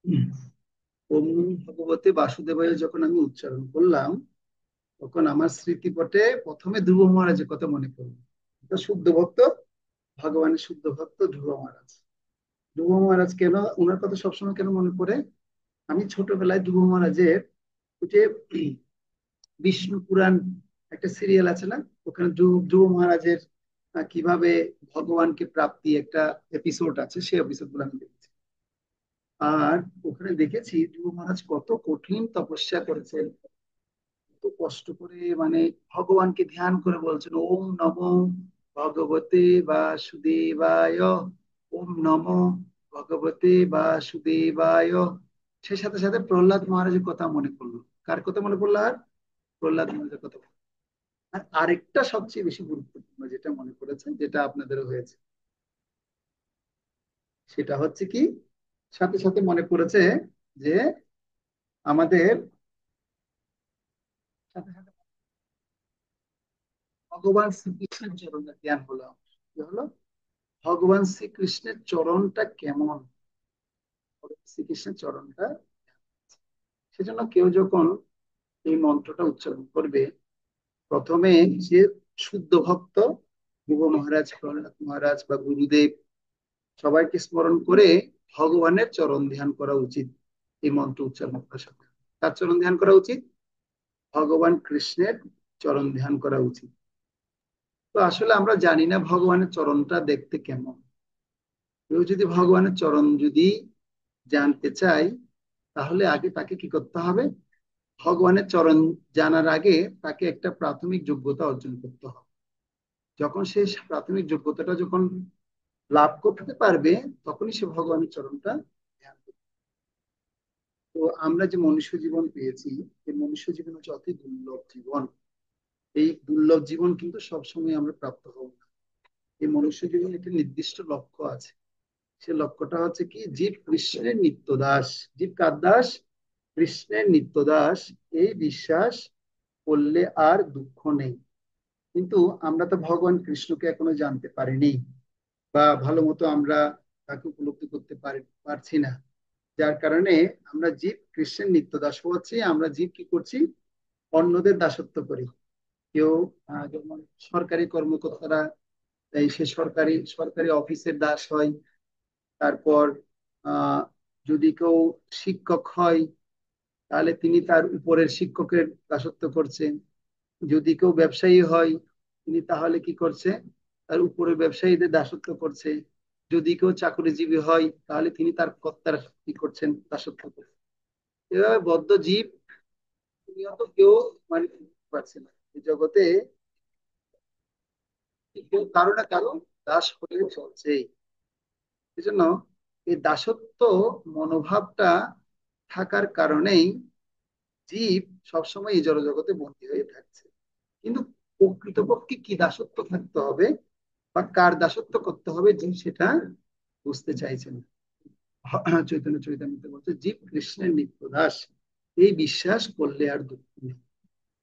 হুম। ওম ভগবতে বাসুদেবায় যখন আমি উচ্চারণ করলাম, তখন আমার স্মৃতিপটে প্রথমে ধ্রুব মহারাজের কথা মনে পড়লো। তো শুদ্ধ ভক্ত, ভগবানের শুদ্ধ ভক্ত ধ্রুব মহারাজ। ধ্রুব মহারাজ কেন, ওনার কথা সবসময় কেন মনে পড়ে? আমি ছোটবেলায় ধ্রুব মহারাজের ওই যে বিষ্ণু পুরাণ একটা সিরিয়াল আছে না, ওখানে ধ্রুব ধ্রুব মহারাজের কিভাবে ভগবানকে প্রাপ্তি একটা এপিসোড আছে, সেই এপিসোড গুলো আমি দেখেছি। আর ওখানে দেখেছি ধ্রুব মহারাজ কত কঠিন তপস্যা করেছেন, কত কষ্ট করে, মানে ভগবানকে ধ্যান করে বলছেন ওম নমো ভগবতে বাসুদেবায়, ওম নমো ভগবতে বাসুদেবায়। সে সাথে সাথে প্রহ্লাদ মহারাজের কথা মনে পড়লো। কার কথা মনে পড়লো? আর প্রহ্লাদ মহারাজের কথা। আর আরেকটা সবচেয়ে বেশি গুরুত্বপূর্ণ যেটা মনে পড়েছে, যেটা আপনাদেরও হয়েছে, সেটা হচ্ছে কি, সাথে সাথে মনে পড়েছে যে আমাদের সাথে সাথে ভগবান শ্রীকৃষ্ণের চরণের জ্ঞান হলো। কি হলো? ভগবান শ্রীকৃষ্ণের চরণটা কেমন, শ্রীকৃষ্ণের চরণটা। সেজন্য কেউ যখন এই মন্ত্রটা উচ্চারণ করবে, প্রথমে সে শুদ্ধ ভক্ত ধ্রুব মহারাজ, প্রহ্লাদ মহারাজ বা গুরুদেব সবাইকে স্মরণ করে ভগবানের চরণ ধ্যান করা উচিত। এই মন্ত্র উচ্চারণ করার সাথে তার চরণ ধ্যান করা উচিত, ভগবান কৃষ্ণের চরণ ধ্যান করা উচিত। তো আসলে আমরা জানি না ভগবানের চরণটা দেখতে কেমন। কেউ যদি ভগবানের চরণ যদি জানতে চাই, তাহলে আগে তাকে কি করতে হবে? ভগবানের চরণ জানার আগে তাকে একটা প্রাথমিক যোগ্যতা অর্জন করতে হবে। যখন সে প্রাথমিক যোগ্যতাটা যখন লাভ করতে পারবে, তখনই সে ভগবানের চরণটা ধ্যান করবে। তো আমরা যে মনুষ্য জীবন পেয়েছি, এই মনুষ্য জীবন হচ্ছে অতি দুর্লভ জীবন। এই দুর্লভ জীবন কিন্তু সবসময় আমরা প্রাপ্ত হব না। এই মনুষ্য জীবনে একটা নির্দিষ্ট লক্ষ্য আছে। সে লক্ষ্যটা হচ্ছে কি, জীব কৃষ্ণের নিত্য দাস। জীব কার দাস? কৃষ্ণের নিত্য দাস। এই বিশ্বাস করলে আর দুঃখ নেই। কিন্তু আমরা তো ভগবান কৃষ্ণকে এখনো জানতে পারিনি, বা ভালো মতো আমরা তাকে উপলব্ধি করতে পারছি না। যার কারণে আমরা জীব কৃষ্ণের নিত্য দাস হচ্ছি। আমরা জীব কি করছি? অন্যদের দাসত্ব করি। কেউ যেমন সরকারি কর্মকর্তারা, এই সে সরকারি সরকারি অফিসের দাস হয়। তারপর আহ যদি কেউ শিক্ষক হয়, তাহলে তিনি তার উপরের শিক্ষকের দাসত্ব করছেন। যদি কেউ ব্যবসায়ী হয়, তিনি তাহলে কি করছে? তার উপরের ব্যবসায়ীদের দাসত্ব করছে। যদি কেউ চাকরিজীবী হয়, তাহলে তিনি তার কর্তার কি করছেন? দাসত্ব করছেন। এভাবে বদ্ধ জীব প্রতিনিয়ত কেউ মানে বুঝতে পারছে না এই জগতে, কেউ কারো না কারো দাস হয়ে চলছে। এই জন্য এই দাসত্ব মনোভাবটা থাকার কারণেই জীব সবসময় এই জড়জগতে বন্দী হয়ে থাকছে। কিন্তু প্রকৃতপক্ষে কি দাসত্ব থাকতে হবে বা কার দাসত্ব করতে হবে, জীব সেটা বুঝতে চাইছেন। চৈতন্য চৈতন্য বলছে জীব কৃষ্ণের নিত্য দাস। এই বিশ্বাস করলে আর দুঃখ নেই।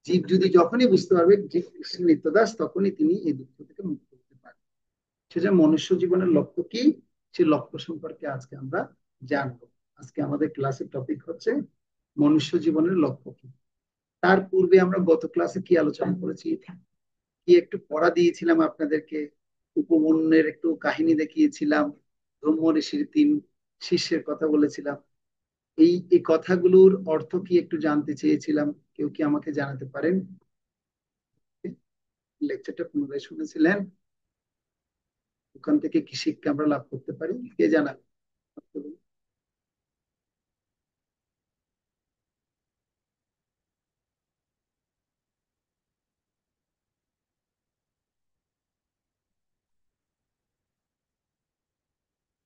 জীব যদি যখনই বুঝতে পারবে জীব কৃষ্ণের নিত্য দাস, তখনই তিনি এই দুঃখ থেকে মুক্ত হতে পারবেন। সেটা মনুষ্য জীবনের লক্ষ্য কি, সে লক্ষ্য সম্পর্কে আজকে আমরা জানবো। আজকে আমাদের ক্লাসের টপিক হচ্ছে মনুষ্য জীবনের লক্ষ্য কি। তার পূর্বে আমরা গত ক্লাসে কি আলোচনা করেছি, কি একটু পড়া দিয়েছিলাম আপনাদেরকে, উপমন্যুর একটু কাহিনী দেখিয়েছিলাম, ব্রহ্ম ঋষির 3 শিষ্যের কথা বলেছিলাম। এই কথাগুলোর অর্থ কি একটু জানতে চেয়েছিলাম। কেউ কি আমাকে জানাতে পারেন? লেকচারটা পুনরায় শুনেছিলেন? ওখান থেকে কি শিক্ষা আমরা লাভ করতে পারি, কে জানাবে?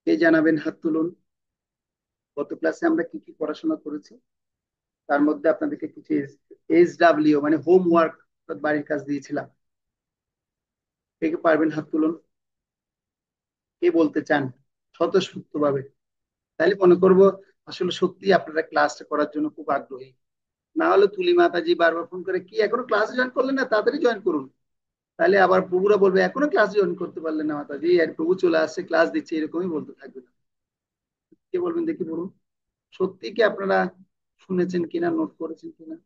কে জানাবেন? হাত তুলুন। গত ক্লাসে আমরা কি কি পড়াশোনা করেছি, তার মধ্যে আপনাদেরকে কিছু SW মানে হোমওয়ার্ক, বাড়ির কাজ দিয়েছিলাম। কে কে পারবেন? হাত তুলুন। কে বলতে চান স্বতঃস্ফূর্ত ভাবে? তাইলে মনে করব আসলে সত্যি আপনারা ক্লাসটা করার জন্য খুব আগ্রহী। না হলে তুলি মাতাজি বারবার ফোন করে, কি এখনো ক্লাস জয়েন করলেন না, তাড়াতাড়ি জয়েন করুন। তাহলে আবার প্রভুরা বলবে এখনো ক্লাস জয়েন করতে পারলেন না মাতাজি, আর প্রভু চলে আসছে ক্লাস দিচ্ছে, এরকমই বলতে থাকবে না। কে বলবেন দেখি, বলুন। সত্যি কি আপনারা শুনেছেন কিনা, নোট করেছেন কিনা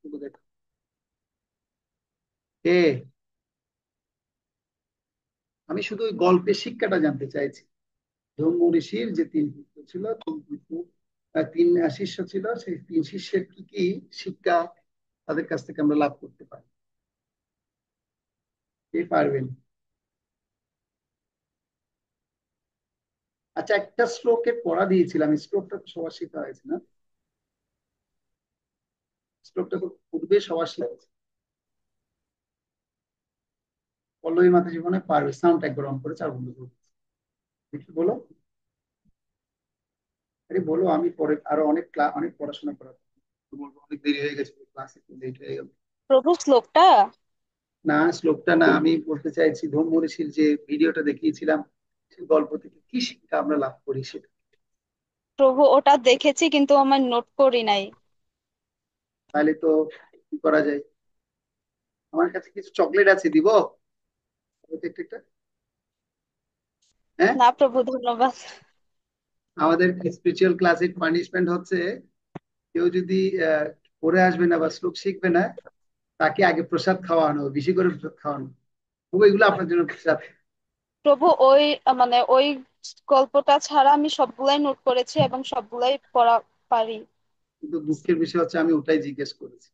একটু দেখো। কে? আমি শুধু ওই গল্পের শিক্ষাটা জানতে চাইছি। ধম্ম ঋষির যে তিন পুত্র ছিল, তিন পুত্র, তিন শিষ্য ছিল, সেই তিন শিষ্যের কি কি শিক্ষা তাদের কাছ থেকে আমরা লাভ করতে পারি? কে পারবেন? আচ্ছা, একটা শ্লোকের পড়া দিয়েছিলাম, শ্লোকটা তো সবার শেখা হয়েছে না? শ্লোকটা তো পূর্বে সবার শেখা হয়েছে। পল্লবী মাতা জীবনে পারবে, সাউন্ড একবার অন করে চার বন্ধু করবে। দেখি বলো। আরে বলো, আমি পরে আরো অনেক অনেক পড়াশোনা করার, বলবো অনেক দেরি হয়ে গেছে, ক্লাস একটু লেট হয়ে গেল। প্রভু শ্লোকটা। না, শ্লোকটা না, আমি বলতে চাইছি ধম্ম ঋষির যে ভিডিওটা দেখিয়েছিলাম, সেই গল্প থেকে কি শিক্ষা আমরা লাভ করি সেটা। প্রভু ওটা দেখেছি কিন্তু আমার নোট করি নাই। তাহলে তো কি করা যায়? আমার কাছে কিছু চকলেট আছে, দিব একটা একটা? হ্যাঁ। না প্রভু, ধন্যবাদ। আমাদের স্পিরিচুয়াল ক্লাসিক পানিশমেন্ট হচ্ছে, কেউ যদি আহ, পড়ে আসবে না বা শ্লোক শিখবে না, তাকে আগে প্রসাদ খাওয়ানো, বেশি করে প্রসাদ খাওয়ানো। তবু এগুলো আপনার জন্য প্রসাদ। প্রভু ওই মানে ওই গল্পটা ছাড়া আমি সবগুলাই নোট করেছি এবং সবগুলাই পড়া পারি। কিন্তু দুঃখের বিষয় হচ্ছে আমি ওটাই জিজ্ঞেস করেছি,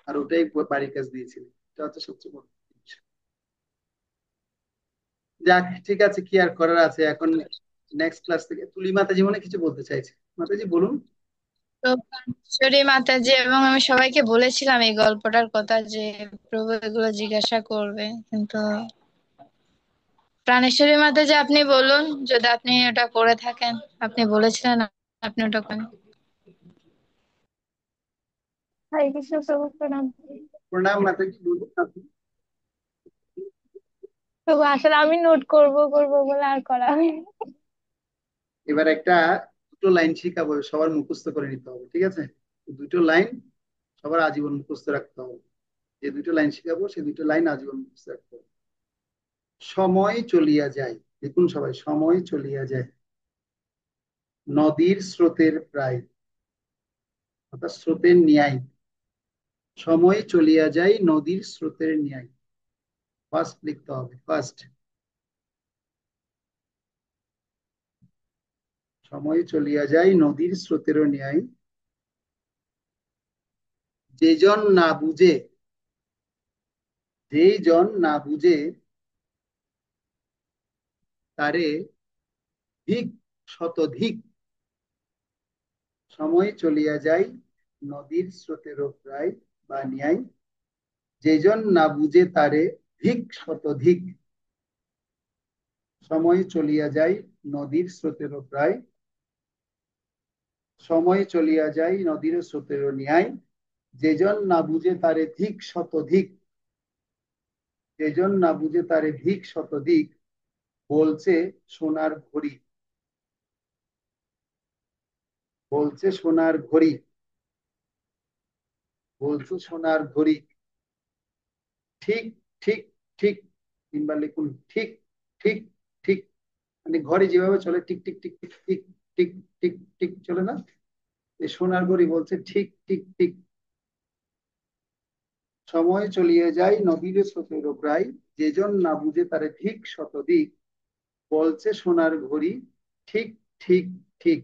আর ওটাই বাড়ির কাজ দিয়েছিলাম। এটা হচ্ছে সবচেয়ে বড় বিষয়। যাক, ঠিক আছে, কি আর করার আছে এখন। নেক্সট ক্লাস থেকে তুলি মাতা জীবনে কিছু বলতে চাইছে। মাতাজি বলুন। তো ঈশ্বরী মাতাজি এবং আমি সবাইকে বলেছিলাম এই গল্পটার কথা, যে প্রভু এগুলো জিজ্ঞাসা করবে, কিন্তু প্রাণেশ্বরী মাতাজি আপনি বলুন, যদি আপনি ওটা করে থাকেন। আপনি বলেছিলেন আপনি ওটা করেন। হরে কৃষ্ণ প্রভু, প্রণাম। প্রণাম মাতাজি, বলুন আপনি। প্রভু আসলে আমি নোট করব করব বলে আর করা হয়নি। এবার একটা দুটো লাইন শিখাবো, সবার মুখস্থ করে নিতে হবে, ঠিক আছে? দুটো লাইন সবার আজীবন মুখস্থ রাখতে হবে। যে দুটো লাইন শিখাবো সেই দুটো লাইন আজীবন মুখস্থ রাখতে হবে। সময় চলিয়া যায়, দেখুন সবাই, সময় চলিয়া যায় নদীর স্রোতের প্রায়, অর্থাৎ স্রোতের ন্যায়। সময় চলিয়া যায় নদীর স্রোতের ন্যায়। ফার্স্ট লিখতে হবে, ফার্স্ট। সময় চলিয়া যায় নদীর স্রোতের ন্যায়, যেজন না বুঝে, যেই জন না বুঝে তারে ধিক শতধিক। সময় চলিয়া যায় নদীর স্রোতের প্রায় বা ন্যায়, যেজন না বুঝে তারে ধিক শতধিক। সময় চলিয়া যায় নদীর স্রোতের প্রায়, সময় চলিয়া যায় নদীর স্রোতের ন্যায়, যেজন না বুঝে তারে ধিক শতধিক। যেজন না বুঝে তারে ধিক শতধিক, বলছে সোনার ঘড়ি, বলছে সোনার ঘড়ি, বলছে সোনার ঘড়ি। ঠিক, ঠিক, ঠিক, তিনবার লিখুন। ঠিক, ঠিক, ঠিক, মানে ঘড়ি যেভাবে চলে tick tick tick tick tick tick tick tick চলে না, এই সোনার ঘড়ি বলছে ঠিক, ঠিক, ঠিক। সময় চলিয়ে যায় নদীর স্রোতের প্রায়, যেজন না বুঝে তারে ঠিক শতদিক, বলছে সোনার ঘড়ি ঠিক, ঠিক, ঠিক।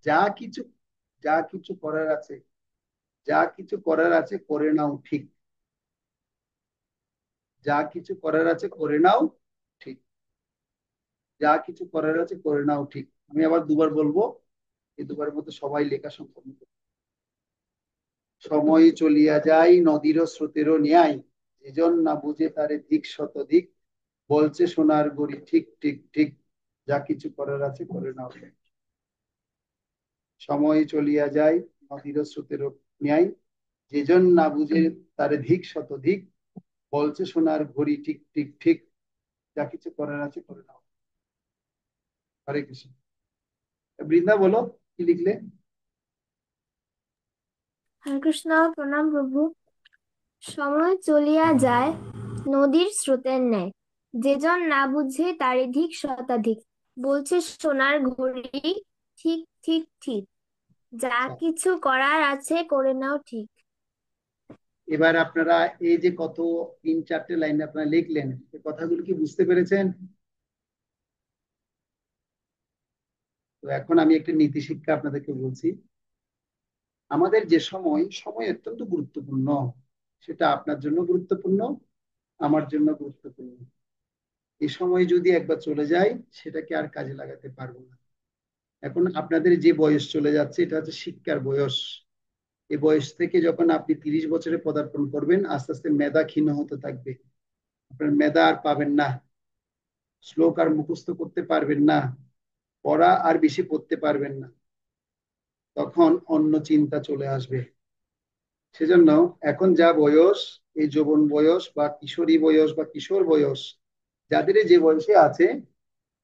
যা কিছু, যা কিছু করার আছে, যা কিছু করার আছে করে নাও ঠিক, যা কিছু করার আছে করে নাও ঠিক, যা কিছু করার আছে করে নাও ঠিক। আমি আবার দুবার বলবো, এই দুবারের মধ্যে সবাই লেখা সম্পন্ন করবে। সময় চলিয়া যায় নদীর স্রোতেরও ন্যায়, যেজন না বুঝে তারে দিক শতদিক, বলছে সোনার গড়ি ঠিক, ঠিক, ঠিক। যা কিছু করার আছে করে নাও ঠিক। সময় চলিয়া যায় নদীর স্রোতেরও ন্যায়, যেজন না বুঝে তারে ধিক শতধিক, বলছে সোনার ঘড়ি ঠিক, ঠিক, ঠিক। যা কিছু করার আছে করে নাও। হরে কৃষ্ণ। বৃন্দা বলো, কি লিখলে? হরে কৃষ্ণ, প্রণাম প্রভু। সময় চলিয়া যায় নদীর স্রোতের ন্যায়, যেজন না বুঝে তারে ধিক শতাধিক, বলছে সোনার ঘড়ি ঠিক ঠিক ঠিক, যা আচ্ছা, কিছু করার আছে করে নাও ঠিক। এবার আপনারা এই যে কত 3-4টে লাইন আপনারা লিখলেন, এই কথাগুলো কি বুঝতে পেরেছেন? তো এখন আমি একটা নীতি শিক্ষা আপনাদেরকে বলছি। আমাদের যে সময়, সময় অত্যন্ত গুরুত্বপূর্ণ। সেটা আপনার জন্য গুরুত্বপূর্ণ, আমার জন্য গুরুত্বপূর্ণ। এই সময় যদি একবার চলে যায়, সেটাকে আর কাজে লাগাতে পারবো না। এখন আপনাদের যে বয়স চলে যাচ্ছে, এটা হচ্ছে শিক্ষার বয়স। এই বয়স থেকে যখন আপনি 30 বছরে পদার্পণ করবেন, আস্তে আস্তে মেধা ক্ষীণ হতে থাকবে। আপনার মেধা আর পাবেন না, শ্লোক আর মুখস্থ করতে পারবেন না, পড়া আর বেশি পড়তে পারবেন না। তখন অন্য চিন্তা চলে আসবে। সেজন্য এখন যা বয়স, এই যৌবন বয়স বা কিশোরী বয়স বা কিশোর বয়স, যাদের যে বয়সে আছে,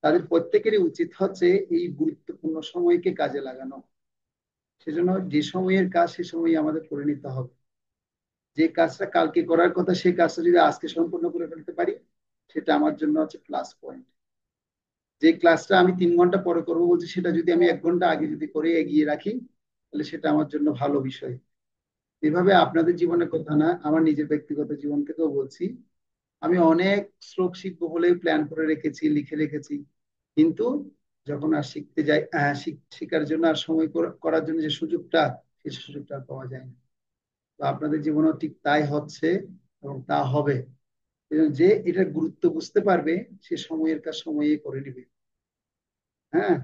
তাদের প্রত্যেকেরই উচিত হচ্ছে এই গুরুত্বপূর্ণ সময়কে কাজে লাগানো। সেজন্য যে সময়ের কাজ সে সময় আমাদের করে নিতে হবে। যে কাজটা কালকে করার কথা, সেই কাজটা যদি আজকে সম্পূর্ণ করে ফেলতে পারি, সেটা আমার জন্য হচ্ছে প্লাস পয়েন্ট। যে ক্লাসটা আমি 3 ঘন্টা পরে করবো বলছি, সেটা যদি আমি 1 ঘন্টা আগে যদি করে এগিয়ে রাখি, তাহলে সেটা আমার জন্য ভালো বিষয়। এভাবে আপনাদের জীবনের কথা না, আমার নিজের ব্যক্তিগত জীবন থেকেও বলছি। আমি অনেক শ্লোক শিখবো বলে প্ল্যান করে রেখেছি, লিখে রেখেছি, কিন্তু যখন আর শিখতে যাই, শেখার জন্য আর সময় করার জন্য যে সুযোগটা, সেই সুযোগটা আর পাওয়া যায় না। তো আপনাদের জীবনেও ঠিক তাই হচ্ছে এবং তা হবে। যে এটা গুরুত্ব বুঝতে পারবে, সে সময়ের কাজ সময়ে করে নেবে। হ্যাঁ,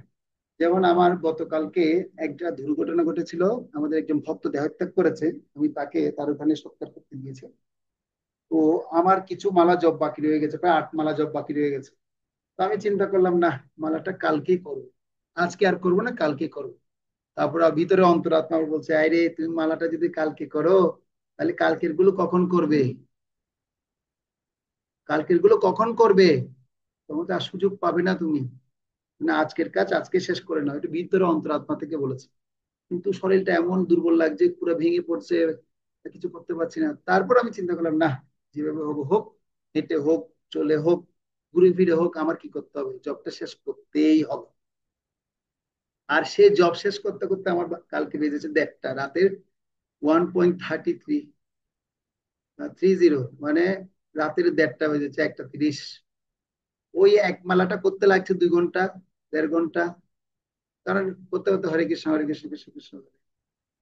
যেমন আমার গতকালকে একটা দুর্ঘটনা ঘটেছিল। আমাদের একজন ভক্ত দেহত্যাগ করেছে। আমি তাকে তার ওখানে সৎকার করতে গিয়েছি। তো আমার কিছু মালা জপ বাকি রয়ে গেছে, প্রায় 8 মালা জপ বাকি রয়ে গেছে। তো আমি চিন্তা করলাম, না, মালাটা কালকেই করবো, আজকে আর করবো না, কালকে করবো। তারপর ভিতরে অন্তরাত্মা আমার বলছে, আরে তুমি মালাটা যদি কালকে করো, তাহলে কালকের গুলো কখন করবে? কালকের গুলো কখন করবে? তখন তো আর সুযোগ পাবে না তুমি। না, আজকের কাজ আজকে শেষ করে নাও, এটা ভিতরে অন্তরাত্মা থেকে বলেছে। কিন্তু শরীরটা এমন দুর্বল লাগছে, পুরো ভেঙে পড়ছে, কিছু করতে পারছি না। তারপর আমি চিন্তা করলাম, না, যেভাবে হোক হোক, হেঁটে হোক, চলে হোক, ঘুরে ফিরে হোক, আমার কি করতে হবে, জবটা শেষ করতেই হবে। আর সে জব শেষ করতে করতে আমার কালকে বেজেছে 1:30 রাতের, 1.33, 30, মানে রাতের 1:30 বেজেছে, 1:30। ওই এক মালাটা করতে লাগছে 2 ঘন্টা, 1.5 ঘন্টা। কারণ করতে করতে হরে কৃষ্ণ হরে কৃষ্ণ কৃষ্ণ কৃষ্ণ হরে।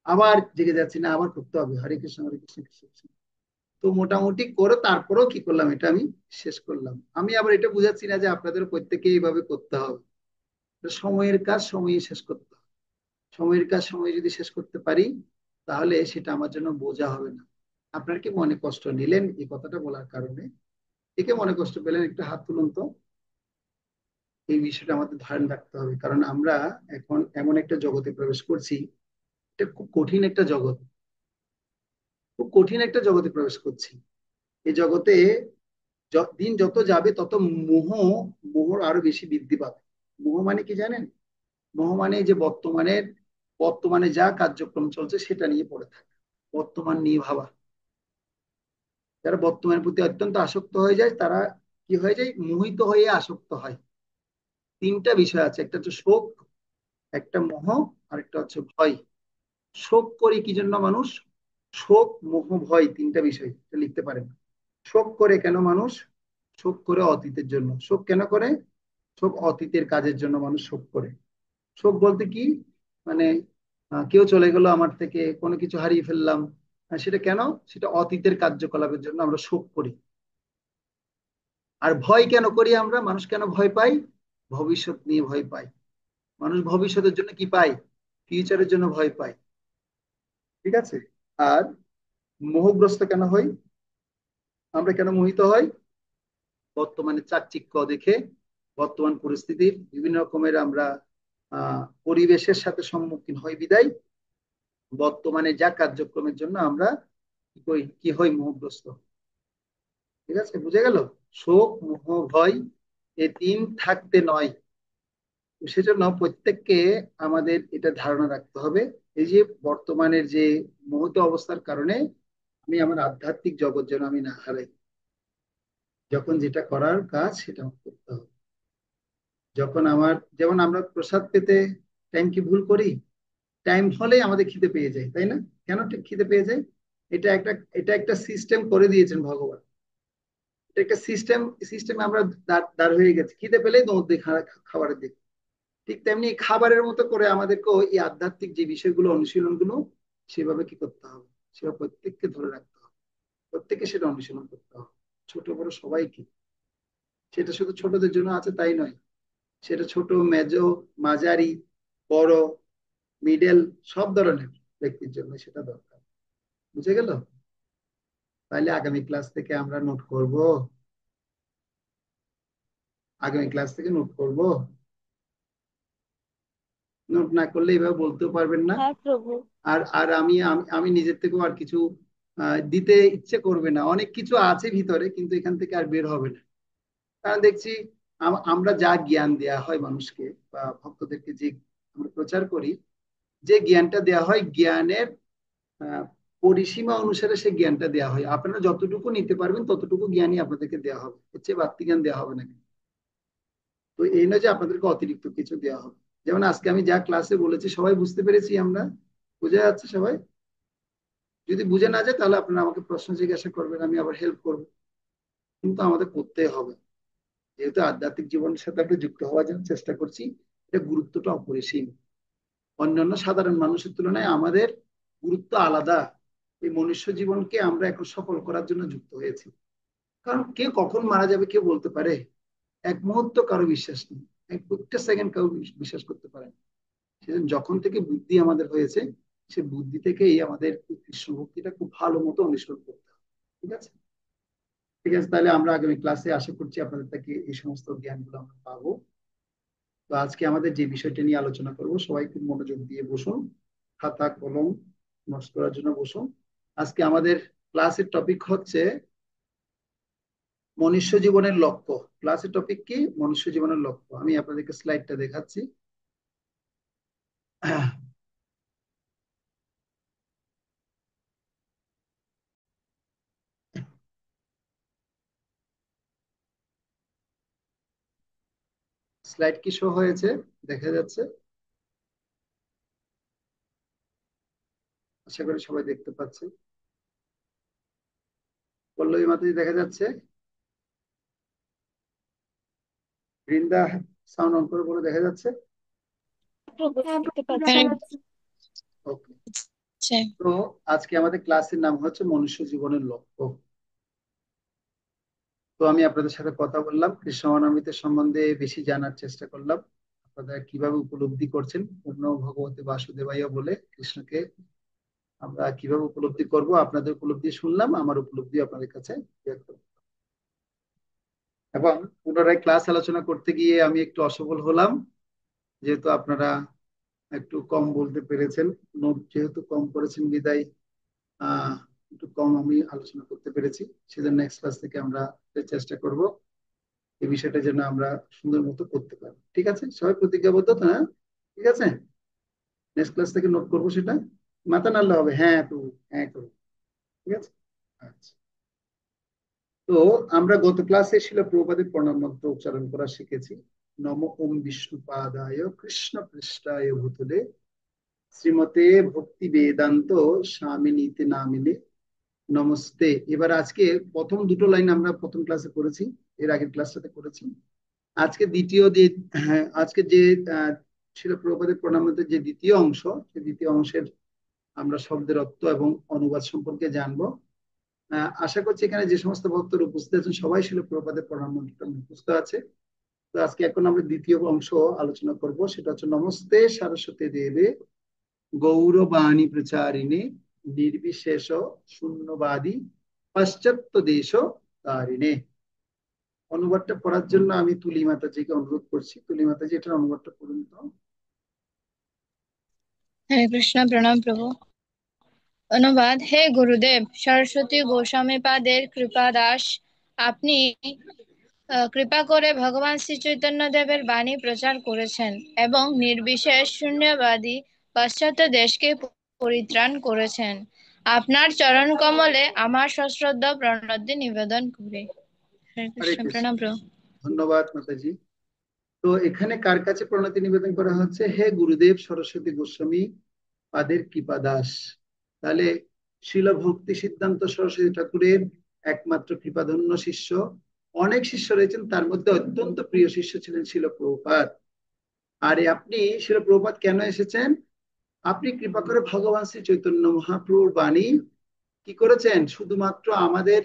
আবার জেগে যাচ্ছি, না, আবার করতে হবে হরে কৃষ্ণ হরে কৃষ্ণ কৃষ্ণ কৃষ্ণ। তো মোটামুটি করে তারপরেও কি করলাম, এটা আমি শেষ করলাম। আমি আবার এটা বুঝাচ্ছি না যে আপনাদের প্রত্যেকে এইভাবে করতে হবে। সময়ের কাজ সময়ে শেষ করতে হবে। সময়ের কাজ সময়ে যদি শেষ করতে পারি, তাহলে সেটা আমার জন্য বোঝা হবে না। আপনার কি মনে কষ্ট নিলেন এই কথাটা বলার কারণে? একে মনে কষ্ট পেলেন, একটু হাত তুলুন তো। এই বিষয়টা আমাদের ধারণ রাখতে হবে, কারণ আমরা এখন এমন একটা জগতে প্রবেশ করছি। এটা খুব কঠিন একটা জগৎ, খুব কঠিন একটা জগতে প্রবেশ করছি। এই জগতে দিন যত যাবে তত মোহ, মোহর আরো বেশি বৃদ্ধি পাবে। মোহ মানে কি জানেন? মোহ মানে যে বর্তমানের, বর্তমানে যা কার্যক্রম চলছে সেটা নিয়ে পড়ে থাকে, বর্তমান নিয়ে ভাবা। যারা বর্তমানের প্রতি অত্যন্ত আসক্ত হয়ে যায়, তারা কি হয়ে যায়, মোহিত হয়ে আসক্ত হয়। 3টা বিষয় আছে, একটা হচ্ছে শোক, একটা মোহ, আর একটা হচ্ছে ভয়। শোক করে কি জন্য মানুষ? শোক, মোহ, ভয়, 3টা বিষয়, এটা লিখতে পারেন। শোক করে কেন মানুষ? শোক করে অতীতের জন্য। শোক কেন করে? শোক অতীতের কাজের জন্য মানুষ শোক করে। শোক বলতে কি, মানে কেউ চলে গেল আমার থেকে, কোনো কিছু হারিয়ে ফেললাম, সেটা কেন? সেটা অতীতের কার্যকলাপের জন্য আমরা শোক করি। আর ভয় কেন করি আমরা? মানুষ কেন ভয় পাই? ভবিষ্যৎ নিয়ে ভয় পাই। মানুষ ভবিষ্যতের জন্য কি পায়? ফিউচারের জন্য ভয় পায়। ঠিক আছে। আর মোহগ্রস্ত কেন হই? আমরা কেন মোহিত হই? বর্তমানে চাকচিক্য দেখে, বর্তমান পরিস্থিতির বিভিন্ন রকমের আমরা পরিবেশের সাথে সম্মুখীন হই বিদায় বর্তমানে যা কার্যক্রমের জন্য আমরা কি হই, মোহগ্রস্ত। ঠিক আছে, বুঝে গেল? শোক, মোহ, ভয়, এই 3 থাকতে নয়। সেজন্য প্রত্যেককে আমাদের এটা ধারণা রাখতে হবে, এই যে বর্তমানের যে মোহিত অবস্থার কারণে আমি আমার আধ্যাত্মিক জগৎ যেন আমি না হারাই। যখন যেটা করার কাজ সেটা আমার করতে হবে। যখন আমার, যেমন আমরা প্রসাদ পেতে টাইম কি ভুল করি? টাইম হলেই আমাদের খিদে পেয়ে যায়, তাই না? কেন ঠিক খিদে পেয়ে যায়? এটা একটা এটা একটা সিস্টেম করে দিয়েছেন ভগবান। এটা একটা সিস্টেমে আমরা দাঁড় হয়ে গেছি, খিদে পেলেই দৌড় দিই খাবারের দিকে। ঠিক তেমনি খাবারের মতো করে আমাদেরকেও এই আধ্যাত্মিক যে বিষয়গুলো, অনুশীলন গুলো সেভাবে কি করতে হবে, সেটা প্রত্যেককে ধরে রাখতে হবে, প্রত্যেককে সেটা অনুশীলন করতে হবে, ছোট বড় সবাইকে। সেটা শুধু ছোটদের জন্য আছে তাই নয়, সেটা ছোট, মেজো, মাঝারি, বড়, মিডল, সব ধরনের ব্যক্তির জন্য সেটা দরকার। বুঝে গেল? তাহলে আগামী ক্লাস থেকে আমরা নোট করব, আগামী ক্লাস থেকে নোট করব। নোট না করলে এভাবে বলতেও পারবেন না। হ্যাঁ প্রভু। আর আর আমি আমি আমি নিজের থেকেও আর কিছু দিতে ইচ্ছে করবে না, অনেক কিছু আছে ভিতরে কিন্তু এখান থেকে আর বের হবে না। কারণ দেখছি আমরা যা জ্ঞান দেয়া হয় মানুষকে বা ভক্তদেরকে, যে আমরা প্রচার করি, যে জ্ঞানটা দেয়া হয়, জ্ঞানের আহ, পরিসীমা অনুসারে সে জ্ঞানটা দেওয়া হয়। আপনারা যতটুকু নিতে পারবেন ততটুকু জ্ঞানই আপনাদেরকে দেওয়া হবে, এর চেয়ে বাড়তি জ্ঞান দেওয়া হবে না। তো এই নয় যে আপনাদেরকে অতিরিক্ত কিছু দেওয়া হবে। যেমন আজকে আমি যা ক্লাসে বলেছি সবাই বুঝতে পেরেছি, আমরা বুঝে যাচ্ছে সবাই? যদি বুঝে না যায় তাহলে আপনারা আমাকে প্রশ্ন জিজ্ঞাসা করবেন, আমি আবার হেল্প করবো। কিন্তু আমাদের করতে হবে, যেহেতু আধ্যাত্মিক জীবনের সাথে আমরা যুক্ত হওয়ার জন্য চেষ্টা করছি, এটা গুরুত্বটা অপরিসীম। অন্যান্য সাধারণ মানুষের তুলনায় আমাদের গুরুত্ব আলাদা। এই মনুষ্য জীবনকে আমরা এখন সফল করার জন্য যুক্ত হয়েছি। কারণ কে কখন মারা যাবে কেউ বলতে পারে? এক মুহূর্ত কারো বিশ্বাস নেই, একটা সেকেন্ড কারো বিশ্বাস করতে পারে না। সেজন্য যখন থেকে বুদ্ধি আমাদের হয়েছে, সে বুদ্ধি থেকেই আমাদের কৃষ্ণ ভক্তিটা খুব ভালো মতো অনুসরণ করতে হবে। ঠিক আছে? ঠিক আছে, তাহলে আমরা আগামী ক্লাসে আশা করছি আপনাদের থেকে এই সমস্ত জ্ঞানগুলো আমরা পাবো। তো আজকে আমাদের যে বিষয়টা নিয়ে আলোচনা করব, সবাই খুব মনোযোগ দিয়ে বসুন, খাতা কলম নোটস করার জন্য বসুন। আজকে আমাদের ক্লাসের টপিক হচ্ছে মনুষ্য জীবনের লক্ষ্য। ক্লাসের টপিক কি? মনুষ্য জীবনের লক্ষ্য। আমি আপনাদেরকে স্লাইডটা দেখাচ্ছি। স্লাইড কি শো হয়েছে? দেখা যাচ্ছে? আশা করি সবাই দেখতে পাচ্ছে। পল্লবী মাতাজি দেখা যাচ্ছে? বৃন্দা সাউন্ড অন করে বলে, দেখা যাচ্ছে? প্রভু হ্যাঁ দেখতে প্রভু, পাচ্ছি। দেখা যাচ্ছে। ওকে। আচ্ছা। তো আজকে আমাদের ক্লাসের নাম হচ্ছে মনুষ্য জীবনের লক্ষ্য। তো আমি আপনাদের সাথে কথা বললাম, কৃষ্ণ মহানবমীতে সম্বন্ধে বেশি জানার চেষ্টা করলাম। আপনারা কিভাবে উপলব্ধি করছেন পূর্ণ ভগবতী বাসুদেবায় বলে কৃষ্ণকে আমরা কিভাবে উপলব্ধি করব, আপনাদের উপলব্ধি শুনলাম, আমার উপলব্ধি আপনাদের কাছে ব্যক্ত করলাম। এবং পুনরায় ক্লাস আলোচনা করতে গিয়ে আমি একটু অসফল হলাম, যেহেতু আপনারা একটু কম বলতে পেরেছেন। নোট যেহেতু কম করেছেন বিদায় আহ একটু কম আমি আলোচনা করতে পেরেছি। সেজন্য নেক্সট ক্লাস থেকে আমরা চেষ্টা করব এই বিষয়টা যেন আমরা সুন্দর মতো করতে পারি। ঠিক আছে, সবাই প্রতিজ্ঞাবদ্ধ তো? হ্যাঁ, ঠিক আছে। নেক্সট ক্লাস থেকে নোট করবো সেটা। মাথা নাড়লে হবে, হ্যাঁ তো, হ্যাঁ করো। ঠিক আছে, আচ্ছা। তো আমরা গত ক্লাসে শিল প্রভুপাদের প্রণাম মন্ত্র উচ্চারণ করা শিখেছি। নম ওম বিষ্ণুপাদায় কৃষ্ণ পৃষ্ঠায় ভূতলে শ্রীমতে ভক্তি বেদান্ত স্বামিনীতে নামিনে নমস্তে। এবার আজকে প্রথম দুটো লাইন আমরা প্রথম ক্লাসে করেছি, এর আগের ক্লাসটাতে করেছি। আজকে দ্বিতীয় যে, হ্যাঁ আজকে যে শিল প্রভুপাদের প্রণাম মন্ত্রের যে দ্বিতীয় অংশ, সেই দ্বিতীয় অংশের আমরা শব্দের অর্থ এবং অনুবাদ সম্পর্কে জানবো। আশা করছি এখানে যে সমস্ত ভক্তরা উপস্থিত আছেন সবাই শিল প্রভুপাদের প্রণাম মন্ত্রটা মুখস্থ আছে। তো আজকে এখন আমরা দ্বিতীয় অংশ আলোচনা করব, সেটা হচ্ছে নমস্তে সরস্বতী দেবে গৌরবাণী প্রচারিণে নির্বিশেষ শূন্যবাদী পাশ্চাত্য দেশ তারিণে। অনুবাদটা পড়ার জন্য আমি তুলি মাতাজিকে অনুরোধ করছি। তুলি মাতাজি এটার অনুবাদটা পড়ুন তো। হরে কৃষ্ণ, প্রণাম প্রভু। অনুবাদ। হে গুরুদেব, সরস্বতী গোস্বামী পাদের কৃপা দাস, আপনি কৃপা করে ভগবান শ্রী চৈতন্য দেবের বাণী প্রচার করেছেন এবং নির্বিশেষ শূন্যবাদী পাশ্চাত্য দেশকে পরিত্রাণ করেছেন। আপনার চরণ কমলে আমার সশ্রদ্ধ প্রণতি নিবেদন করি। হরে হরে কৃষ্ণ, কৃষ্ণ। প্রণাম প্রভু। ধন্যবাদ মাতাজি। তো এখানে কার কাছে প্রণতি নিবেদন করা হচ্ছে? হে গুরুদেব সরস্বতী গোস্বামী পাদের কৃপা দাস। তাহলে শিল ভক্তি সিদ্ধান্ত সরস্বতী ঠাকুরের একমাত্র কৃপাধন্য শিষ্য। অনেক শিষ্য রয়েছেন, তার মধ্যে অত্যন্ত প্রিয় শিষ্য ছিলেন শিল প্রভুপাদ। আর আপনি শিল প্রভুপাদ কেন এসেছেন? আপনি কৃপা করে ভগবান শ্রী চৈতন্য মহাপ্রভুর বাণী কি করেছেন? শুধুমাত্র আমাদের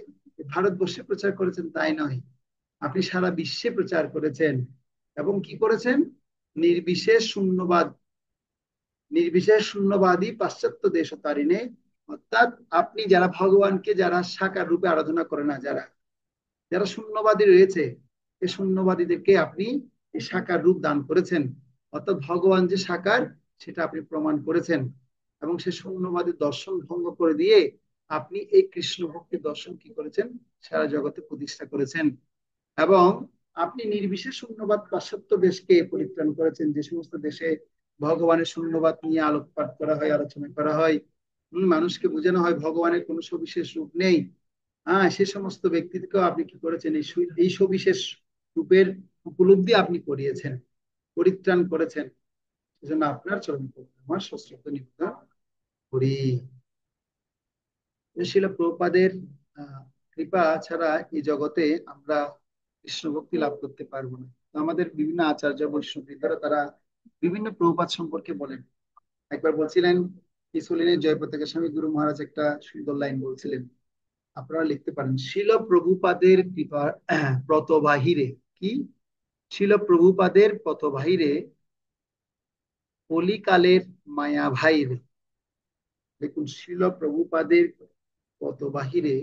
ভারতবর্ষে প্রচার করেছেন তাই নয়, আপনি সারা বিশ্বে প্রচার করেছেন। এবং কি করেছেন? নির্বিশেষ শূন্যবাদ, নির্বিশেষ শূন্যবাদী পাশ্চাত্য দেশতারিণে, অর্থাৎ আপনি যারা ভগবানকে যারা সাকার রূপে আরাধনা করে না, যারা যারা শূন্যবাদী রয়েছে, এই শূন্যবাদীদেরকে আপনি এই সাকার রূপ দান করেছেন। অর্থাৎ ভগবান যে সাকার সেটা আপনি প্রমাণ করেছেন। এবং সে শূন্যবাদী দর্শন ভঙ্গ করে দিয়ে আপনি এই কৃষ্ণ ভক্তির দর্শন কি করেছেন? সারা জগতে প্রতিষ্ঠা করেছেন। এবং আপনি নির্বিশেষ শূন্যবাদ পাশ্চাত্য দেশকে পরিত্রাণ করেছেন। যে সমস্ত দেশে ভগবানের শূন্যবাদ নিয়ে আলোকপাত করা হয়, আলোচনা করা হয়, মানুষকে বোঝানো হয় ভগবানের কোনো সবিশেষ রূপ নেই, সে সমস্ত ব্যক্তিকেও আপনি কি করেছেন? এই সবিশেষ রূপের উপলব্ধি আপনি করিয়েছেন, পরিত্রাণ করেছেন। সেজন্য আপনার চরণ আমার সশ্রদ্ধ নিবেদন করি। শিল প্রভুপাদের কৃপা ছাড়া এই জগতে আমরা কৃষ্ণ ভক্তি লাভ করতে পারবো না। তো আমাদের বিভিন্ন আচার্য বৈষ্ণবরা তারা বিভিন্ন প্রভুপাদ সম্পর্কে বলেন। একবার বলছিলেন, ইসুলিনের জয় পতাকা স্বামী গুরু মহারাজ একটা সুন্দর লাইন বলছিলেন, আপনারা লিখতে পারেন, শিল প্রভুপাদের কৃপা পথ বাহিরে কি? শিল প্রভুপাদের পথ বাহিরে কলিকালের মায়া ভাইরে। দেখুন, শিল প্রভুপাদের পথ বাহিরে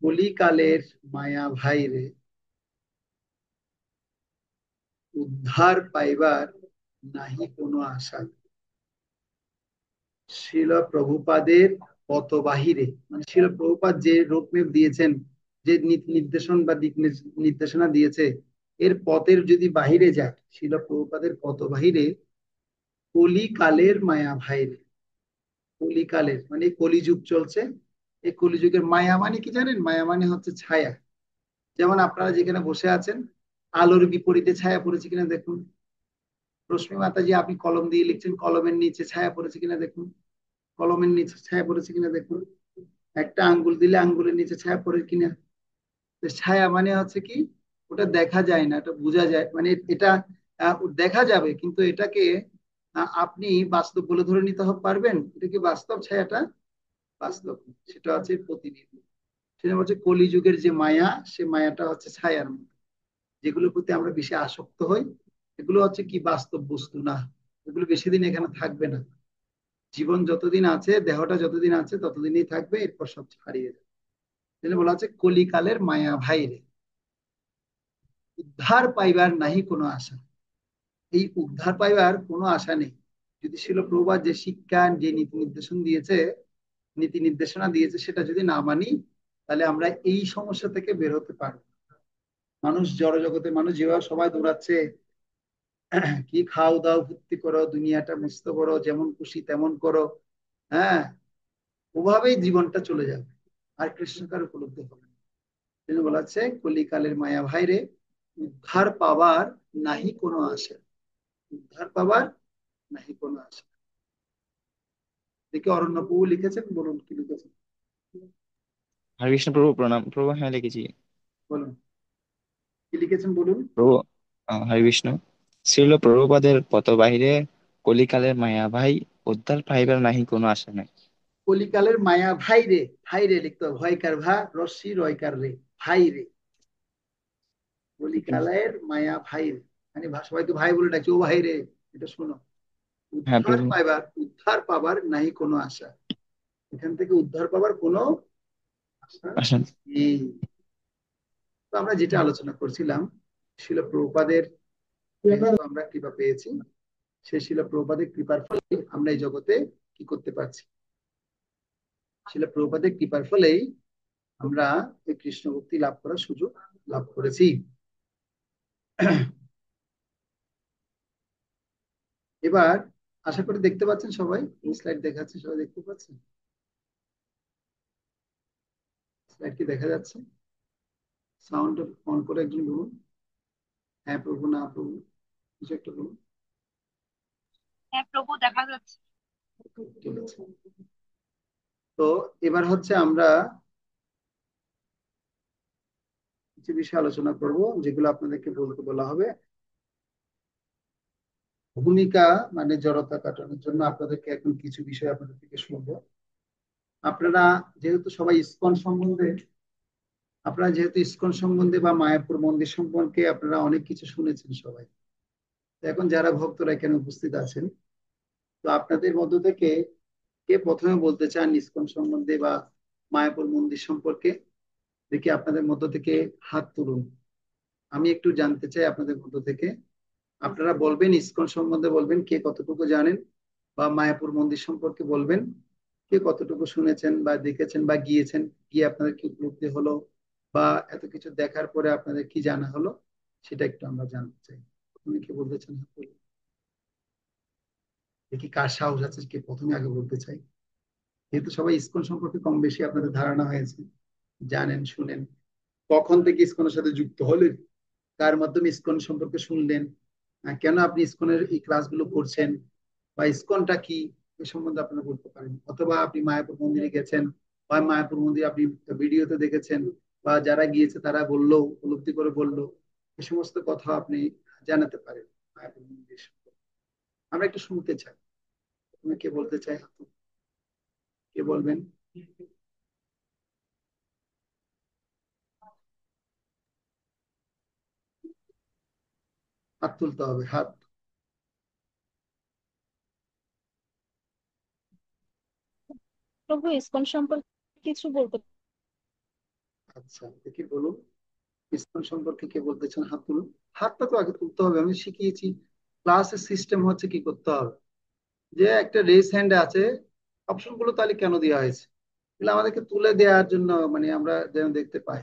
কলিকালের মায়া ভাইরে উদ্ধার পাইবার নাহি কোনো আশা। শিল প্রভুপাদের পথ বাহিরে, মানে শিল প্রভুপাদ যে রোডম্যাপ দিয়েছেন, যে নির্দেশন বা দিক নির্দেশনা দিয়েছে, এর পথের যদি বাহিরে যায়, শিল প্রভুপাদের পথ বাহিরে কলিকালের মায়া ভাইরে। কলিকালের মানে কলিযুগ চলছে, এই কলিযুগের মায়া মানে কি জানেন? মায়া মানে হচ্ছে ছায়া। যেমন আপনারা যেখানে বসে আছেন, আলোর বিপরীতে ছায়া পড়েছে কিনা দেখুন। রশ্মি মাতাজি, আপনি কলম দিয়ে লিখছেন, কলমের নিচে ছায়া পড়েছে কিনা দেখুন। কলমের নিচে ছায়া পড়েছে কিনা দেখুন। একটা আঙ্গুল দিলে আঙ্গুলের নিচে ছায়া পড়ে কিনা। ছায়া মানে হচ্ছে কি? ওটা দেখা যায় না, এটা বোঝা যায়, মানে এটা দেখা যাবে, কিন্তু এটাকে আপনি বাস্তব বলে ধরে নিতে পারবেন? এটা কি বাস্তব? ছায়াটা বাস্তব, সেটা হচ্ছে প্রতিনিধি। সেটা হচ্ছে কলিযুগের যে মায়া, সে মায়াটা হচ্ছে ছায়ার মতো। যেগুলোর প্রতি আমরা বেশি আসক্ত হই, এগুলো হচ্ছে কি বাস্তব বস্তু না। এগুলো বেশি দিন এখানে থাকবে না। জীবন যতদিন আছে, দেহটা যতদিন আছে ততদিনই থাকবে, এরপর সব হারিয়ে যাবে। যেটা বলা হচ্ছে কলিকালের মায়া ভাইরে উদ্ধার পাইবার নাহি কোনো আশা। এই উদ্ধার পাইবার কোনো আশা নেই। যদি শিল প্রভুপাদ যে শিক্ষা, যে নীতি নির্দেশন দিয়েছে, নীতি নির্দেশনা দিয়েছে, সেটা যদি না মানি, তাহলে আমরা এই সমস্যা থেকে বের হতে পারবো। মানুষ জড়জগতে, মানুষ যেভাবে সবাই দৌড়াচ্ছে, কি খাও দাও ভর্তি করো, দুনিয়াটা মস্ত করো, যেমন খুশি তেমন করো, হ্যাঁ, ওভাবেই জীবনটা চলে যাবে, আর কৃষ্ণকার উপলব্ধি হবে না। বলা হচ্ছে কলিকালের মায়া ভাইরে উদ্ধার পাবার নাহি কোনো আশা। উদ্ধার পাবার নাহি কোনো আশা। দেখে অরণ্য প্রভু লিখেছেন, বলুন কি লিখেছেন? হরে কৃষ্ণ প্রভু, প্রণাম প্রভু। হ্যাঁ, লিখেছি। বলুন কি লিখেছেন, বলুন। প্রভু, হরে কৃষ্ণ। শ্রীল প্রভুপাদের পথ বাহিরে কলিকালের মায়া ভাই উদ্ধার পাইবার নাহি কোনো আশা নাই। কলিকালের মায়া ভাইরে, ভাইরে লিখতে হবে, ভয়কার ভা রশ্মি রয়কার রে, ভাইরে। কলিকালের মায়া ভাইরে মানে সবাই তো ভাই বলে ডাকছে, ও ভাইরে, এটা শোনো। হ্যাঁ উদ্ধার প্রভু। পাইবার, উদ্ধার পাবার নাহি কোনো আশা। এখান থেকে উদ্ধার পাবার কোনো আশা আসেন। নেই। তো আমরা যেটা আলোচনা করছিলাম, শিল প্রভুপাদের আমরা কৃপা পেয়েছি। সেই শিল প্রভুপাদের কৃপার ফলে আমরা এই জগতে কি করতে পারছি? শিল প্রভুপাদের কৃপার ফলেই আমরা এই কৃষ্ণ ভক্তি লাভ করার সুযোগ লাভ করেছি। এবার আশা করি দেখতে পাচ্ছেন সবাই, স্লাইড দেখাচ্ছে, সবাই দেখতে পাচ্ছেন? স্লাইড কি দেখা যাচ্ছে? সাউন্ড অন করে একজন বলুন। হ্যাঁ প্রভু না প্রভু, কিছু একটা বলুন। হ্যাঁ প্রভু, দেখা যাচ্ছে। ঠিক আছে, তো এবার হচ্ছে আমরা কিছু বিষয় আলোচনা করব যেগুলো আপনাদেরকে বলতে বলা হবে। ভূমিকা মানে জড়তা কাটানোর জন্য আপনাদেরকে এখন কিছু বিষয় আপনাদের থেকে শুনবো। আপনারা যেহেতু সবাই ইসকন সম্বন্ধে আপনারা যেহেতু ইসকন সম্বন্ধে বা মায়াপুর মন্দির সম্পর্কে আপনারা অনেক কিছু শুনেছেন সবাই, তো এখন যারা ভক্তরা এখানে উপস্থিত আছেন, তো আপনাদের মধ্য থেকে কে প্রথমে বলতে চান ইসকন সম্বন্ধে বা মায়াপুর মন্দির সম্পর্কে? দেখি আপনাদের মধ্য থেকে হাত তুলুন। আমি একটু জানতে চাই আপনাদের মধ্য থেকে। আপনারা বলবেন ইসকন সম্বন্ধে, বলবেন কে কতটুকু জানেন, বা মায়াপুর মন্দির সম্পর্কে বলবেন কে কতটুকু শুনেছেন বা দেখেছেন বা গিয়েছেন, গিয়ে আপনাদের কি উপলব্ধি হলো, বা এত কিছু দেখার পরে আপনাদের কি জানা হলো, সেটা একটু আমরা জানতে চাই। তুমি কি বলতে চান? দেখি কার সাহস আছে, কে প্রথমে আগে বলতে চাই। যেহেতু সবাই ইসকন সম্পর্কে কম বেশি আপনাদের ধারণা হয়েছে, জানেন, শুনেন, কখন থেকে ইসকনের সাথে যুক্ত হলেন, কার মাধ্যমে ইসকন সম্পর্কে শুনলেন, কেন আপনি ইসকনের এই ক্লাসগুলো করছেন, বা ইসকনটা কি, এ সম্বন্ধে আপনারা বলতে পারেন। অথবা আপনি মায়াপুর মন্দিরে গেছেন, বা মায়াপুর মন্দির আপনি ভিডিওতে দেখেছেন, বা যারা গিয়েছে তারা বললো, উপলব্ধি করে বললো, এই সমস্ত কথা আপনি জানাতে পারেন মায়াপুর মন্দির সম্পর্কে। আমরা একটু শুনতে চাই। তুমি কে বলতে চাই? কে বলবেন? হাত তুলতে হবে, হাত। প্রভু, ইসকন সম্পর্কে কিছু বলতে। আচ্ছা দেখি বলুন, ইসকন সম্পর্কে কে বলতে চান? হাত তুলুন। হাতটা তো আগে তুলতে হবে, আমি শিখিয়েছি। ক্লাসের সিস্টেম হচ্ছে কি করতে হবে, যে একটা রেস হ্যান্ড আছে, অপশন গুলো তাহলে কেন দেওয়া হয়েছে, এগুলো আমাদেরকে তুলে দেওয়ার জন্য, মানে আমরা যেন দেখতে পাই।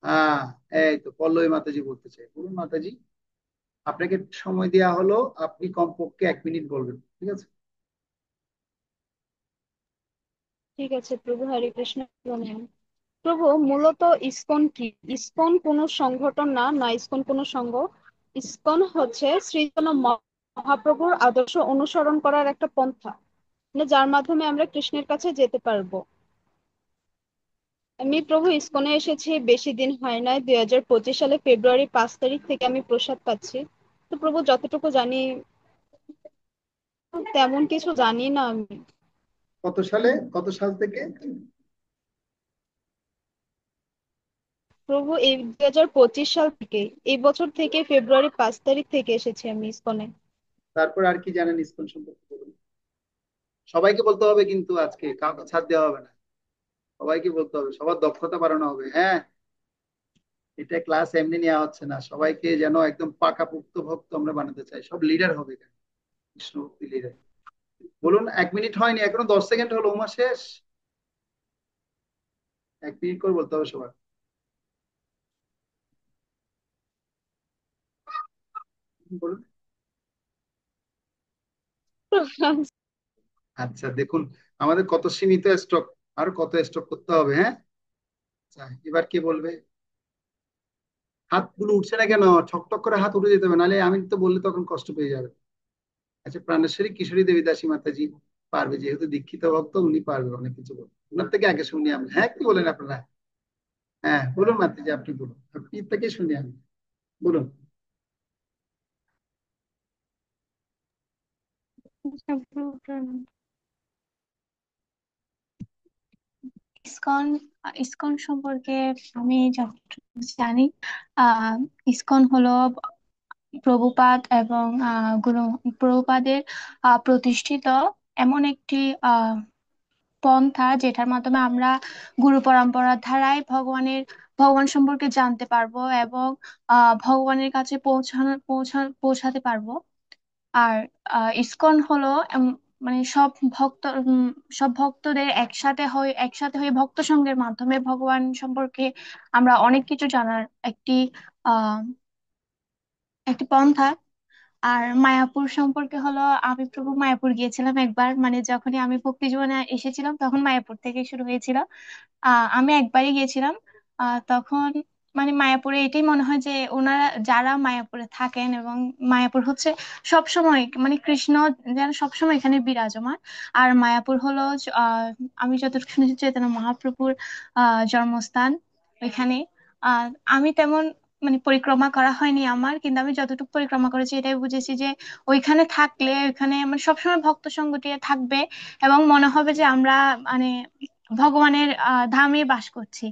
হ্যাঁ, এই তো পল্লবী মাতাজি বলতে চাই, বলুন মাতাজি। আপনাকে সময় দেওয়া হলো, আপনি কমপক্ষে 1 মিনিট বলবেন, ঠিক আছে? ঠিক আছে প্রভু, হরে কৃষ্ণ। প্রভু, মূলত ইসকন কি? ইসকন কোনো সংগঠন না, না ইসকন কোনো সংঘ। ইসকন হচ্ছে শ্রী চৈতন্য মহাপ্রভুর আদর্শ অনুসরণ করার একটা পন্থা, মানে যার মাধ্যমে আমরা কৃষ্ণের কাছে যেতে পারবো। আমি প্রভু ইসকনে এসেছি বেশি দিন হয় নাই, 2025 সালে ফেব্রুয়ারি 5 তারিখ থেকে আমি প্রসাদ পাচ্ছি। তো প্রভু, যতটুকু জানি, তেমন কিছু জানি না আমি। কত সালে, কত সাল থেকে? প্রভু, এই 2025 সাল থেকে, এই বছর থেকে ফেব্রুয়ারি 5 তারিখ থেকে এসেছি আমি ইসকনে। তারপর আর কি জানেন ইসকন সম্পর্কে বলুন। সবাইকে বলতে হবে কিন্তু, আজকে কাউকে ছাড় দেওয়া হবে না, সবাইকে বলতে হবে, সবার দক্ষতা বাড়ানো হবে। হ্যাঁ, এটা ক্লাস এমনি নেওয়া হচ্ছে না, সবাইকে যেন একদম পাকাপোক্ত ভক্ত আমরা বানাতে চাই, সব লিডার হবে এখানে, কৃষ্ণ ভক্তি লিডার। বলুন, 1 মিনিট হয়নি, এখনো 10 সেকেন্ড হলো, উমা শেষ। 1 মিনিট করে বলতে হবে সবার। বলুন। আচ্ছা দেখুন, আমাদের কত সীমিত স্টক, আর কত স্টক করতে হবে। হ্যাঁ, আচ্ছা এবার কে বলবে? হাতগুলো উঠছে না কেন? ঠকঠক করে হাত উঠে যেতে হবে, নাহলে আমি তো বললে তখন কষ্ট পেয়ে যাবে। আচ্ছা, প্রাণেশ্বরী কিশোরী দেবী দাসী মাতাজি পারবে, যেহেতু দীক্ষিত ভক্ত, উনি পারবে অনেক কিছু বলতে। ওনার থেকে আগে শুনি আমি। হ্যাঁ, কি বলেন আপনারা? হ্যাঁ বলুন মাতাজি, আপনি বলুন, আপনি থেকে শুনি আমি, বলুন। ইসকন ইসকন সম্পর্কে আমি যতটুকু জানি, আহ ইসকন হলো প্রভুপাদ এবং গুরু প্রভুপাদের প্রতিষ্ঠিত এমন একটি আহ পন্থা, যেটার মাধ্যমে আমরা গুরু পরম্পরার ধারায় ভগবান সম্পর্কে জানতে পারবো এবং ভগবানের কাছে পৌঁছাতে পারবো। আর ইসকন হলো মানে সব ভক্তদের একসাথে হয়ে ভক্ত সঙ্গের মাধ্যমে ভগবান সম্পর্কে আমরা অনেক কিছু জানার আহ একটি পন্থা। আর মায়াপুর সম্পর্কে হলো, আমি প্রভু মায়াপুর গিয়েছিলাম একবার, মানে যখনই আমি ভক্তি জীবনে এসেছিলাম তখন মায়াপুর থেকে শুরু হয়েছিল। আমি একবারই গিয়েছিলাম। তখন মানে মায়াপুরে এটাই মনে হয় যে ওনারা যারা মায়াপুরে থাকেন, এবং মায়াপুর হচ্ছে সব সময় মানে কৃষ্ণ যেন সবসময় এখানে বিরাজমান। আর মায়াপুর হলো আমি যতটুকু শুনেছি চৈতন্য মহাপ্রভুর জন্মস্থান ওইখানে। আর আমি তেমন মানে পরিক্রমা করা হয়নি আমার, কিন্তু আমি যতটুকু পরিক্রমা করেছি এটাই বুঝেছি যে ওইখানে থাকলে ওইখানে মানে সবসময় ভক্ত সঙ্গটি থাকবে, এবং মনে হবে যে আমরা মানে ভগবানের ধামে বাস করছি,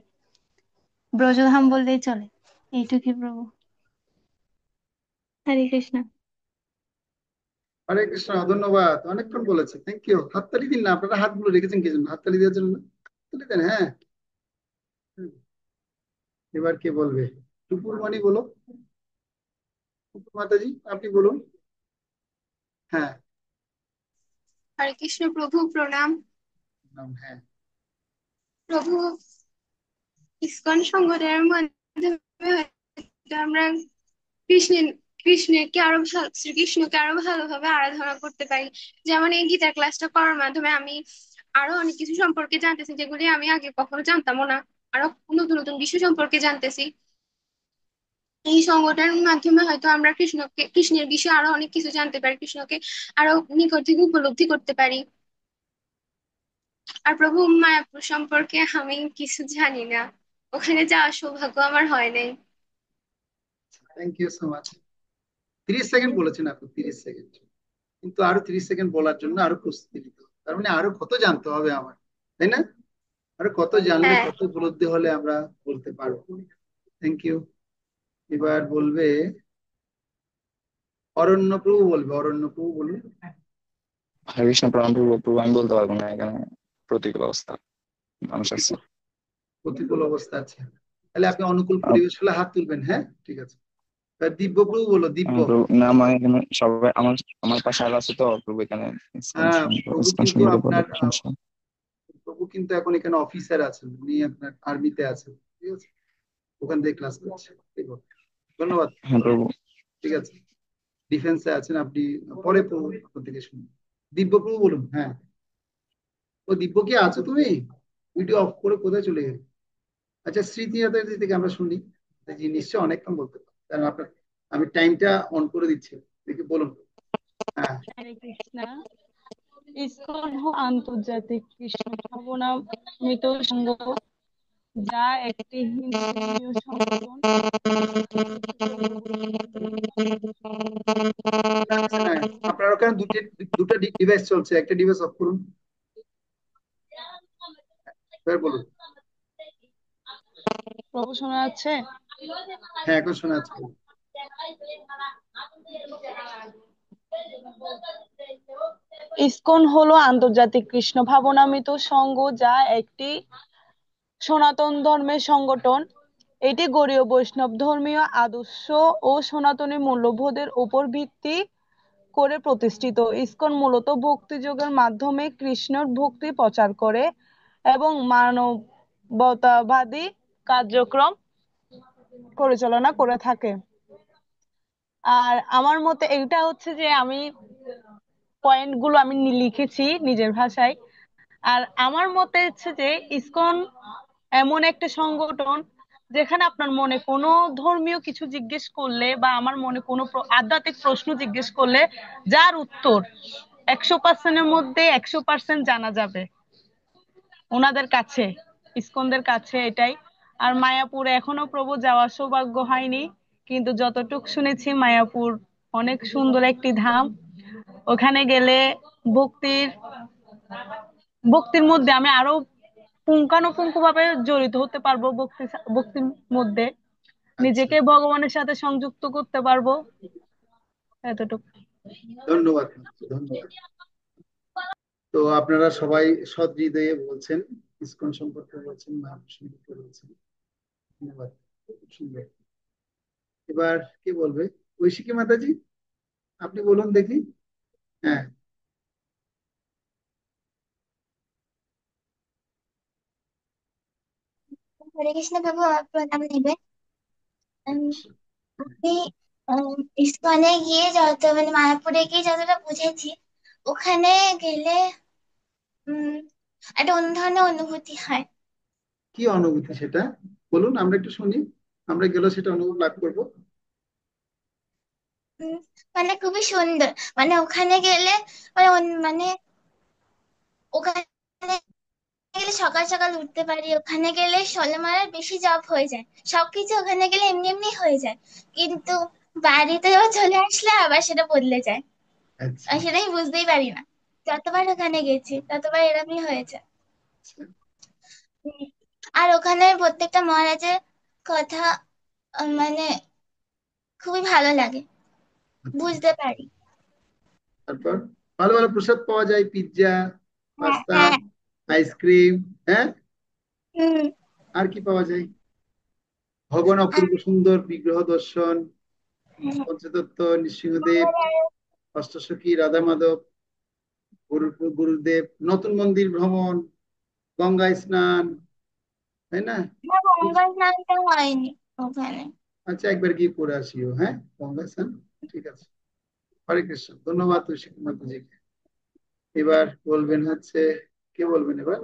ব্রজধাম বললেই চলে। এইটুকুই প্রভু। হরে কৃষ্ণ। হরে কৃষ্ণ, ধন্যবাদ, অনেকক্ষণ বলেছে, থ্যাংক ইউ। হাততালি দিন না, আপনারা হাতগুলো রেখেছেন কি জন্য? হাততালি দেওয়ার জন্য না? হাততালি দেন, হ্যাঁ। হুম, এবার কে বলবে? টুপুর মানি বলো। টুপুর মাতাজি, আপনি বলুন। হ্যাঁ। হরে কৃষ্ণ প্রভু, প্রণাম। হ্যাঁ। প্রভু, ইসকন সংগঠনের মাধ্যমে হয়তো আমরা কৃষ্ণের কৃষ্ণকে আরো শ্রীকৃষ্ণকে আরো ভালোভাবে আরাধনা করতে পারি। যেমন এই গীতার ক্লাসটা করার মাধ্যমে আমি আরো অনেক কিছু সম্পর্কে জানতেছি, যেগুলি আমি আগে কখনো জানতামও না। আরো নতুন নতুন বিষয় সম্পর্কে জানতেছি। এই সংগঠনের মাধ্যমে হয়তো আমরা কৃষ্ণের বিষয়ে আরো অনেক কিছু জানতে পারি, কৃষ্ণকে আরো নিকট থেকে উপলব্ধি করতে পারি। আর প্রভু, মায়াপুর সম্পর্কে আমি কিছু জানি না, ওখানে যাওয়ার সৌভাগ্য আমার হয় নাই। Thank you so much. 30 second বলেছেন আপনি, 30 সেকেন্ড, কিন্তু আরো 30 সেকেন্ড বলার জন্য আরো প্রস্তুতি নিতে হবে। তার মানে আরো কত জানতে হবে আমার, তাই না? আরো কত জানলে, হ্যাঁ, কত উপলব্ধি হলে আমরা বলতে পারবো। Thank you. এবার বলবে অরণ্য প্রভু, বলবে অরণ্য প্রভু, বলুন। হরে কৃষ্ণ, প্রণাম প্রভু। প্রভু আমি বলতে পারবো না, এখানে প্রতিকূল অবস্থা, মানুষ আছে। প্রতিকূল অবস্থা আছে, তাহলে আপনি অনুকূল আহ, পরিবেশ হলে হাত তুলবেন, হ্যাঁ ঠিক আছে। এবার দিব্য প্রভু বলো, দিব্য। প্রভু না, আমার এখানে সবাই আমার আমার পাশে আরো আছে তো প্রভু, এখানে ইসকন হ্যাঁ, সংঘ, প্রভু ইসকন কিন্তু সংঘের উপর আপনার সমস্যা। প্রভু কিন্তু এখন এখানে অফিসার আছেন, উনি আপনার আর্মিতে আছেন, ঠিক আছে, ওখান থেকে ক্লাস করছে। ঠিক আছে, ধন্যবাদ। হ্যাঁ প্রভু। ঠিক আছে, ডিফেন্সে আছেন আপনি, পরে প্রভু আপনার থেকে শুনুন। দিব্য প্রভু বলুন, হ্যাঁ। ও দিব্য, কি আছো তুমি? ভিডিও অফ করে কোথায় চলে গেলে? আচ্ছা, স্মৃতি আচার্য থেকে আমরা শুনি, জি নিশ্চয় অনেকক্ষণ বলতে পারেন, কারণ আপনার আমি টাইমটা অন করে দিচ্ছি, দেখি বলুন। হ্যাঁ। হরে কৃষ্ণ। ইসকন আন্তর্জাতিক কৃষ্ণ ভাবনামৃত সংঘ, যা একটি হিন্দু ধর্মীয় সংগঠন। আচ্ছা, হ্যাঁ, আপনার ওখানে দুটো ডিভাইস চলছে, একটা ডিভাইস অফ করুন। এবার বলুন। প্রভু শোনা যাচ্ছে? হ্যাঁ, এখন শোনা যাচ্ছে, বলুন। ইসকন হলো আন্তর্জাতিক কৃষ্ণ ভাবনামৃত সংঘ, যা একটি সনাতন ধর্মের সংগঠন। এটি গৌড়ীয় বৈষ্ণব ধর্মীয় আদর্শ ও সনাতনী মূল্যবোধের উপর ভিত্তি করে প্রতিষ্ঠিত। ইসকন মূলত ভক্তি যোগের মাধ্যমে কৃষ্ণের ভক্তি প্রচার করে এবং মানবতাবাদী কার্যক্রম পরিচালনা করে থাকে। আর আমার মতে এটা হচ্ছে যে আমি পয়েন্ট গুলো আমি লিখেছি নিজের ভাষায়। আর আমার মতে হচ্ছে যে ইসকন এমন একটা সংগঠন যেখানে আপনার মনে কোনো ধর্মীয় কিছু জিজ্ঞেস করলে বা আমার মনে কোনো আধ্যাত্মিক প্রশ্ন জিজ্ঞেস করলে যার উত্তর 100%-এর মধ্যে 100% জানা যাবে ওনাদের কাছে, ইসকনদের কাছে, এটাই। আর মায়াপুর এখনো প্রভু যাওয়ার সৌভাগ্য হয়নি, কিন্তু যতটুক শুনেছি মায়াপুর অনেক সুন্দর একটি ধাম। ওখানে গেলে ভক্তির ভক্তির মধ্যে আমি আরো পুঙ্খানুপুঙ্খ ভাবে জড়িত হতে পারবো, ভক্তির মধ্যে আচ্ছা, নিজেকে ভগবানের সাথে সংযুক্ত করতে পারবো, এতটুকু। ধন্যবাদ, ধন্যবাদ। তো আপনারা সবাই সৎ হৃদয়ে বলছেন, ইসকন সম্পর্কে বলছেন, মহাপুরুষ সম্পর্কে বলছেন, ধন্যবাদ, খুব সুন্দর। এবার কে বলবে? ঐশিকী মাতাজি, আপনি বলুন দেখি। হ্যাঁ। হরে কৃষ্ণ প্রভু, আমার প্রণাম নেবেন। আমি ইস্কনে গিয়ে যত মানে মায়াপুরে গিয়ে যতটা বুঝেছি, ওখানে গেলে উম একটা অন্য ধরনের অনুভূতি হয়। কি অনুভূতি সেটা বলুন, আমরা একটু শুনি। আমরা গেলেও সেটা অনুভব লাভ করবো। উম, মানে খুবই সুন্দর। মানে ওখানে গেলে মানে মানে ওখানে গেলে সকাল সকাল উঠতে পারি, ওখানে গেলে ষোলোমালার বেশি জব হয়ে যায়, সবকিছু ওখানে গেলে এমনি এমনি হয়ে যায়। কিন্তু বাড়িতে যখন চলে আসলে আবার সেটা বদলে যায়, আচ্ছা আর সেটা আমি বুঝতেই পারি না। যতবার ওখানে গেছি ততবার এরকমই হয়েছে। আচ্ছা উম, আর ওখানে প্রত্যেকটা মহারাজের কথা মানে খুবই ভালো লাগে, আচ্ছা। বুঝতে পারি। তারপর ভালো ভালো প্রসাদ পাওয়া যায়, পিৎজা, হ্যাঁ, পাস্তা, হ্যাঁ। আইসক্রিম, হ্যাঁ। হুম। আর কি পাওয়া যায়? ভগবান আর অপূর্ব সুন্দর বিগ্রহ দর্শন, হ্যাঁ, পঞ্চতত্ত্ব, নৃসিংহদেব, অষ্টসখী, রাধা মাধব, গুরু গুরুদেব, নতুন মন্দির ভ্রমণ, গঙ্গায় স্নান, তাই না? না, গঙ্গা স্নানটা হয়নি ওখানে। আচ্ছা, একবার গিয়ে করে আসিও, হ্যাঁ, গঙ্গায় স্নান। ঠিক আছে। হরে কৃষ্ণ, ধন্যবাদ তুলসী মাতাজিকে। এবার বলবেন হচ্ছে, কে বলবেন এবার?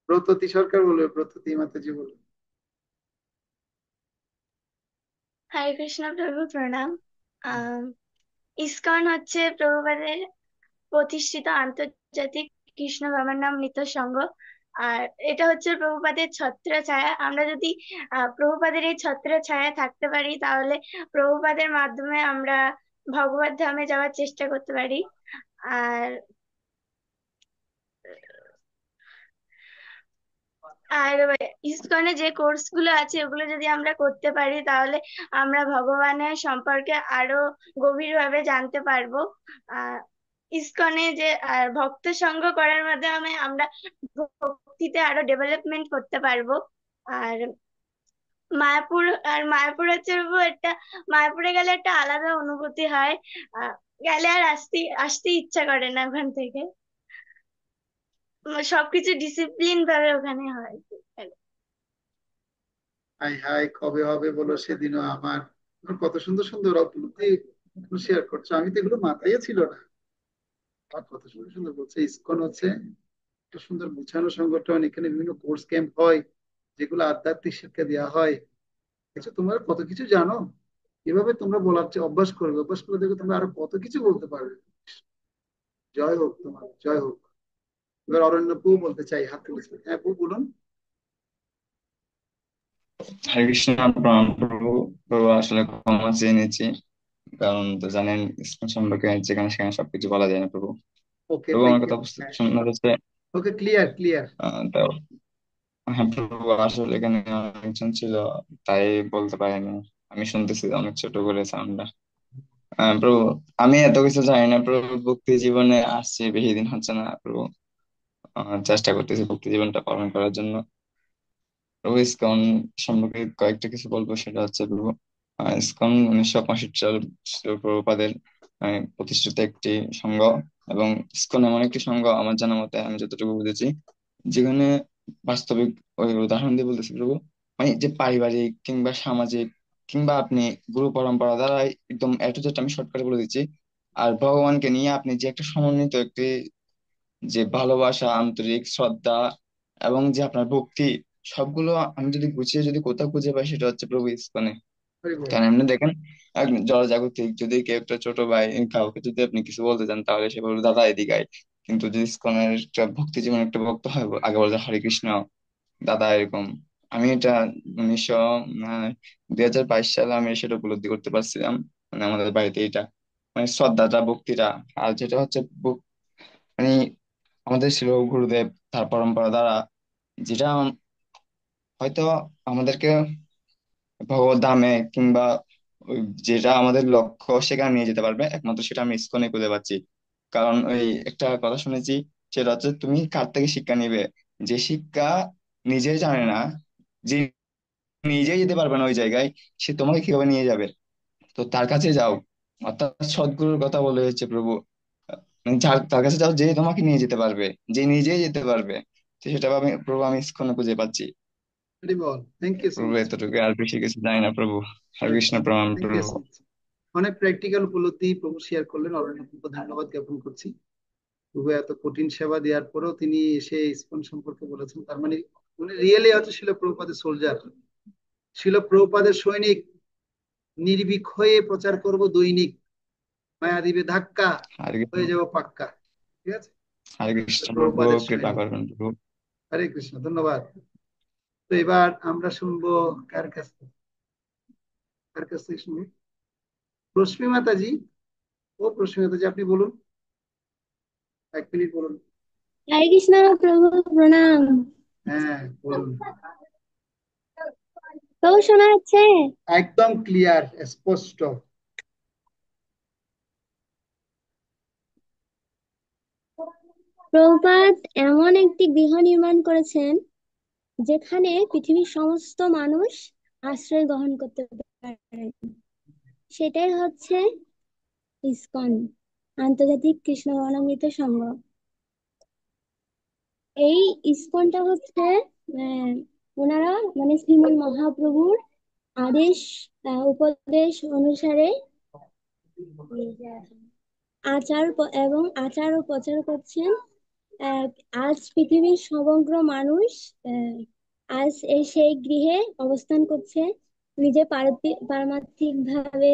ব্রততী সরকার বলবে, ব্রততী মাতাজি বলবে। হরে কৃষ্ণ প্রভু, প্রণাম। আহ ইসকন হচ্ছে প্রভুপাদের প্রতিষ্ঠিত আন্তর্জাতিক কৃষ্ণ ভাবনামৃত সংঘ। আর এটা হচ্ছে প্রভুপাদের ছত্র ছায়া। আমরা যদি প্রভুপাদের এই ছত্র ছায়ায় থাকতে পারি, তাহলে প্রভুপাদের মাধ্যমে আমরা ভগবত ধামে যাওয়ার চেষ্টা করতে পারি। আর আর ইসকনে যে কোর্স গুলো আছে ওগুলো যদি আমরা করতে পারি, তাহলে আমরা ভগবানের সম্পর্কে আরো গভীরভাবে জানতে পারবো। আহ ইসকনে যে ভক্ত সঙ্গ করার মাধ্যমে আমরা ভক্তিতে আরো ডেভেলপমেন্ট করতে পারবো। আর মায়াপুর মায়াপুর হচ্ছে একটা, মায়াপুরে গেলে একটা আলাদা অনুভূতি হয়। আহ গেলে আর আসতে আসতে ইচ্ছা করে না ওখান থেকে। সবকিছু ডিসিপ্লিন ভাবে ওখানে হয়। হাই হাই, কবে হবে বলো সেদিনও আমার। তোমার কত সুন্দর সুন্দর উপলব্ধি শেয়ার করছো, আমি তো এগুলো মাথায় ছিল না। আর কত সুন্দর সুন্দর বলছে। ইসকন হচ্ছে একটা সুন্দর গুছানো সংগঠন, এখানে বিভিন্ন কোর্স ক্যাম্প হয়, যেগুলো আধ্যাত্মিক শিক্ষা দেওয়া হয়। আচ্ছা, তোমরা কত কিছু জানো। এভাবে তোমরা বলার চেয়ে অভ্যাস করবে, অভ্যাস করে দেখো তোমরা আরো কত কিছু বলতে পারবে। জয় হোক তোমার, জয় হোক। এবার অরণ্যপু বলতে চাই, হাত তুলেছে, হ্যাঁ পু বলুন। হরে কৃষ্ণ, প্রণাম প্রভু। প্রভু আসলে ক্ষমা চেয়ে নিচ্ছি, কারণ তো জানেন ইসলাম সম্পর্কে যেখানে সেখানে সবকিছু বলা যায় না প্রভু। ওকে, প্রভু থ্যাংক আমার ইউ। কথা হ্যাঁ, শোনা যাচ্ছে? ওকে, ক্লিয়ার ক্লিয়ার। তো হ্যাঁ প্রভু, আসলে এখানে অনেকজন ছিল, তাই বলতে পারিনি। আমি শুনতেছি অনেক ছোট করে সাউন্ডটা। প্রভু, আমি এত কিছু জানি না প্রভু, ভক্তি জীবনে আসছে বেশি দিন হচ্ছে না প্রভু। চেষ্টা করতেছি ভক্তি জীবনটা পালন করার জন্য। প্রভু, ইসকন সম্পর্কে কয়েকটা কিছু বলবো, সেটা হচ্ছে প্রভু, ইসকন 1965 সাল শ্রী প্রভুপাদের প্রতিষ্ঠিত একটি সংঘ। এবং ইসকন এমন একটি সংঘ, আমার জানা মতে, আমি যতটুকু বুঝেছি, যেখানে বাস্তবিক, ওই উদাহরণ দিয়ে বলতেছি প্রভু, মানে যে পারিবারিক কিংবা সামাজিক কিংবা আপনি গুরু পরম্পরা দ্বারা একদম এ টু জেড, আমি শর্টকাটে বলে দিচ্ছি, আর ভগবানকে নিয়ে আপনি যে একটা সমন্বিত একটি, যে ভালোবাসা, আন্তরিক শ্রদ্ধা এবং যে আপনার ভক্তি, সবগুলো আমি যদি গুছিয়ে যদি কোথাও খুঁজে পাই, সেটা হচ্ছে প্রভু ইসকনে। হরি বল। কারণ এমনি দেখেন, একজন জড়জাগতিক যদি কেউ একটা ছোট ভাই কাউকে যদি আপনি কিছু বলতে চান, তাহলে সে বলবে দাদা এদিকে আয়। কিন্তু যদি ইসকনের একটা ভক্তি জীবন একটা ভক্ত হয়, আগে বলতে হরে কৃষ্ণ দাদা এরকম। আমি এটা 2022 সালে আমি সেটা উপলব্ধি করতে পারছিলাম, মানে আমাদের বাড়িতে এটা, মানে শ্রদ্ধাটা, ভক্তিটা। আর যেটা হচ্ছে মানে আমাদের ছিল গুরুদেব, তার পরম্পরা দ্বারা, যেটা হয়তো আমাদেরকে ভগবত ধামে কিংবা ওই যেটা আমাদের লক্ষ্য সেখানে নিয়ে যেতে পারবে, একমাত্র সেটা আমি ইসকনে খুঁজে পাচ্ছি। কারণ ওই একটা কথা শুনেছি, সেটা হচ্ছে তুমি কার থেকে শিক্ষা নিবে, যে শিক্ষা নিজে জানে না, যে নিজেই যেতে পারবে না ওই জায়গায়, সে তোমাকে কিভাবে নিয়ে যাবে? তো তার কাছে যাও, অর্থাৎ সদ্গুরুর কথা বলে হচ্ছে প্রভু। মানে তার কাছে যাও, যে তোমাকে নিয়ে যেতে পারবে, যে নিজেই যেতে পারবে। তো সেটা আমি প্রভু, আমি ইস্কনে খুঁজে পাচ্ছি হরি বল, থ্যাংক ইউ সো প্রভু। মাচ। এতটুকু, আর বেশি কিছু জানি না প্রভু। হরে কৃষ্ণ, প্রণাম থ্যাংক ইউ প্রভু। So much. অনেক প্র্যাকটিক্যাল উপলব্ধি প্রভু শেয়ার করলেন, অরণ্যপুকে ধন্যবাদ জ্ঞাপন করছি। প্রভু এত কঠিন সেবা দেওয়ার পরেও তিনি এসে ইসকন সম্পর্কে বলেছেন, তার মানে উনি রিয়েলি হচ্ছে ছিল প্রভুপাদের সোলজার। শিল প্রভুপাদের সৈনিক, নির্ভীক হয়ে প্রচার করব দৈনিক, মায়া দিবে ধাক্কা, হরে কৃষ্ণ। হয়ে যাব পাক্কা। ঠিক আছে, হরে কৃষ্ণ প্রভু, প্রভুপাদের কৃপা সৈনিক। করবেন প্রভু। হরে কৃষ্ণ, ধন্যবাদ। তো এবার আমরা শুনবো কার কাছে, কার কাছ থেকে শুনবো? রশ্মি মাতাজি। ও রশ্মি মাতাজি, আপনি বলুন, 1 মিনিট বলুন। হরে কৃষ্ণ প্রভু, প্রণাম। হ্যাঁ বলুন। প্রভু শোনা যাচ্ছে? একদম ক্লিয়ার, স্পষ্ট। প্রভুপাদ এমন একটি গৃহ নির্মাণ করেছেন যেখানে পৃথিবীর সমস্ত মানুষ আশ্রয় গ্রহণ করতে পারে। সেটাই হচ্ছে ইসকন, আন্তর্জাতিক কৃষ্ণ ভাবনামৃত সংঘ। এই ইসকনটা হচ্ছে ওনারা মানে শ্রীমন মহাপ্রভুর আদেশ উপদেশ অনুসারে এবং আচার ও প্রচার করছেন। আজ পৃথিবীর সমগ্র মানুষ আজ সেই গৃহে অবস্থান করছে, নিজে পারমার্থিক ভাবে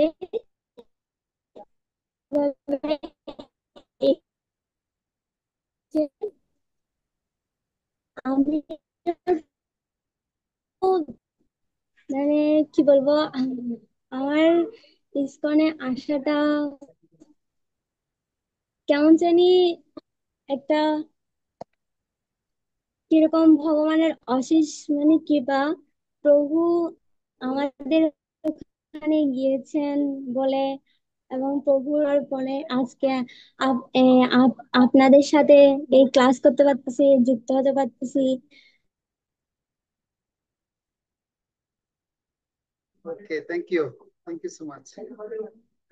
আমি মানে কি বলবো, আমার ইসকনে আসাটা কেমন জানি একটা কিরকম ভগবানের অশেষ মানে কৃপা। প্রভু আমাদের ওখানে গিয়েছেন বলে এবং প্রভুর অর্পণে আজকে আপনাদের সাথে এই ক্লাস করতে পারতেছি, যুক্ত হতে পারতেছি। Okay, thank you, thank you so much.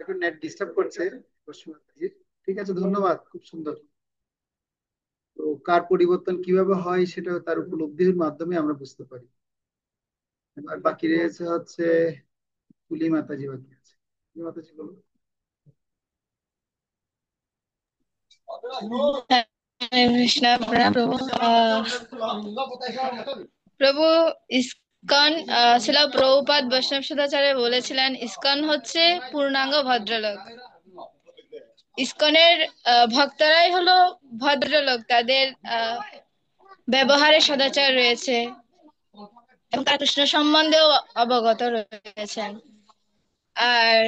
একটু নেট ডিস্টার্ব করছে রশ্মি মাতাজি। ঠিক আছে, ধন্যবাদ, খুব সুন্দর। তো কার পরিবর্তন কিভাবে হয় সেটা তার উপলব্ধির মাধ্যমে আমরা বুঝতে পারি। এবার বাকি রয়েছে হচ্ছে কুলি মাতাজি, বাকি আছে। কুলি মাতাজি বলুন। হরে কৃষ্ণ, প্রণাম প্রভু। প্রভু ইসকন শিলা প্রভুপাদ বৈষ্ণব সদাচার্য বলেছিলেন ইসকন হচ্ছে পূর্ণাঙ্গ ভদ্রলোক। ইসকনের ভক্তরাই হলো ভদ্রলোক, তাদের ব্যবহারে সদাচার রয়েছে এবং তারা কৃষ্ণ সম্বন্ধেও অবগত রয়েছেন। আর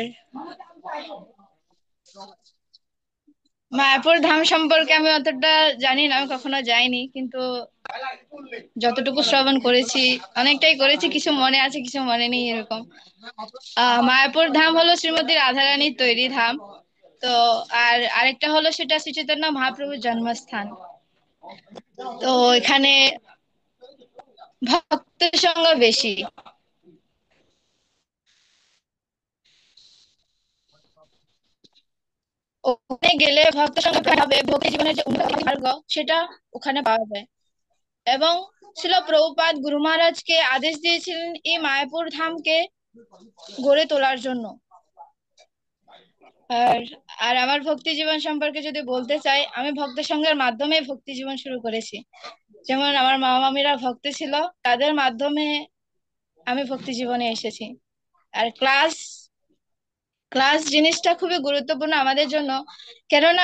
মায়াপুর ধাম সম্পর্কে আমি অতটা জানি না, আমি কখনো যাইনি, কিন্তু যতটুকু শ্রবণ করেছি অনেকটাই করেছি, কিছু মনে আছে কিছু মনে নেই এরকম। মায়াপুর ধাম হলো শ্রীমতী রাধারানীর তৈরি ধাম। তো আর আরেকটা হলো সেটা শ্রী চৈতন্য মহাপ্রভুর জন্মস্থান। তো এখানে ভক্তের সংখ্যা বেশি। ওখানে গেলে ভক্তের সংখ্যা হবে, ভক্তি জীবনের যে উন্নতি মার্গ সেটা ওখানে পাওয়া যায়। এবং শিল প্রভুপাদ গুরু মহারাজকে আদেশ দিয়েছিলেন এই মায়াপুর ধামকে গড়ে তোলার জন্য। আর আর আমার ভক্তি জীবন সম্পর্কে যদি বলতে চাই, আমি ভক্ত সঙ্গের মাধ্যমে ভক্তি জীবন শুরু করেছি। যেমন আমার মামা মামিরা ভক্ত ছিল, তাদের মাধ্যমে আমি ভক্তি জীবনে এসেছি। আর ক্লাস ক্লাস জিনিসটা খুবই গুরুত্বপূর্ণ আমাদের জন্য, কেননা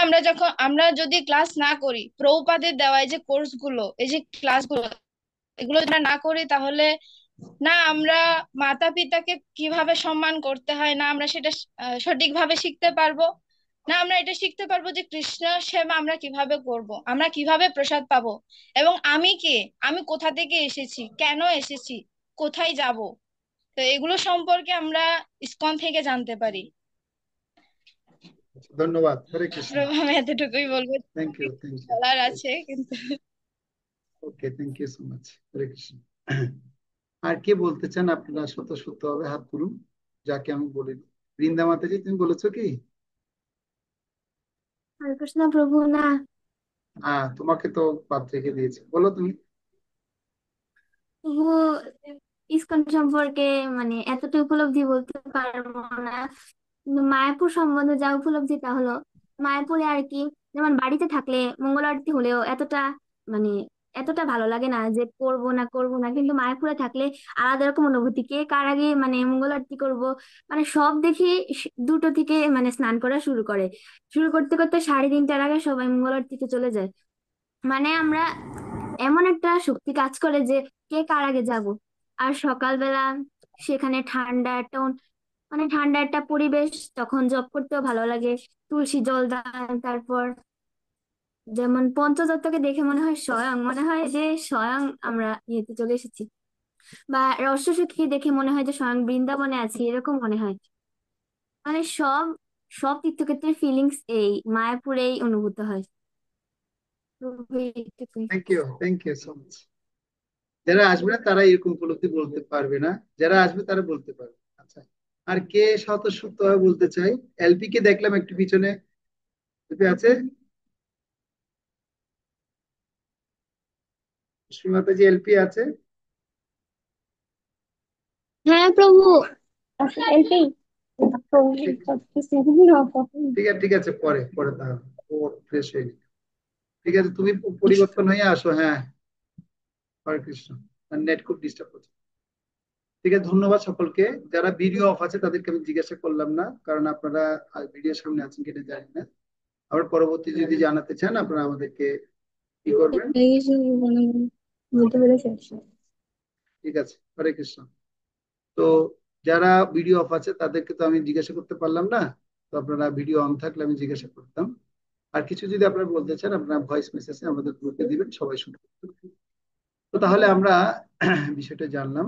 আমরা যদি ক্লাস না করি, প্রভুপাদের দেওয়া এই যে কোর্স গুলো, এই যে ক্লাসগুলো, এগুলো যদি না করি তাহলে না আমরা মাতা পিতাকে কিভাবে সম্মান করতে হয় না আমরা সেটা সঠিকভাবে শিখতে পারবো, না আমরা এটা শিখতে পারবো যে কৃষ্ণ সেবা আমরা কিভাবে করব, আমরা কিভাবে প্রসাদ পাবো, এবং আমি কে, আমি কোথা থেকে এসেছি, কেন এসেছি, কোথায় যাব। তো এগুলো সম্পর্কে আমরা ইসকন থেকে জানতে পারি। ধন্যবাদ, হরে কৃষ্ণ। প্রভু, আমি এতটুকুই বলবো, থ্যাংক ইউ, থ্যাংক ইউ। বলার আছে কিন্তু। ওকে, থ্যাংক ইউ সো মাচ, হরে কৃষ্ণ। আর কে বলতে চান আপনারা শত শত ভাবে হাত তুলুন, যাকে আমি বলিনি। বৃন্দা মাতাজি, তুমি বলেছো কি? হরে কৃষ্ণ প্রভু, না। হ্যাঁ, তোমাকে তো বাদ রেখে দিয়েছে, বলো তুমি। প্রভু, ইসকন সম্পর্কে মানে এতটা উপলব্ধি বলতে পারবো না, কিন্তু মায়াপুর সম্বন্ধে যা উপলব্ধি তা হলো মায়াপুরে আর কি, যেমন বাড়িতে থাকলে মঙ্গল আরতি হলেও এতটা মানে এতটা ভালো লাগে না যে করব না, কিন্তু মায়াপুরে থাকলে আলাদা রকম অনুভূতি। কে কার আগে মানে মঙ্গল আরতি করব, মানে সব দেখি 2টো থেকে মানে স্নান করা শুরু করে। শুরু করতে করতে 3:30টার আগে সবাই মঙ্গল আরতিতে চলে যায়। মানে আমরা এমন একটা শক্তি কাজ করে যে কে কার আগে যাব। আর সকালবেলা সেখানে মানে ঠান্ডা একটা পরিবেশ, তখন জব করতেও ভালো লাগে। তুলসী জল দান, তারপর যেমন পঞ্চতত্ত্বকে দেখে মনে হয় যে স্বয়ং আমরা ইয়েতে চলে এসেছি, বা রসসখী দেখে মনে হয় যে স্বয়ং বৃন্দাবনে আছি, এরকম মনে হয়। মানে সব সব তীর্থক্ষেত্রের ফিলিংস এই মায়াপুরেই অনুভূত হয়। তো এইটুকুই। Thank you so much. যারা আসবে না তারা এরকম উপলব্ধি বলতে পারবে না, যারা আসবে তারা বলতে পারবে। আচ্ছা, আর কে স্বতঃস্ফূর্তভাবে বলতে চাই? এলপি কে দেখলাম একটু পিছনে। এলপি আছে? শ্রীমাতাজি এলপি আছে? হ্যাঁ প্রভু। এলপি ঠিক ঠিক আছে, পরে পরে তাহলে ও ফ্রেশ হয়ে গেছে। ঠিক আছে, তুমি পরিবর্তন হয়ে আসো। হ্যাঁ, হরে কৃষ্ণ। নেট খুব ডিস্টার্ব করছে। ঠিক আছে, ধন্যবাদ সকলকে। যারা ভিডিও অফ আছে তাদেরকে আমি জিজ্ঞাসা করলাম না, কারণ আপনারা ভিডিওর সামনে আছেন কিনা জানি না। আবার পরবর্তী যদি জানাতে চান আপনারা আমাদেরকে কি করবেন। বলতে পেরেছি। ঠিক আছে, হরে কৃষ্ণ। তো যারা ভিডিও অফ আছে তাদেরকে তো আমি জিজ্ঞাসা করতে পারলাম না, তো আপনারা ভিডিও অন থাকলে আমি জিজ্ঞাসা করতাম। আর কিছু যদি আপনারা বলতে চান আপনারা ভয়েস মেসেজে আমাদের গ্রুপে দিবেন, সবাই শুনতে পারবে। তো তাহলে আমরা বিষয়টা জানলাম,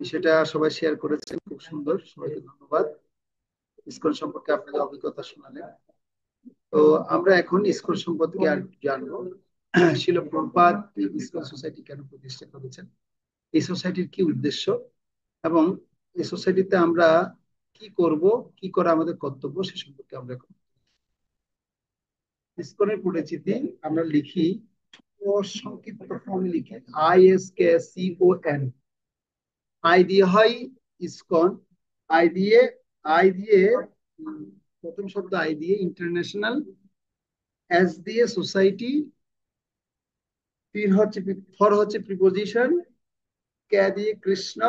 বিষয়টা সবাই শেয়ার করেছেন, খুব সুন্দর, সবাইকে ধন্যবাদ। ইসকন সম্পর্কে আপনাদের অভিজ্ঞতা শোনালেন। তো আমরা এখন ইসকন সম্পর্কে আর জানবো। শিল প্রভুপাদ এই ইসকন সোসাইটি কেন প্রতিষ্ঠা করেছেন, এই সোসাইটির কি উদ্দেশ্য, এবং এই সোসাইটিতে আমরা কি করব, কি করা আমাদের কর্তব্য, সে সম্পর্কে আমরা এখন। ইসকনের পরিচিতি আমরা লিখি, ও সংক্ষিপ্ত ফর্ম লিখি ISKCON। আই দিয়ে হয় ইসকন, আই দিয়ে প্রথম শব্দ আই দিয়ে ইন্টারন্যাশনাল, এস দিয়ে সোসাইটি, ফর হচ্ছে প্রিপোজিশন, কে দিয়ে কৃষ্ণ,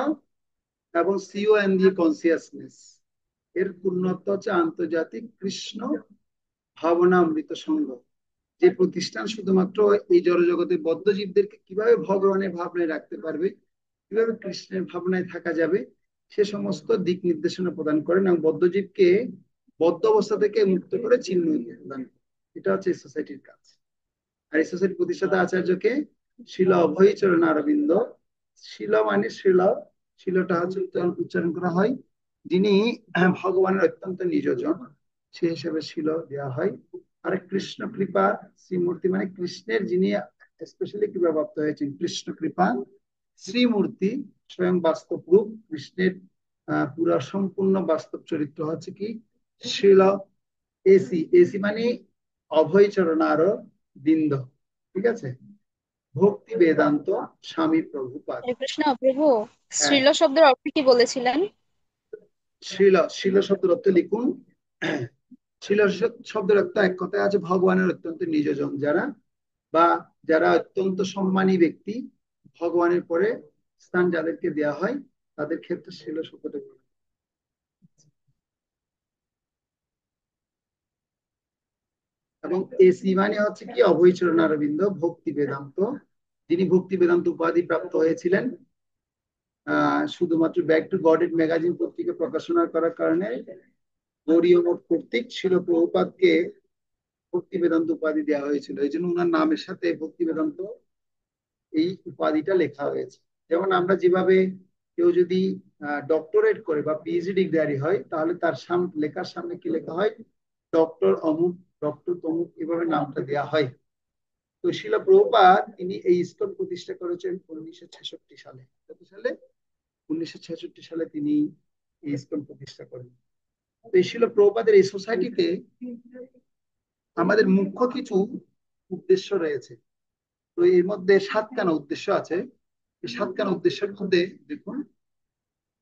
এবং CON দিয়ে কনসিয়াসনেস। এর পূর্ণত্ব হচ্ছে আন্তর্জাতিক কৃষ্ণ ভাবনামৃত সংঘ, যে প্রতিষ্ঠান শুধুমাত্র এই জড়জগতের বদ্ধজীবদেরকে কিভাবে ভগবানের ভাবনায় রাখতে পারবে, কিভাবে কৃষ্ণের ভাবনায় থাকা যাবে, সে সমস্ত দিক নির্দেশনা প্রদান করেন এবং বদ্ধজীবকে বদ্ধ অবস্থা থেকে মুক্ত করে চিহ্ন প্রদান করেন। এটা হচ্ছে এই সোসাইটির কাজ। আর এই সোসাইটির প্রতিষ্ঠাতা আচার্যকে শিল অভয়চরণ অরবিন্দ। শিল মানে শিলটা হচ্ছে উচ্চারণ করা হয়, যিনি ভগবানের অত্যন্ত নিজজন, সে হিসেবে শিল দেওয়া হয়। আর কৃষ্ণ কৃপা শ্রীমূর্তি মানে কৃষ্ণের যিনি স্পেশালি কৃপাপ্রাপ্ত হয়েছেন, কৃষ্ণ কৃপা শ্রীমূর্তি স্বয়ং বাস্তব রূপ কৃষ্ণের পুরা সম্পূর্ণ বাস্তব চরিত্র হচ্ছে কি শিল। এসি মানে অভয়চরণ আরো বৃন্দ। ঠিক আছে, ভক্তি বেদান্ত স্বামী প্রভুপাদ। হরে কৃষ্ণ প্রভু, হ্যাঁ, শ্রীল শব্দের অর্থ কি বলেছিলেন? শিল শব্দের অর্থ লিখুন। শিল শব্দের অর্থ এক কথায় আছে ভগবানের অত্যন্ত নিজজন যারা, বা যারা অত্যন্ত সম্মানী ব্যক্তি, ভগবানের পরে স্থান যাদেরকে দেওয়া হয় তাদের ক্ষেত্রে শিল শব্দটা। এবং এসি মানে হচ্ছে কি অভয়চরণ অরবিন্দ ভক্তি বেদান্ত, যিনি ভক্তি বেদান্ত উপাধি প্রাপ্ত হয়েছিলেন শুধুমাত্র back to god it magazine পত্রিকা প্রকাশনা করার কারণে গৌড়ীয় মঠ কর্তৃক শিল প্রভুপাদকে ভক্তি বেদান্ত উপাধি দেওয়া হয়েছিল। এই জন্য ওনার নামের সাথে ভক্তি বেদান্ত এই উপাধিটা লেখা হয়েছে। যেমন আমরা যেভাবে কেউ যদি ডক্টরেট করে বা PhD ডিগ্রি হয়, তাহলে তার লেখার সামনে কি লেখা হয়, ডক্টর অমুক, ডক্টর তমুক, এভাবে নামটা দেওয়া হয়। তো শিল প্রভুপাদ তিনি এই ইসকন প্রতিষ্ঠা করেছেন 1966 সালে। কত সালে? 1966 সালে তিনি এই ইসকন প্রতিষ্ঠা করেন। তো এই শিল প্রভুপাদের এই সোসাইটিতে আমাদের মুখ্য কিছু উদ্দেশ্য রয়েছে। তো এর মধ্যে 7খানা উদ্দেশ্য আছে। এই 7খানা উদ্দেশ্যের মধ্যে দেখুন,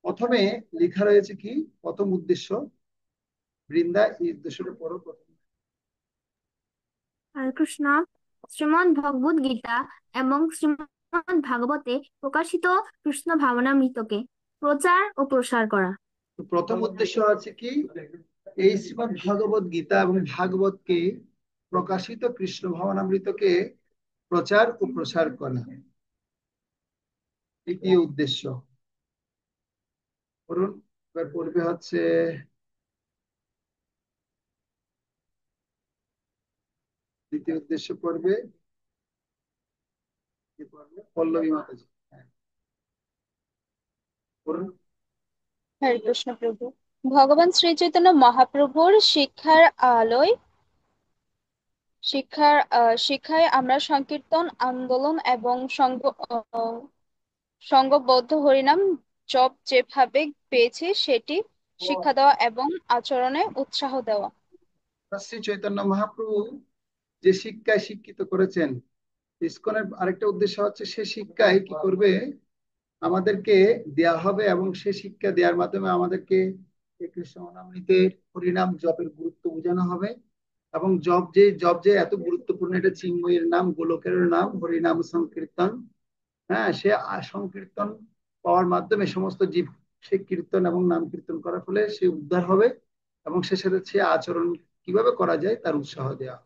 প্রথমে লেখা রয়েছে কি, প্রথম উদ্দেশ্য বৃন্দা, এই উদ্দেশ্যটা পড়ো প্রথম। হরে কৃষ্ণ। শ্রীমদ্ ভগবদ গীতা এবং শ্রীমদ্ ভাগবতে প্রকাশিত কৃষ্ণ ভাবনামৃতকে প্রচার ও প্রসার করা। তো প্রথম উদ্দেশ্য আছে কি, এই শ্রীমদ্ ভগবত গীতা এবং ভাগবতকে প্রকাশিত কৃষ্ণ ভাবনামৃতকে প্রচার ও প্রসার করা, দ্বিতীয় উদ্দেশ্য। করুন, এবার পড়বে হচ্ছে দ্বিতীয় উদ্দেশ্য পড়বে পল্লবী মাতাজি। হ্যাঁ, করুন। হরে কৃষ্ণ প্রভু। ভগবান শ্রী চৈতন্য মহাপ্রভুর শিক্ষায় আমরা সংকীর্তন, আন্দোলন এবং সংঘবদ্ধ হরিনাম জপ যেভাবে পেয়েছি সেটি শিক্ষা দেওয়া এবং আচরণে উৎসাহ দেওয়া। শ্রী চৈতন্য মহাপ্রভু যে শিক্ষায় শিক্ষিত করেছেন, ইসকনের আরেকটা উদ্দেশ্য হচ্ছে সে শিক্ষায় কি করবে, আমাদেরকে দেয়া হবে এবং সে শিক্ষা দেওয়ার মাধ্যমে আমাদেরকে এই কৃষ্ণ নামামৃতের হরিনাম জপের গুরুত্ব বোঝানো হবে। এবং জপ যে এত গুরুত্বপূর্ণ, এটা চিন্ময়ের নাম, গোলকের নাম, হরিনাম সংকীর্তন। হ্যাঁ, সে সংকীর্তন পাওয়ার মাধ্যমে সমস্ত জীব সে কীর্তন এবং নাম কীর্তন করার ফলে সে উদ্ধার হবে এবং সে সাথে সে আচরণ কিভাবে করা যায় তার উৎসাহ দেওয়া।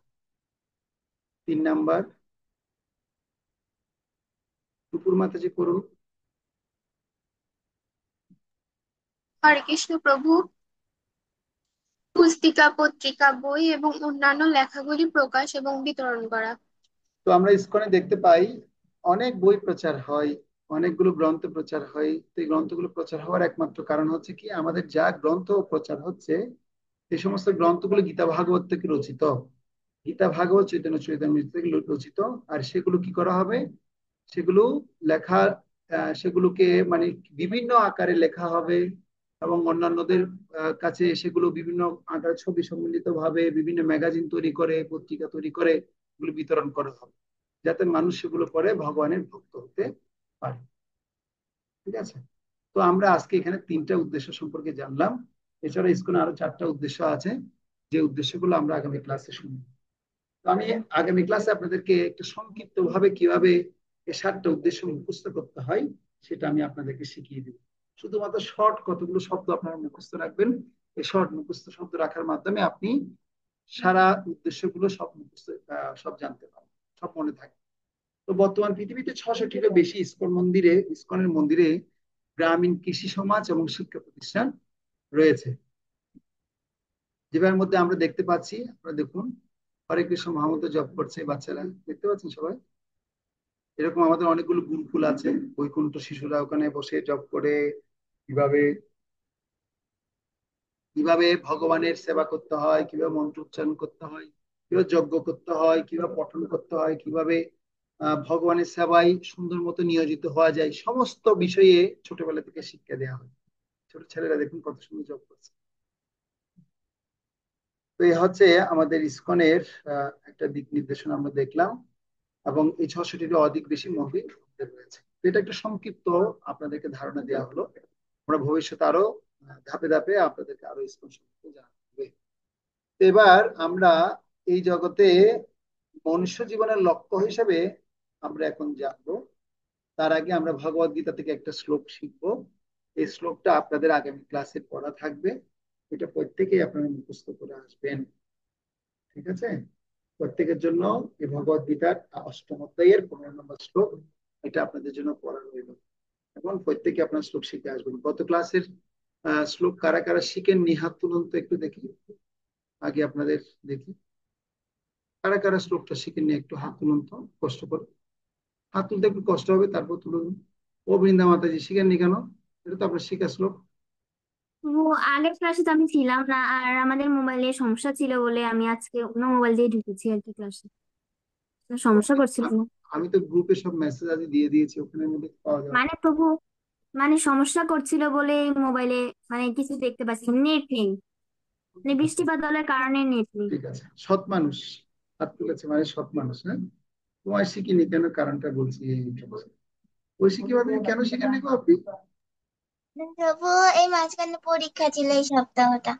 3 নাম্বার, টুকুর মাতাজি করুন। হরে কৃষ্ণ প্রভু। পুস্তিকা, পত্রিকা, বই এবং অন্যান্য লেখাগুলি প্রকাশ এবং বিতরণ করা। তো আমরা ইসকনে দেখতে পাই অনেক বই প্রচার হয়, অনেকগুলো গ্রন্থ প্রচার হয়। তো এই গ্রন্থগুলো প্রচার হওয়ার একমাত্র কারণ হচ্ছে কি, আমাদের যা গ্রন্থ প্রচার হচ্ছে এই সমস্ত গ্রন্থগুলো গীতা ভাগবত থেকে রচিত, গীতা ভাগবত চৈতন্য চরিতামৃত থেকে রচিত। আর সেগুলো কি করা হবে, সেগুলো লেখা, সেগুলোকে মানে বিভিন্ন আকারে লেখা হবে এবং অন্যান্যদের কাছে সেগুলো বিভিন্ন আকারে ছবি সম্মিলিত ভাবে বিভিন্ন ম্যাগাজিন তৈরি করে, পত্রিকা তৈরি করে এগুলো বিতরণ করা হবে, যাতে মানুষ সেগুলো পড়ে ভগবানের ভক্ত হতে পারে। ঠিক আছে, তো আমরা আজকে এখানে 3টা উদ্দেশ্য সম্পর্কে জানলাম। এছাড়া ইসকনে আরো 4টা উদ্দেশ্য আছে, যে উদ্দেশ্যগুলো আমরা আগামী ক্লাসে শুনবো। তো আমি আগামী ক্লাসে আপনাদেরকে একটু সংক্ষিপ্ত ভাবে কিভাবে এই 7টা উদ্দেশ্য মুখস্থ করতে হয় সেটা আমি আপনাদেরকে শিখিয়ে দেব। শুধুমাত্র শর্ট কতগুলো শব্দ আপনারা মুখস্থ রাখবেন। এই শর্ট মুখস্থ শব্দ রাখার মাধ্যমে আপনি সারা উদ্দেশ্যগুলো সব মুখস্থ সব জানতে পারবেন, সব মনে থাকবে। তো বর্তমান পৃথিবীতে 600-টিরও বেশি ইসকনের মন্দিরে গ্রামীণ কৃষি সমাজ এবং শিক্ষা প্রতিষ্ঠান রয়েছে, যেটার মধ্যে আমরা দেখতে পাচ্ছি, আপনারা দেখুন, হরে কৃষ্ণ মহামন্ত্র জপ করছে বাচ্চারা, দেখতে পাচ্ছেন সবাই। এরকম আমাদের অনেকগুলো গুরুকুল আছে, বৈকুণ্ঠ শিশুরা ওখানে বসে জপ করে কিভাবে কিভাবে ভগবানের সেবা করতে হয়, কিভাবে মন্ত্র উচ্চারণ করতে হয়, কিভাবে যজ্ঞ করতে হয়, কিভাবে পঠন করতে হয়, কিভাবে ভগবানের সেবায় সুন্দর মতো নিয়োজিত হওয়া যায়, সমস্ত বিষয়ে ছোটবেলা থেকে শিক্ষা দেওয়া হয়। ছোট ছেলেরা দেখুন কত সুন্দর জপ করছে। তো এই হচ্ছে আমাদের ইসকনের একটা দিক নির্দেশনা আমরা দেখলাম, এবং এই 600-টিরও অধিক বেশি মন্দির রয়েছে। এটা একটা সংক্ষিপ্ত আপনাদেরকে ধারণা দেওয়া হলো। আমরা ভবিষ্যতে আরো ধাপে ধাপে আপনাদেরকে আরো ইসকন সম্পর্কে জানাবে। এবার আমরা এই জগতে মনুষ্য জীবনের লক্ষ্য হিসেবে আমরা এখন জানবো। তার আগে আমরা ভগবদ গীতা থেকে একটা শ্লোক শিখবো। এই শ্লোকটা আপনাদের আগামী ক্লাসে পড়া থাকবে, এটা প্রত্যেকেই আপনারা মুখস্থ করে আসবেন। ঠিক আছে, প্রত্যেকের জন্য এই ভগবদ গীতার 8ম অধ্যায়ের 15 নম্বর শ্লোক, এটা আপনাদের জন্য পড়া রইল। এবং প্রত্যেকে আপনার শ্লোক শিখে আসবেন। গত ক্লাসের শ্লোক কারা কারা শিখেননি হাত তুলুন তো একটু দেখি, আগে আপনাদের দেখি কারা কারা শ্লোকটা শিখেননি, একটু হাত তুলুন তো, কষ্ট করে হাত তুলতে একটু কষ্ট হবে, তারপর তুলুন। ও বৃন্দা মাতাজি শিখেননি কেন? এটা তো আপনার শিখা শ্লোক। আগের ক্লাসে তো আমি ছিলাম না, আর আমাদের মোবাইলে সমস্যা ছিল বলে আমি আজকে অন্য মোবাইল দিয়ে ঢুকেছি আর কি ক্লাসে। সমস্যা করছিল না। আমি তো গ্রুপে সব মেসেজ আজ দিয়ে দিয়েছি, ওখানে মধ্যে পাওয়া যাবে। মানে প্রভু, মানে সমস্যা করছিল বলে মোবাইলে মানে কিছু দেখতে পাচ্ছি, নেট নেই, মানে বৃষ্টিপাত হওয়ার কারণে নেট নেই। ঠিক আছে, সৎ মানুষ হাত তুলেছে মানে সৎ মানুষ। হ্যাঁ, তোমায় শিখিনি কেন, কারণটা বলছি। ঐশী কিভাবে কেন শিখেননি গো আপনি? প্রভু, এই মাঝখানে পরীক্ষা ছিল এই সপ্তাহটা।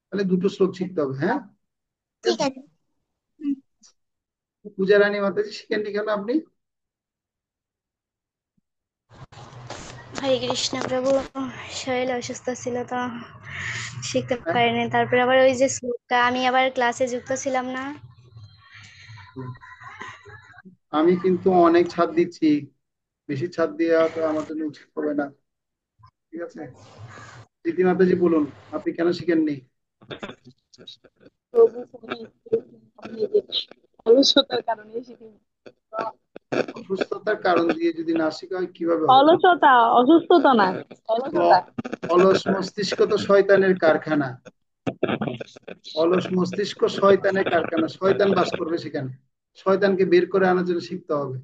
তাহলে 2টো শ্লোক শিখতে হবে। হ্যাঁ, ঠিক আছে। পূজা রানী মাতাজি শিখেননি কেন আপনি? হরে কৃষ্ণ প্রভু, শরীর অসুস্থ ছিল তো শিখতে হ্যাঁ? পারিনি। তারপরে আবার ওই যে শ্লোকটা, আমি আবার ক্লাসে যুক্ত ছিলাম না। আমি কিন্তু অনেক ছাড় দিচ্ছি, বেশি ছাড় দেওয়া তো আমার জন্য উচিত হবে না। ঠিক আছে, প্রীতি মাতাজি বলুন, আপনি কেন শিখেননি? প্রভু ফোনে আপনি যে অলসতার কারণে শিখিনি। অসুস্থতার কারণ দিয়ে যদি না শেখা হয় কিভাবে হবে? অলসতা, অসুস্থতা না, তো অলসতা। অলস মস্তিষ্ক তো শয়তানের কারখানা। অলস মস্তিষ্ক শয়তানের কারখানা, শয়তান বাস করবে সেখানে। শয়তানকে বের করে আনার জন্য শিখতে হবে।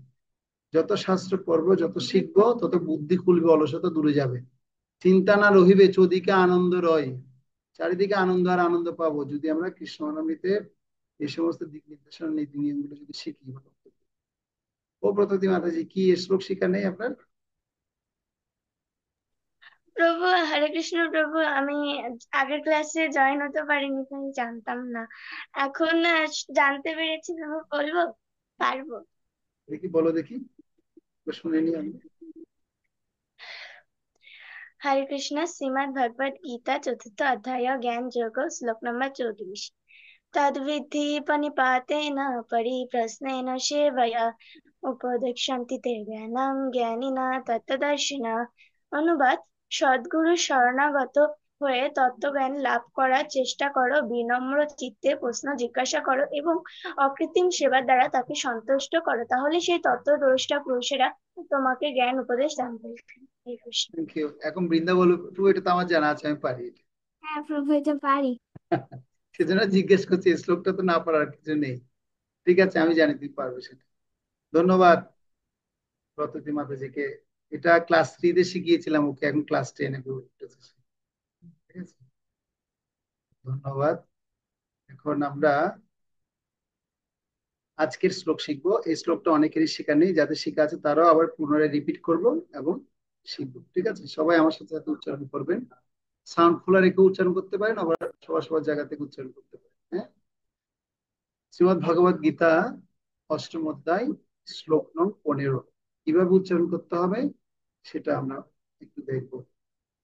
যত শাস্ত্র পড়বো, যত শিখবো, তত বুদ্ধি খুলবে, অলসতা দূরে যাবে। চিন্তা না রহিবে চদিকে আনন্দ রয়। চারিদিকে আনন্দ আর আনন্দ পাবো যদি আমরা কৃষ্ণনামিতে এই সমস্ত দিক নির্দেশনা নীতি নিয়মগুলো যদি শিখি। ও প্রতিদি মাতাজি, কি এই শ্লোক শিখা নেই আপনার? প্রভু হরে কৃষ্ণ প্রভু, আমি আগের ক্লাসে জয়েন হতে পারিনি, আমি জানতাম না। এখন জানতে পেরেছি প্রভু, বলবো? পারবো। দেখি বলো দেখি, শুনিনি আমি। हरे कृष्ण। श्रीमद् भगवत गीता चतुर्थ अध्याय ज्ञान योग श्लोक नंबर 34। तद्विद्धि पनिपातेन परिप्रश्नेन सेवया उपदेक्षन्ति ते ज्ञानं জ্ঞানিনা তত্ত্বদর্শিনা। অনুবাদ: সদ্গুরু শরণাগত হয়ে তত্ত্বজ্ঞান লাভ করার চেষ্টা করো, বিনম্র চিত্তে প্রশ্ন জিজ্ঞাসা করো এবং অকৃত্রিম সেবার দ্বারা তাকে সন্তুষ্ট করো, তাহলে সেই তত্ত্বদ্রষ্টা পুরুষেরা তোমাকে জ্ঞান উপদেশ দান করবে। হরে কৃষ্ণ। Thank you. এখন বৃন্দা বলো, একটু এটা তো আমার জানা আছে, আমি পারি এটা। হ্যাঁ প্রভু, এটা পারি। সেজন্য জিজ্ঞেস করছি, এই শ্লোকটা তো না পারার কিছু নেই। ঠিক আছে, আমি জানি তুমি পারবে সেটা। ধন্যবাদ প্রতিদি মাতাজিকে। এটা ক্লাস 3 তে শিখিয়েছিলাম ওকে, এখন ক্লাস 10 এ উঠতেছে সে। ঠিক আছে, ধন্যবাদ। এখন আমরা আজকের শ্লোক শিখবো। এই শ্লোকটা অনেকেরই শেখা নেই, যাদের শেখা আছে তারাও আবার পুনরায় রিপিট করব এবং শিখবো। ঠিক আছে, সবাই আমার সাথে সাথে উচ্চারণ করবেন। সাউন্ড খোলা রেখে উচ্চারণ করতে পারেন, আবার সবার সবার জায়গা থেকে উচ্চারণ করতে পারেন। হ্যাঁ, শ্রীমদ ভগবত গীতা অষ্টম অধ্যায় শ্লোক নং 15 কিভাবে উচ্চারণ করতে হবে সেটা আমরা একটু দেখবো।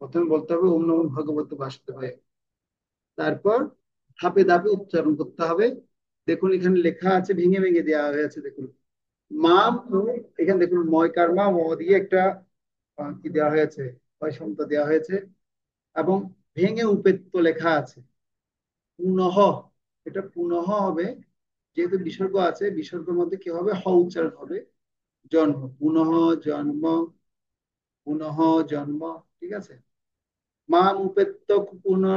প্রথমে বলতে হবে ওম নমো ভগবতে বাসুদেবায়। তারপর ধাপে ধাপে উচ্চারণ করতে হবে। দেখুন এখানে লেখা আছে, ভেঙে ভেঙে দেওয়া হয়েছে। দেখুন মা মু, এখানে দেখুন ময়কার মা ম দিয়ে একটা কি দেওয়া হয়েছে, বৈষম্য দেওয়া হয়েছে, এবং ভেঙে উপেত্ত লেখা আছে। পুনঃ, এটা পুনঃ হবে, যেহেতু বিসর্গ আছে, বিসর্গের মধ্যে কি হবে, হ উচ্চারণ হবে। জন্ম, পুনঃ জন্ম, পুনঃ জন্ম। ঠিক আছে, মাম উপেত্ত পুনঃ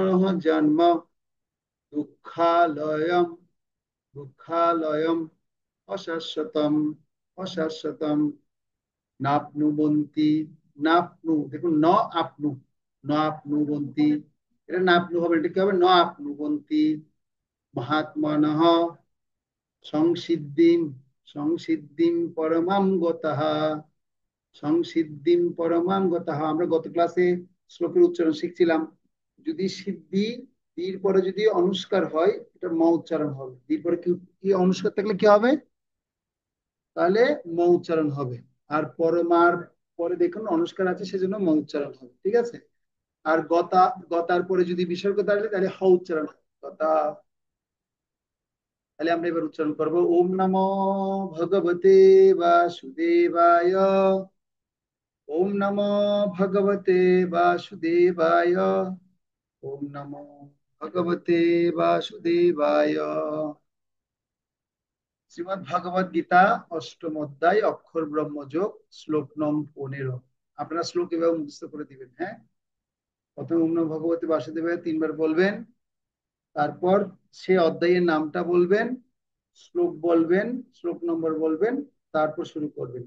জন্ম দুঃখালয়ম, দুঃখালয়ম অশাশ্বতম, অশাশ্বতম নাপনুবন্তি, নাপনু, দেখুন ন আপনু, ন আপনুবন্তি, এটা নাপনু হবে, এটা কি হবে, ন আপনুবন্তি মহাত্মনঃ সংসিদ্ধিম, সংসিদ্ধিম পরমাম গতঃ, সংসিদ্ধিম পরমাম গতঃ। আমরা গত ক্লাসে শ্লোকের উচ্চারণ শিখছিলাম। যদি সিদ্ধি দীর পরে যদি অনুষ্কার হয়, এটা ম উচ্চারণ হবে। দীর পরে কি কি অনুষ্কার থাকলে কি হবে, তাহলে ম উচ্চারণ হবে। আর পরমার পরে দেখুন অনুষ্কার আছে, সেজন্য ম উচ্চারণ হবে। ঠিক আছে, আর গতা, গতার পরে যদি বিসর্গ থাকলে তাহলে হ উচ্চারণ হবে, গতা। তাহলে আমরা এবার উচ্চারণ করবো ওম নমো ভগবতে বাসুদেবায়, ওম নমো ভগবতে বাসুদেবায়, ওম নমো ভগবতে বাসুদেবায়। শ্রীমদ ভগবদ গীতা অষ্টম অধ্যায় অক্ষর ব্রহ্মযোগ শ্লোক নং 15। আপনারা শ্লোক এভাবে মুখস্থ করে দিবেন। হ্যাঁ, প্রথমে ওম নমো ভগবতে বাসুদেবায় 3 বার বলবেন, তারপর সে অধ্যায়ের নামটা বলবেন, শ্লোক বলবেন, শ্লোক নম্বর বলবেন, তারপর শুরু করবেন।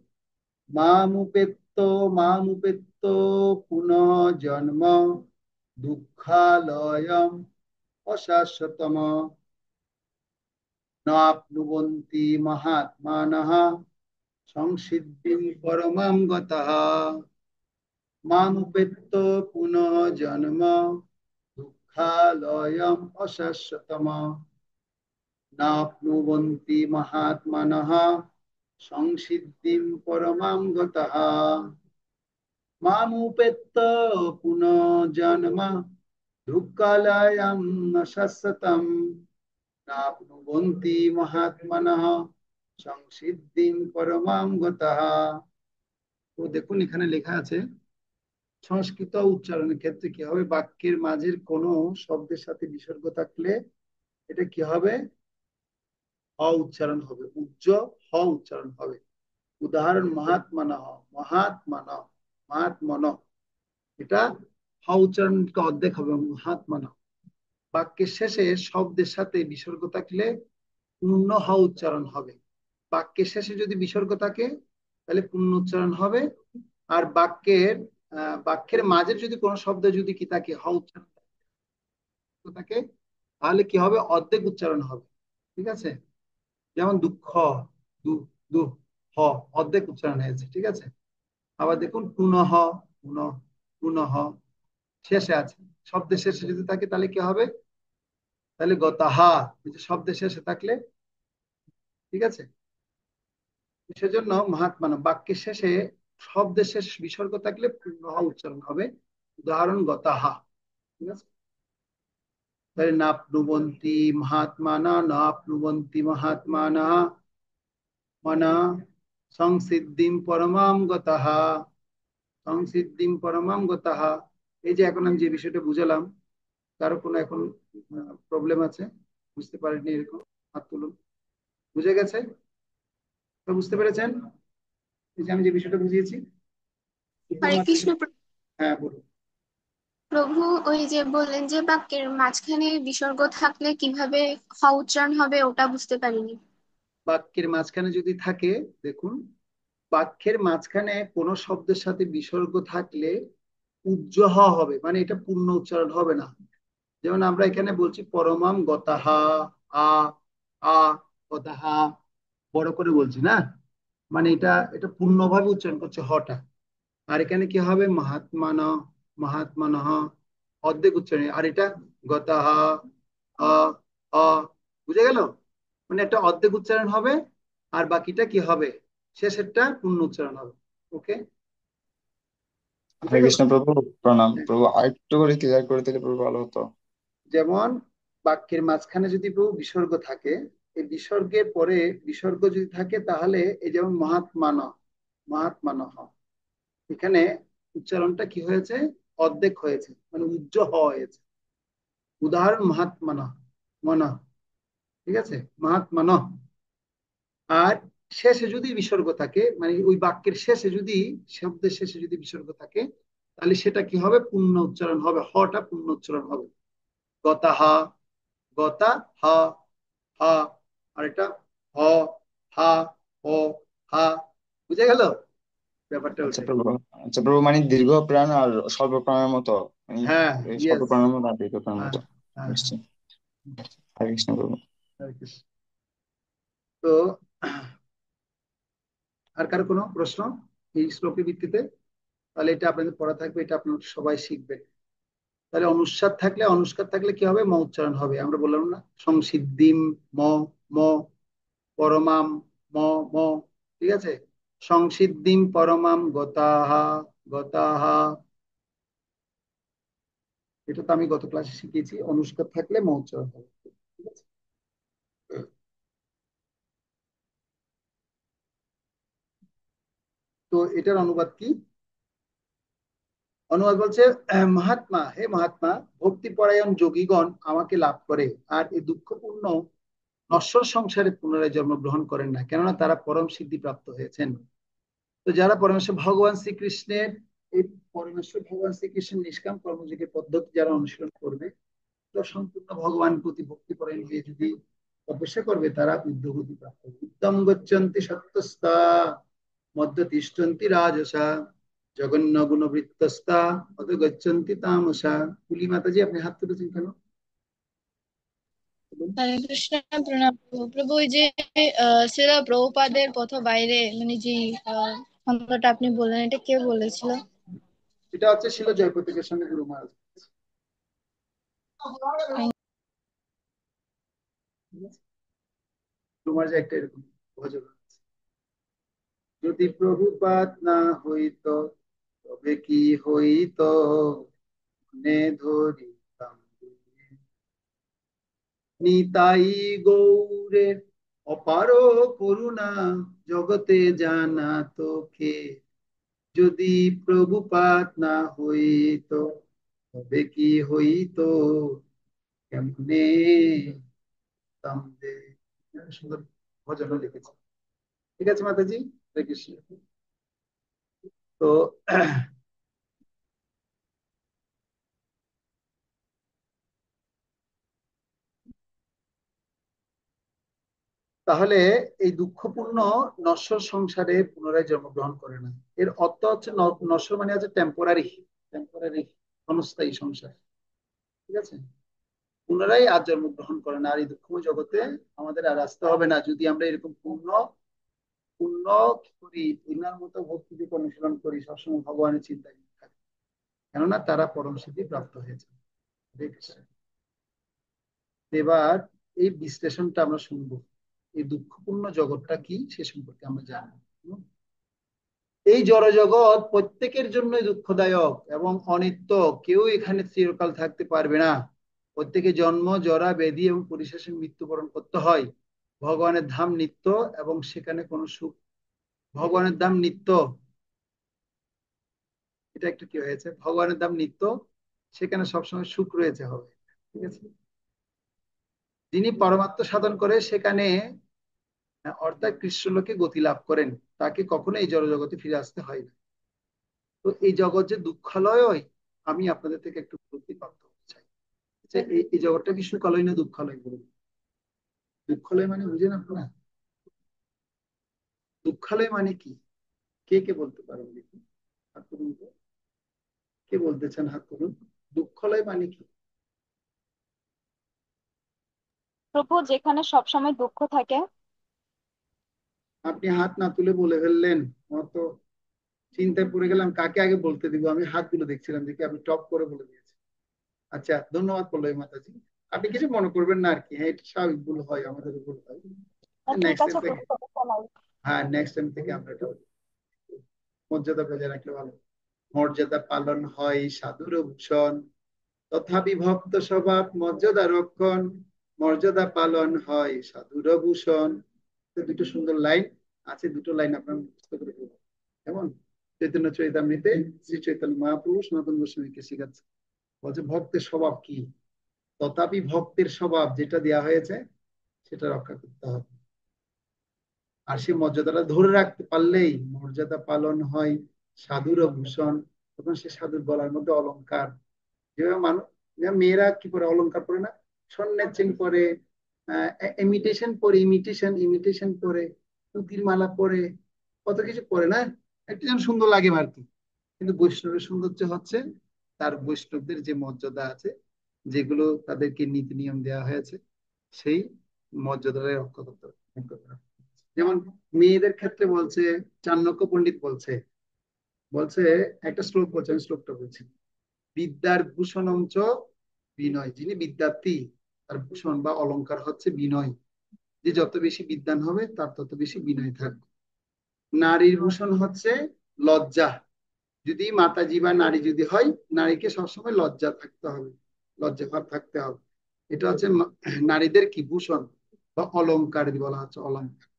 মামুপেত্ত, মামুপেত্ত পুনঃ জন্ম দুঃখালয়ম অশাশ্বতম নাপ্নুবন্তি মহাত্মানঃ সংসিদ্ধিং পরমাম গতঃ। মামুপেত্ত পুনঃ জন্ম দুঃখালয়ম অশাশ্বতম নাপ্নুবন্তি মহাত্মানঃ সংসিদ্ধিং পরমাং গতঃ মামুপেত্য পুনর্জন্ম দুঃখালয়ং ন শাশ্বতম নাপ্নুবন্তি মহাত্মানঃ সংসিদ্ধিং পরমাং গতঃ। তো দেখুন এখানে লেখা আছে সংস্কৃত উচ্চারণের ক্ষেত্রে কি হবে, বাক্যের মাঝের কোনো শব্দের সাথে বিসর্গ থাকলে এটা কি হবে, হ উচ্চারণ হবে, হ উচ্চারণ হবে। উদাহরণ মহাত্মানঃ, মহাত্মানঃ, মহাত্মনঃ, এটা হ উচ্চারণটা অর্ধেক হবে মহাত্মানঃ। বাক্যের শেষে শব্দের সাথে বিসর্গ থাকলে পূর্ণ হ উচ্চারণ হবে। বাক্যের শেষে যদি বিসর্গ থাকে তাহলে পূর্ণ উচ্চারণ হবে। আর বাক্যের মাঝে যদি কোনো শব্দ যদি কি থাকে, হ উচ্চারণ থাকে, তাহলে কি হবে, অর্ধেক উচ্চারণ হবে। ঠিক আছে, যেমন দুঃখ, দু দু হ অর্ধেক উচ্চারণ হয়েছে। ঠিক আছে, আবার দেখুন পুনঃ, পুনঃ, পুনঃ শেষে আছে, শব্দের শেষে যদি থাকে তাহলে কি হবে, তাহলে গতাহা, শব্দের শেষে থাকলে। ঠিক আছে, সেজন্য মহাত্মানঃ বাক্যের শেষে শব্দের শেষ বিসর্গ থাকলে পূর্ণ হ উচ্চারণ হবে। উদাহরণ গতাহা। ঠিক আছে, তাহলে নাপ্নুবন্তি মহাত্মানঃ, নাপ্নুবন্তি মহাত্মানঃ মনা সংসিদ্ধিং পরমাং গতঃ, সংসিদ্ধিং পরমাং গতঃ। এই যে এখন আমি যে বিষয়টা বুঝালাম, কারো কোনো এখন প্রবলেম আছে, বুঝতে পারেননি এরকম হাত তুলুন। বুঝে গেছে তো, বুঝতে পেরেছেন এই যে আমি যে বিষয়টা বুঝিয়েছি? হরে কৃষ্ণ হ্যাঁ বলুন। প্রভু, ওই যে বললেন যে বাক্যের মাঝখানে বিসর্গ থাকলে কিভাবে হ উচ্চারণ হবে, ওটা বুঝতে পারিনি। বাক্যের মাঝখানে যদি থাকে, দেখুন বাক্যের মাঝখানে কোন শব্দের সাথে বিসর্গ থাকলে উজ্জ হ হবে, মানে এটা পূর্ণ উচ্চারণ হবে না। যেমন আমরা এখানে বলছি পরমাম গতাহা, আ আ গতাহা, বড় করে বলছি না, মানে এটা এটা পূর্ণভাবে উচ্চারণ করছে হটা। আর এখানে কি হবে, মহাত্মান, মহাত্মানঃ অর্ধেক উচ্চারণ, আর এটা গতাহা, আ আ, বুঝে গেল? মানে একটা অর্ধেক উচ্চারণ হবে, আর বাকিটা কি হবে, শেষেরটা পূর্ণ উচ্চারণ হবে। ওকে, বুঝে হরে গেল? কৃষ্ণ প্রভু, প্রণাম প্রভু, আরেকটু করে ক্লিয়ার করে দিলে প্রভু ভালো হতো। যেমন বাক্যের মাঝখানে যদি প্রভু বিসর্গ থাকে, এই বিসর্গের পরে বিসর্গ যদি থাকে তাহলে এই যেমন মহাত্মান, মহাত্মানঃ, এখানে উচ্চারণটা কি হয়েছে, অর্ধেক হয়েছে, মানে উজ্জ হয়েছে। উদাহরণ মহাত্মান, মন, ঠিক আছে, মহাত্মান। আর শেষে যদি বিসর্গ থাকে, মানে ওই বাক্যের শেষে যদি, শব্দের শেষে যদি বিসর্গ থাকে, তাহলে সেটা কি হবে, পূর্ণ উচ্চারণ হবে, হটা পূর্ণ উচ্চারণ হবে। গতাহা, গতা হা, হা, আর এটা হ, হা, হ, হা, বুঝে গেল ব্যাপারটা? আচ্ছা ওটাই। প্রভু, আচ্ছা প্রভু, মানে দীর্ঘ প্রাণ আর স্বল্প প্রাণের মতো, মানে হ্যাঁ, স্বল্প ইয়েস, প্রাণের মতো আর দীর্ঘ প্রাণের হ্যাঁ, মতো। হ্যাঁ, নিশ্চয়ই। হরে কৃষ্ণ প্রভু। হরে কৃষ্ণ। তো আর কারো কোনো প্রশ্ন এই শ্লোকের ভিত্তিতে? তাহলে এটা আপনাদের পড়া থাকবে, এটা আপনারা সবাই শিখবেন। তাহলে অনুষ্কার থাকলে কি হবে, ম উচ্চারণ হবে। আমরা বললাম না, সংসিদ্ধিম, ম, ম, পরমাম, ম, ম, ঠিক আছে, সংসিদ্ধিম পরমাম গতাহা, গতাহা, এটা তো আমি গত ক্লাসে শিখিয়েছি, অনুষ্কার থাকলে ম উচ্চারণ হবে। ঠিক আছে, তো এটার অনুবাদ কি? অনুবাদ বলছে, মহাত্মা, হে মহাত্মা, ভক্তি পরায়ণ যোগীগণ আমাকে লাভ করে আর এই দুঃখপূর্ণ নশ্বর সংসারে পুনরায় জন্মগ্রহণ করেন না, কেননা তারা পরম সিদ্ধি প্রাপ্ত হয়েছেন। তো যারা পরমেশ্বর ভগবান শ্রীকৃষ্ণের, এই পরমেশ্বর ভগবান শ্রীকৃষ্ণের নিষ্কাম কর্মযোগের পদ্ধতি যারা অনুশীলন করবে, তো সম্পূর্ণ ভগবান প্রতি ভক্তি পরায়ণ হয়ে যদি তপস্যা করবে, তারা বুদ্ধগতি প্রাপ্ত হবে। উত্তম গচ্ছন্তি সত্যস্তা, মধ্য তিষ্ঠন্তি রাজসা, জগন্য গুণবৃত্তস্তা, অত গচ্ছন্তি তামসা। কুলি মাতাজি, আপনি হাত তুলেছেন কেন? হরে কৃষ্ণ, প্রণাম প্রভু। প্রভু, ওই যে শ্রীল প্রভুপাদের পথ বাইরে, মানে যে খণ্ডটা আপনি বললেন, এটা কে বলেছিল? এটা হচ্ছে শিল জয়পতি গোস্বামী গুরু মহারাজ। তোমার যে একটা এরকম ভজন আছে, যদি প্রভুপাত না হইতো তবে কি হইতো, মনে ধরিতাম নিতাই গৌরের অপার করুণা, জগতে জানা তোকে, যদি প্রভুপাত না হইতো তবে কি হইতো, কেমনে তামদে। সুন্দর ভজন লিখেছে। ঠিক আছে মাতাজি, হরে কৃষ্ণ। তো তাহলে এই দুঃখপূর্ণ নশ্বর সংসারে পুনরায় জন্মগ্রহণ করে না, এর অর্থ হচ্ছে নশ্বর মানে হচ্ছে টেম্পোরারি, টেম্পোরারি, ক্ষণস্থায়ী সংসার। ঠিক আছে, পুনরায় আর জন্মগ্রহণ করে না। আর এই দুঃখময় জগতে আমাদের আর আসতে হবে না, যদি আমরা এরকম পূর্ণ পূর্ণ করি, পূর্ণার মতো ভক্তি দিয়ে অনুশীলন করি, সবসময় ভগবানের চিন্তায় থাকি, কেননা তারা পরম সিদ্ধি প্রাপ্ত হয়েছে। হরে কৃষ্ণ। এবার এই বিশ্লেষণটা আমরা শুনবো, এই দুঃখপূর্ণ জগৎটা কি সে সম্পর্কে আমরা জানবো। এই জড় জগৎ প্রত্যেকের জন্যই দুঃখদায়ক এবং অনিত্য, কেউ এখানে চিরকাল থাকতে পারবে না। প্রত্যেকে জন্ম, জরা, ব্যাধি এবং পরিশেষে মৃত্যুবরণ করতে হয়। ভগবানের ধাম নিত্য এবং সেখানে কোনো সুখ, ভগবানের ধাম নিত্য, এটা একটু কি হয়েছে, ভগবানের ধাম নিত্য, সেখানে সবসময় সুখ রয়েছে হবে। ঠিক আছে, যিনি পরমাত্ম সাধন করে সেখানে, অর্থাৎ কৃষ্ণলোকে গতি লাভ করেন, তাকে কখনো এই জড় জগতে ফিরে আসতে হয় না। তো এই জগৎ যে দুঃখালয়, আমি আপনাদের থেকে একটু প্রতিপাদ্য হতে চাই যে এই জগৎটা কি সুখালয় না দুঃখালয় বলুন। দুঃখালয় মানে বুঝেন আপনারা? দুঃখালয় মানে কি? কে কে বলতে পারেন দেখুন, হাত তুলুন তো। কে বলতে চান, হাত তুলুন। দুঃখালয় মানে কি? প্রভু, যেখানে সবসময় দুঃখ থাকে। আপনি হাত না তুলে বলে ফেললেন, আমার তো চিন্তায় পড়ে গেলাম কাকে আগে বলতে দিব। আমি হাতগুলো দেখছিলাম, দেখি আপনি টপ করে বলে দিয়েছেন। আচ্ছা, ধন্যবাদ পল্লবী মাতাজি। আপনি কিছু মনে করবেন না আর কি, হ্যাঁ এটা স্বাভাবিক, ভুল হয়, আমাদের ভুল হয়। ঠিক নেক্সট টাইম আছে থেকে, প্রভু, তবে চালাই। হ্যাঁ নেক্সট টাইম থেকে আমরা এটা মর্যাদা বজায় রাখলে ভালো। মর্যাদা পালন হয় সাধুর ভূষণ, তথাপি ভক্ত স্বভাব মর্যাদা রক্ষণ, মর্যাদা পালন হয় সাধুর ভূষণ। দুটো সুন্দর লাইন আছে, দুটো লাইন আপনার মুখস্থ করে দেবো। কেমন? চৈতন্য চরিতামৃতে শ্রী চৈতন্য মহাপ্রভু সনাতন গোস্বামীকে শিখাচ্ছে, বলছে ভক্তের স্বভাব কি, তথাপি ভক্তের স্বভাব যেটা দেওয়া হয়েছে সেটা রক্ষা করতে হবে। আর সেই মর্যাদাটা ধরে রাখতে পারলেই মর্যাদা পালন হয় সাধুর ভূষণ। তখন সে সাধুর গলার মধ্যে অলংকার, যেভাবে মানুষ, মেয়েরা কি করে অলংকার পরে না, স্বর্ণের চেন পরে, ইমিটেশন পরে, ইমিটেশন ইমিটেশন পরে, পুঁতির মালা পরে, কত কিছু পরে না, একটা যেন সুন্দর লাগে আর কি। কিন্তু বৈষ্ণবের সৌন্দর্য হচ্ছে তার বৈষ্ণবদের যে মর্যাদা আছে, যেগুলো তাদেরকে নীতি নিয়ম দেওয়া হয়েছে, সেই মর্যাদাটাই রক্ষা করতে হবে। যেমন মেয়েদের ক্ষেত্রে বলছে, চাণক্য পণ্ডিত বলছে, বলছে একটা শ্লোক বলছে, আমি শ্লোকটা বলছি। বিদ্যার ভূষণম চ বিনয়, যিনি বিদ্যার্থী তার ভূষণ বা অলংকার হচ্ছে বিনয়, যে যত বেশি বিদ্বান হবে তার তত বেশি বিনয় থাকবে। নারীর ভূষণ হচ্ছে লজ্জা, যদি মাতাজি বা নারী যদি হয়, নারীকে সবসময় লজ্জা থাকতে হবে, লজ্জা ভাব থাকতে হবে। এটা হচ্ছে নারীদের কি ভূষণ বা অলংকার বলা হচ্ছে, অলংকার।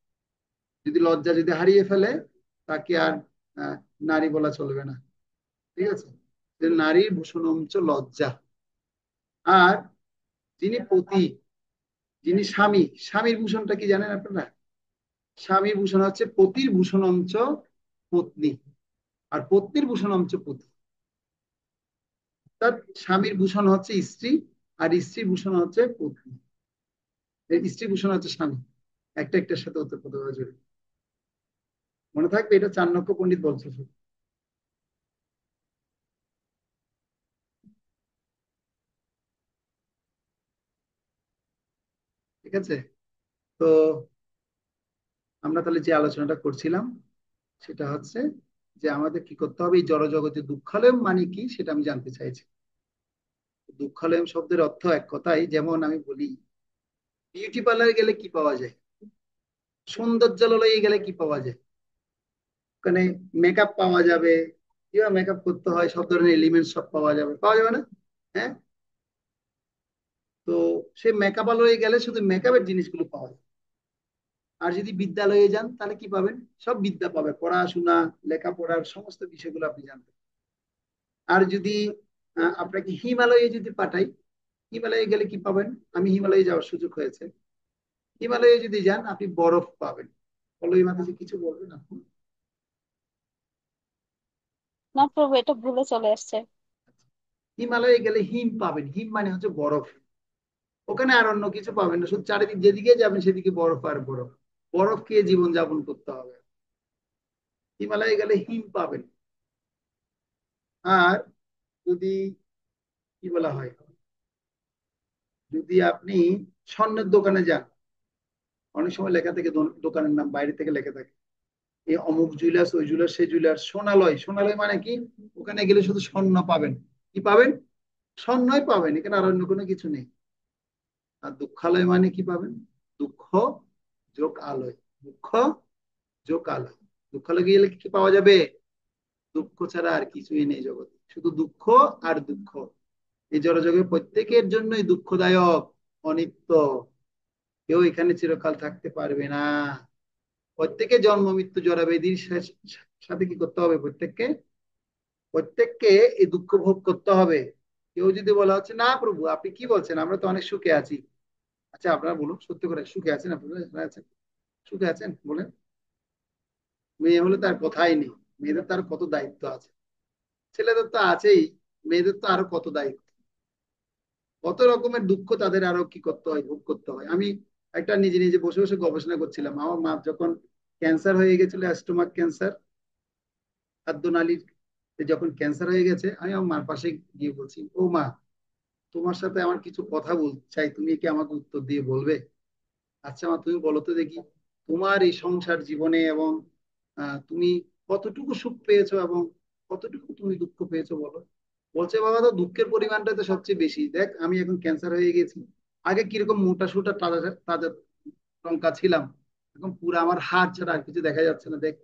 যদি লজ্জা যদি হারিয়ে ফেলে, তাকে আর আহ, নারী বলা চলবে না। ঠিক আছে, যে নারীর ভূষণ হচ্ছে লজ্জা। আর যিনি পতি, যিনি স্বামী, স্বামীর ভূষণটা কি জানেন আপনারা? স্বামীর ভূষণ হচ্ছে পতির ভূষণ অঞ্চ পত্নী, আর পত্নীর ভূষণ অঞ্চ পতি। তার স্বামীর ভূষণ হচ্ছে স্ত্রী, আর স্ত্রীর ভূষণ হচ্ছে পত্নী, স্ত্রী ভূষণ হচ্ছে স্বামী। একটা একটার সাথে ওতপ্রোতভাবে জড়িত। মনে থাকবে, এটা চাণক্য পণ্ডিত বলছে। ঠিক আছে, তো আমরা তাহলে যে আলোচনাটা করছিলাম সেটা হচ্ছে যে আমাদের কি করতে হবে, এই জড়জগতে দুঃখালয় মানে কি সেটা আমি জানতে চাইছি। দুঃখালয় শব্দের অর্থ এক কথাই, যেমন আমি বলি বিউটি পার্লারে গেলে কি পাওয়া যায়, সৌন্দর্যালয়ে গেলে কি পাওয়া যায়? ওখানে মেকআপ পাওয়া যাবে, কিভাবে মেকআপ করতে হয় সব ধরনের এলিমেন্ট সব পাওয়া যাবে না? হ্যাঁ। তো সে মেকআপালয়ে গেলে শুধু মেকআপের জিনিসগুলো পাওয়া যায়। আর যদি বিদ্যালয়ে যান তাহলে কি পাবেন? সব বিদ্যা পাবে, পড়াশোনা, লেখাপড়ার সমস্ত বিষয়গুলো আপনি জানবেন। আর যদি আপনাকে হিমালয়ে যদি পাঠাই, হিমালয়ে গেলে কি পাবেন? আমি হিমালয়ে যাওয়ার সুযোগ হয়েছে। হিমালয়ে যদি যান আপনি বরফ পাবেন। পল্লবী মাতাজি কিছু বলবেন আপনি? না প্রভু, এটা ভুলে চলে আসছে। হিমালয়ে গেলে হিম পাবেন, হিম মানে হচ্ছে বরফ। ওখানে আর অন্য কিছু পাবেন না, শুধু চারিদিক যেদিকে যাবেন সেদিকে বরফ আর বরফ। বরফ খেয়ে জীবন যাপন করতে হবে। হিমালয়ে গেলে হিম পাবেন। আর যদি কি বলা হয়, যদি আপনি স্বর্ণের দোকানে যান, অনেক সময় লেখা থাকে দোকানের নাম বাইরে থেকে লেখা থাকে, এই অমুক জুয়েলার্স, ওই জুয়েলার্স, সেই জুয়েলার্স, সোনালয়। সোনালয় মানে কি? ওখানে গেলে শুধু স্বর্ণ পাবেন। কি পাবেন? স্বর্ণই পাবেন, এখানে আর অন্য কোনো কিছু নেই। আর দুঃখালয় মানে কি পাবেন? দুঃখ যোগ আলয়, দুঃখ যোগ আলয়। দুঃখালয় গেলে কি পাওয়া যাবে? দুঃখ ছাড়া আর কিছুই নেই জগতে, শুধু দুঃখ আর দুঃখ। এই জড়জগতে প্রত্যেকের জন্যই দুঃখদায়ক, অনিত্য। কেউ এখানে চিরকাল থাকতে পারবে না। প্রত্যেকে জন্ম মৃত্যু জরা ব্যাধির সাথে কি করতে হবে? প্রত্যেককে এই দুঃখ ভোগ করতে হবে। কেউ যদি বলা হচ্ছে না প্রভু আপনি কি বলছেন, আমরা তো অনেক সুখে আছি। আচ্ছা আপনারা বলুন, সত্যি করে সুখে আছেন আপনারা? আছেন? সুখে আছেন বলেন? মেয়ে হলে তার কথাই নেই, মেয়েদের তার কত দায়িত্ব আছে। ছেলেদের তো আছেই, মেয়েদের তো আরো কত দায়িত্ব, কত রকমের দুঃখ তাদের আরো কি করতে হয়, ভোগ করতে হয়। আমি একটা নিজে নিজে বসে বসে গবেষণা করছিলাম। আমার মা যখন ক্যান্সার হয়ে গেছিল, স্টোমাক ক্যান্সার, খাদ্যনালীর যখন ক্যান্সার হয়ে গেছে, আমি আমার মার পাশে গিয়ে বলছি, ও মা, তোমার সাথে আমার কিছু কথা বলতে চাই, তুমি কি আমাকে উত্তর দিয়ে বলবে? আচ্ছা মা, তুমি বলো তো দেখি, তোমার এই সংসার জীবনে এবং তুমি কতটুকু সুখ পেয়েছো এবং কতটুকু তুমি দুঃখ পেয়েছো বলো। বলছে বাবা, তো দুঃখের পরিমাণটা তো সবচেয়ে বেশি। দেখ আমি এখন ক্যান্সার হয়ে গেছি, আগে কিরকম মোটা সোটা তাজা তাজা লঙ্কা ছিলাম, এখন পুরো আমার হাড় ছাড়া আর কিছু দেখা যাচ্ছে না, দেখ।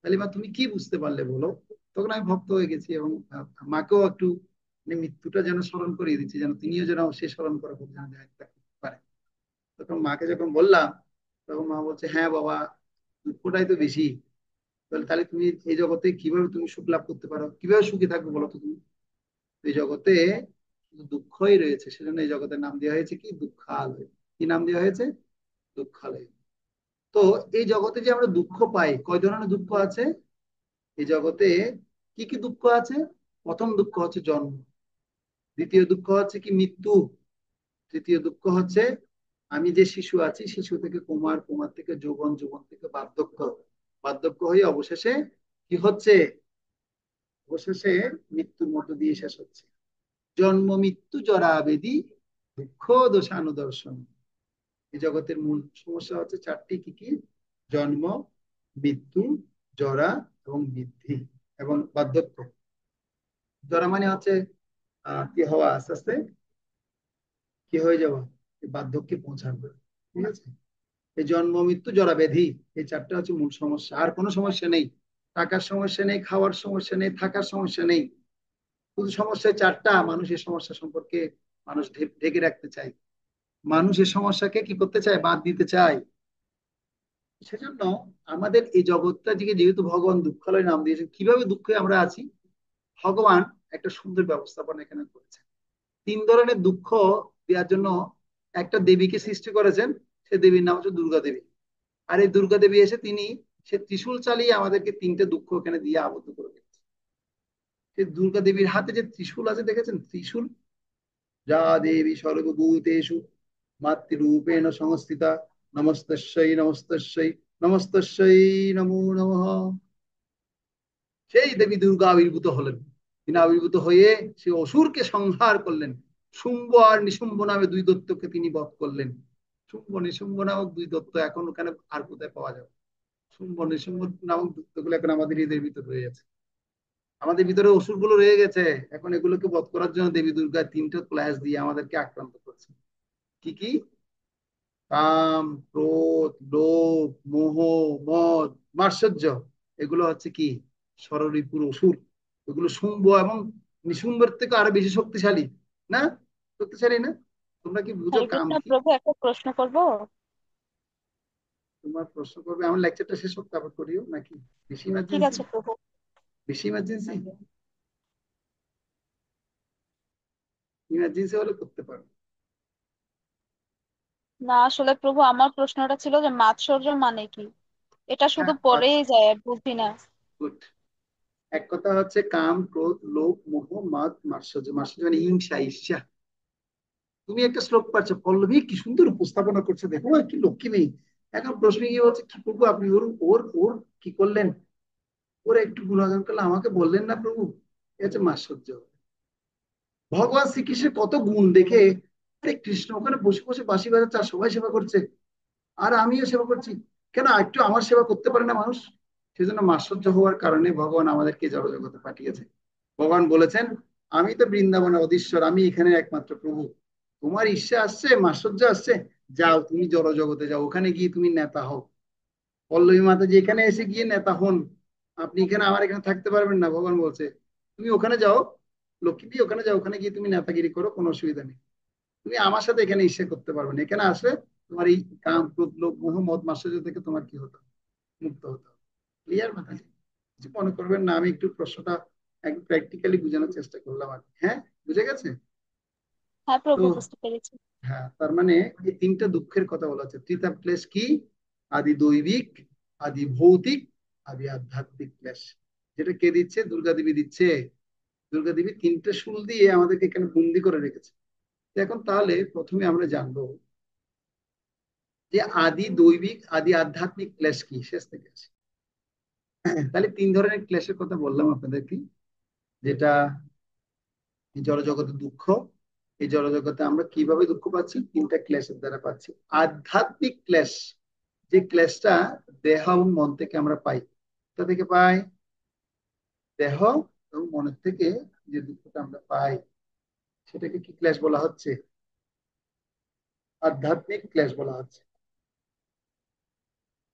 তাহলে মা তুমি কি বুঝতে পারলে বলো? তখন আমি ভক্ত হয়ে গেছি এবং মাকেও একটু মানে মৃত্যুটা যেন স্মরণ করিয়ে দিচ্ছি, যেন তিনিও যেন সে স্মরণ করা খুব যেন পারে। তখন মাকে যখন বললাম, তখন মা বলছে হ্যাঁ বাবা, দুঃখটাই তো বেশি। তাহলে তাহলে তুমি এই জগতে কিভাবে তুমি সুখ লাভ করতে পারো, কিভাবে সুখী থাকবে বলো তো তুমি? এই জগতে শুধু দুঃখই রয়েছে, সেজন্য এই জগতের নাম দেওয়া হয়েছে কি? দুঃখালয়। কি নাম দেওয়া হয়েছে? দুঃখালয়। তো এই জগতে যে আমরা দুঃখ পাই, কয় ধরনের দুঃখ আছে এই জগতে? কি কি দুঃখ আছে? প্রথম দুঃখ হচ্ছে জন্ম, দ্বিতীয় দুঃখ হচ্ছে কি? মৃত্যু। তৃতীয় দুঃখ হচ্ছে আমি যে শিশু আছি, শিশু থেকে কুমার, কুমার থেকে যৌবন, যৌবন থেকে বার্ধক্য, বার্ধক্য হয়ে অবশেষে কি হচ্ছে? অবশেষে মৃত্যুর মধ্য দিয়ে শেষ হচ্ছে। জন্ম মৃত্যু জরা ব্যাধি দুঃখ দোষানুদর্শন। এই জগতের মূল সমস্যা হচ্ছে চারটি। কি কি? জন্ম, মৃত্যু, জরা এবং বৃদ্ধি এবং বার্ধক্য। জরা মানে হচ্ছে কি হওয়া, আস্তে আস্তে কি হয়ে যাওয়া, বার্ধক্যে পৌঁছাবে। ঠিক আছে? এই জন্ম মৃত্যু জরা ব্যাধি, এই চারটা হচ্ছে মূল সমস্যা। আর কোনো সমস্যা নেই, টাকার সমস্যা নেই, খাওয়ার সমস্যা নেই, থাকার সমস্যা নেই। শুধু সমস্যা চারটা। মানুষের সমস্যা সম্পর্কে মানুষ ঢেকে রাখতে চায়, মানুষের সমস্যাকে কি করতে চায়? বাদ দিতে চায়। সেজন্য আমাদের এই জগৎটা থেকে, যেহেতু ভগবান দুঃখালয় নাম দিয়েছেন, কিভাবে দুঃখে আমরা আছি, ভগবান একটা সুন্দর ব্যবস্থাপনা এখানে করেছেন। তিন ধরনের দুঃখ দেওয়ার জন্য একটা দেবীকে সৃষ্টি করেছেন, সে দেবীর নাম হচ্ছে দুর্গা দেবী। আর এই দুর্গা দেবী এসে সে ত্রিশূল চালিয়ে আমাদেরকে তিনটে দুঃখ এখানে দিয়ে আবদ্ধ করে দিয়েছে। সেই দুর্গা দেবীর হাতে যে ত্রিশূল আছে, দেখেছেন ত্রিশূল? যা দেবী সর্বভূতেষু মাতৃরূপেণ সংস্থিতা নমস্তস্যৈ নমস্তস্যৈ নমস্তস্যৈ নমো নমঃ। সেই দেবী দুর্গা আবির্ভূত হলেন। তিনি আবির্ভূত হয়ে সে অসুরকে সংহার করলেন। শুম্ভ আর নিশুম্ভ নামে দুই দৈত্যকে তিনি বধ করলেন। শুম্ভ নিশুম্ভ নামক দুই দৈত্য এখন ওখানে আর কোথায় পাওয়া যাবে? শুম্ভ নিশুম্ভ নামক দৈত্যগুলো এখন আমাদের হৃদয়ের ভিতরে রয়ে গেছে। আমাদের ভিতরে অসুরগুলো রয়ে গেছে, এখন এগুলোকে বধ করার জন্য দেবী দুর্গা তিনটা ক্লাস দিয়ে আমাদেরকে আক্রান্ত করছে। কি কি? কাম, ক্রোধ, লোভ, মোহ, মদ, মাৎসর্য, এগুলো হচ্ছে কি ষড়রিপুর অসুর। এগুলো শুম্ভ এবং নিশুম্ভের থেকে আরো বেশি শক্তিশালী, না? শক্তিশালী না? তোমরা কি বুঝো হরে কাম কৃষ্ণ কি? প্রভু, একটা প্রশ্ন করব। তোমার প্রশ্ন করবে, আমার লেকচারটা শেষ হোক তারপর করিও নাকি? বেশি ঠিক ইমার্জেন্সি? আছে প্রভু। বেশি ইমার্জেন্সি? ইমার্জেন্সি হলে করতে পারো। না আসলে প্রভু, আমার প্রশ্নটা ছিল যে মাৎসর্য মানে কি, এটা শুধু হ্যাঁ, পড়েই যায়, বুঝি না। গুড। এক কথা হচ্ছে কাম, ক্রোধ, লোভ, মোহ, মদ, মাৎসর্য। মাৎসর্য মানে হিংসা, ঈর্ষা। তুমি একটা শ্লোক পাচ্ছ, পল্লবী কি সুন্দর উপস্থাপনা করছে, দেখো কি লক্ষ্মী মেয়ে। এখন প্রশ্ন কি হচ্ছে, কি করবো আপনি ওর ওর ওর কি করলেন, ওর একটু গুণাগান করলে আমাকে বললেন না প্রভু? এ হচ্ছে মাৎসর্য। ভগবান শ্রীকৃষ্ণের কত গুণ দেখে, আরে কৃষ্ণ ওখানে বসে বসে বাঁশি বাজাচ্ছে আর সবাই সেবা করছে, আর আমিও সেবা করছি, কেন একটু আমার সেবা করতে পারে না মানুষ? সেজন্য মাৎসর্য হওয়ার কারণে ভগবান আমাদেরকে জড়জগতে পাঠিয়েছে। ভগবান বলেছেন, আমি তো বৃন্দাবনের অধীশ্বর, আমি এখানে একমাত্র প্রভু। তোমার ঈর্ষা আসছে, মাৎসর্য আসছে, যাও তুমি জড় জগতে যাও, ওখানে গিয়ে তুমি নেতা হও। পল্লবী মাতাজি এখানে এসে গিয়ে নেতা হন, আপনি এখানে আমার এখানে থাকতে পারবেন না। ভগবান বলছে তুমি ওখানে যাও, লক্ষ্মী ওখানে যাও, ওখানে গিয়ে তুমি নেতাগিরি করো, কোনো অসুবিধা নেই। তুমি আমার সাথে এখানে ঈর্ষা করতে পারবে না, এখানে আসলে তোমার এই কাম, ক্রোধ, লোভ, মোহ, মদ, মাৎসর্য থেকে তোমার কি হতো, মুক্ত হতো। ক্লিয়ার মাতাজি? কিছু মনে করবেন না, আমি একটু প্রশ্নটা একটু প্র্যাকটিক্যালি বোঝানোর চেষ্টা করলাম আর কি। হ্যাঁ, বুঝে গেছে হ্যাঁ তো? প্রভু, বুঝতে পেরেছি। হ্যাঁ, তার মানে এই তিনটা দুঃখের কথা বলা হচ্ছে। তৃতীয় ক্লেশ কি? আদি দৈবিক, আদি ভৌতিক, আদি আধ্যাত্মিক ক্লেশ। যেটা কে দিচ্ছে? দুর্গা দেবী দিচ্ছে। দুর্গা দেবী তিনটে শুল দিয়ে আমাদেরকে এখানে বন্দি করে রেখেছে। তো এখন তাহলে প্রথমে আমরা জানবো যে আদি দৈবিক, আদি আধ্যাত্মিক ক্লেশ কি, শেষ থেকে আসি। তাহলে তিন ধরনের ক্লেশের কথা বললাম আপনাদেরকে, যেটা এই জড়জগতের দুঃখ। এই জড়জগতে আমরা কিভাবে দুঃখ পাচ্ছি? তিনটা ক্লেশের দ্বারা পাচ্ছি। আধ্যাত্মিক ক্লেশ, যে ক্লেশটা দেহ এবং মন থেকে আমরা পাই। কোথা থেকে পাই? দেহ এবং মনের থেকে যে দুঃখটা আমরা পাই, সেটাকে কি ক্লেশ বলা হচ্ছে? আধ্যাত্মিক ক্লেশ বলা হচ্ছে।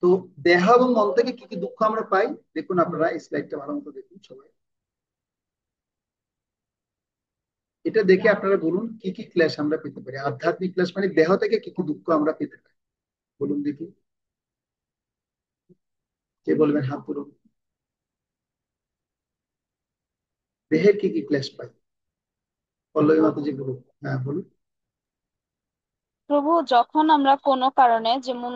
তো দেহ এবং মন থেকে কি কি দুঃখ আমরা পাই, দেখুন আপনারা এই স্লাইডটা ভালো মতো দেখুন সবাই। এটা দেখে আপনারা বলুন কি কি ক্লেশ আমরা পেতে পারি। আধ্যাত্মিক ক্লেশ মানে দেহ থেকে কি কি দুঃখ আমরা পেতে পারি, বলুন দেখি। কে বলবেন, হাত তুলুন। দেহের কি কি ক্লেশ পাই? পল্লবী মাতাজি বলুন। হ্যাঁ বলুন। প্রভু, যখন আমরা কোনো কারণে, যেমন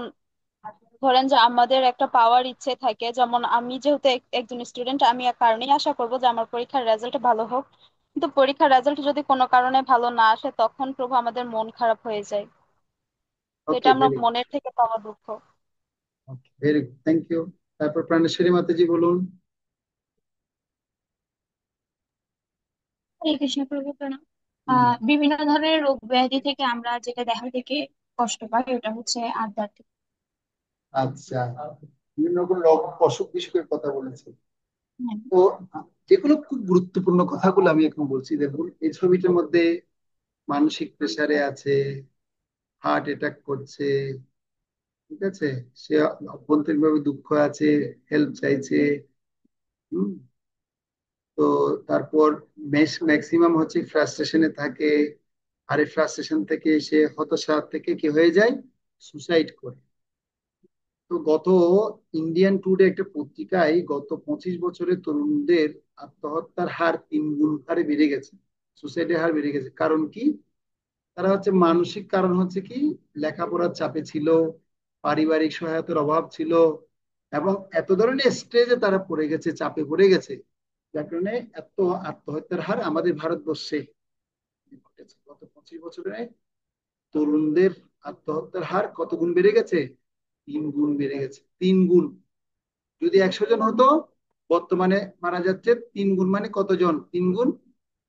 ধরেন যে আমাদের একটা পাওয়ার ইচ্ছে থাকে, যেমন আমি যেহেতু একজন স্টুডেন্ট, আমি এক কারণেই আশা করবো যে আমার পরীক্ষার রেজাল্ট ভালো হোক, কিন্তু পরীক্ষার রেজাল্ট যদি কোনো কারণে ভালো না আসে, তখন প্রভু আমাদের মন খারাপ হয়ে যায়। তো এটা ওকে, আমরা ভেরি গুড। মনের থেকে পাওয়া দুঃখ। ওকে, ভেরি গুড, থ্যাংক ইউ। তারপর প্রাণেশ্বরী মাতাজি বলুন। হরে কৃষ্ণ প্রভু প্রণাম। হুম, বিভিন্ন ধরনের রোগ ব্যাধি থেকে আমরা যেটা দেখা থেকে কষ্ট পাই, ওটা হচ্ছে আধ্যাত্মিক। আচ্ছা, বিভিন্ন রকম রোগ অসুখ বিসুখের কথা বলেছে। হ্যাঁ। তো যেগুলো খুব গুরুত্বপূর্ণ কথাগুলো আমি এখন বলছি, দেখুন এই ছবিটার মধ্যে মানসিক প্রেসারে আছে, হার্ট অ্যাটাক করছে, ঠিক আছে, সে অভ্যন্তরীণ ভাবে দুঃখ আছে, হেল্প চাইছে। হুম। তো তারপর ম্যাক্সিমাম হচ্ছে ফ্রাস্ট্রেশনে থাকে, আর এই ফ্রাস্ট্রেশন থেকে সে হতাশা থেকে কি হয়ে যায়, সুসাইড করে। তো গত ইন্ডিয়ান টুডে একটা পত্রিকায় গত 25 বছরে তরুণদের আত্মহত্যার হার 3 গুণ হারে বেড়ে গেছে, সুসাইডের হার বেড়ে গেছে। কারণ কি? তারা হচ্ছে মানসিক কারণ হচ্ছে কি, লেখাপড়ার চাপে ছিল, পারিবারিক সহায়তার অভাব ছিল, এবং এত ধরনের স্টেজে তারা পড়ে গেছে, চাপে পড়ে গেছে, যার কারণে এত আত্মহত্যার হার আমাদের ভারতবর্ষে ঘটেছে। গত 25 বছরে তরুণদের আত্মহত্যার হার কত গুণ বেড়ে গেছে? 3 গুণ বেড়ে গেছে, 3 গুণ। যদি 100 জন হতো, বর্তমানে মারা যাচ্ছে 3 গুণ, মানে কতজন? 3 গুণ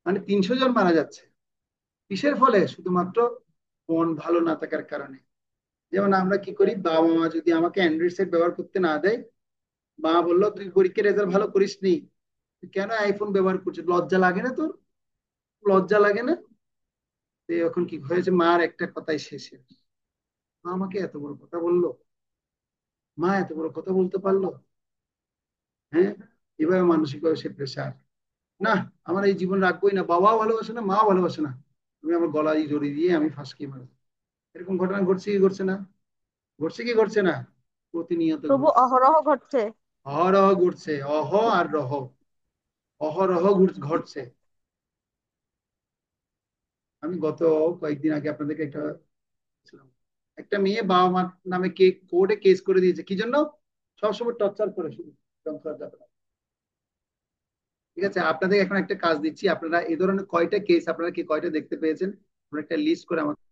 মানে 300 জন মারা যাচ্ছে। কিসের ফলে? শুধুমাত্র মন ভালো না থাকার কারণে। যেমন আমরা কি করি, বাবা মা যদি আমাকে অ্যান্ড্রয়েড সেট ব্যবহার করতে না দেয়, মা বললো তুই পরীক্ষার রেজাল্ট ভালো করিসনি, তুই কেন আইফোন ব্যবহার করছিস, লজ্জা লাগে না তোর? লজ্জা লাগে না? তো এখন কি হয়েছে, মার একটা কথাই শেষে মা আমাকে এত বড় কথা বললো, মা এত বড় কথা বলতে পারলো। হ্যাঁ, এভাবে মানসিকভাবে সে প্রেশার, না আমার এই জীবন রাখবোই না, বাবাও ভালোবাসে না, মা ভালোবাসে না, আমি আমার গলায় জড়িয়ে দিয়ে আমি ফাঁসকি মারবো। এরকম ঘটনা ঘটছে কি ঘটছে না? ঘটছে কি ঘটছে না? প্রতিনিয়ত প্রভু ঘটছে, অহরহ ঘটছে। অহরহ ঘটছে, আর রহ, অহরহ ঘটছে। আমি গত কয়েকদিন আগে আপনাদেরকে একটা বলছিলাম, একটা মেয়ে বাবা মার নামে কোর্টে কেস করে দিয়েছে, কি জন্য? সবসময় টর্চার করে, শুধু সংসার যাবে না। ঠিক আছে, আপনাদের এখন একটা কাজ দিচ্ছি, আপনারা এই ধরনের কয়টা কেস আপনারা কি কয়টা দেখতে পেয়েছেন, আপনারা একটা লিস্ট করে আমাকে।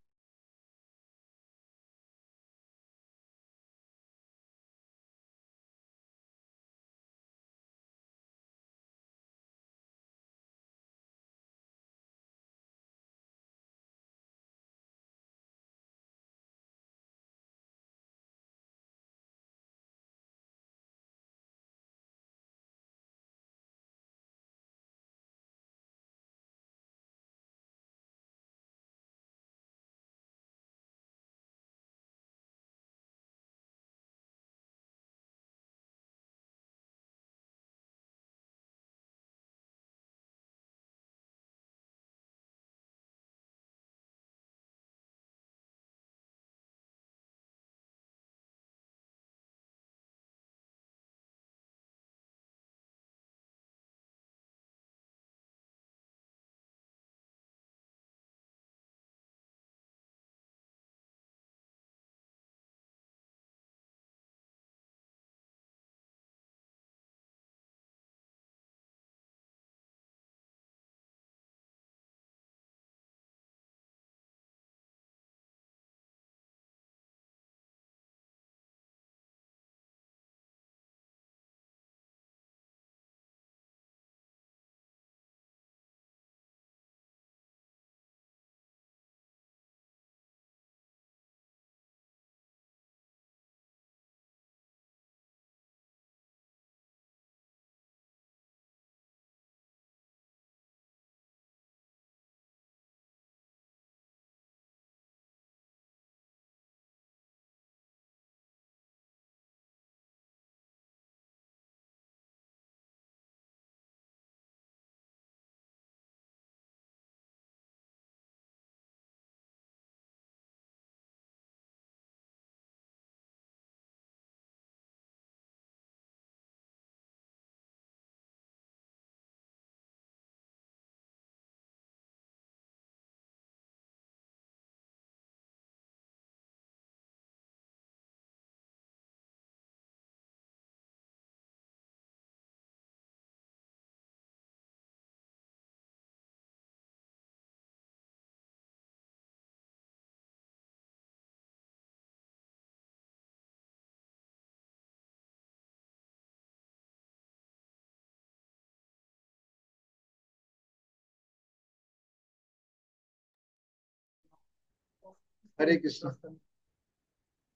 হরে কৃষ্ণ।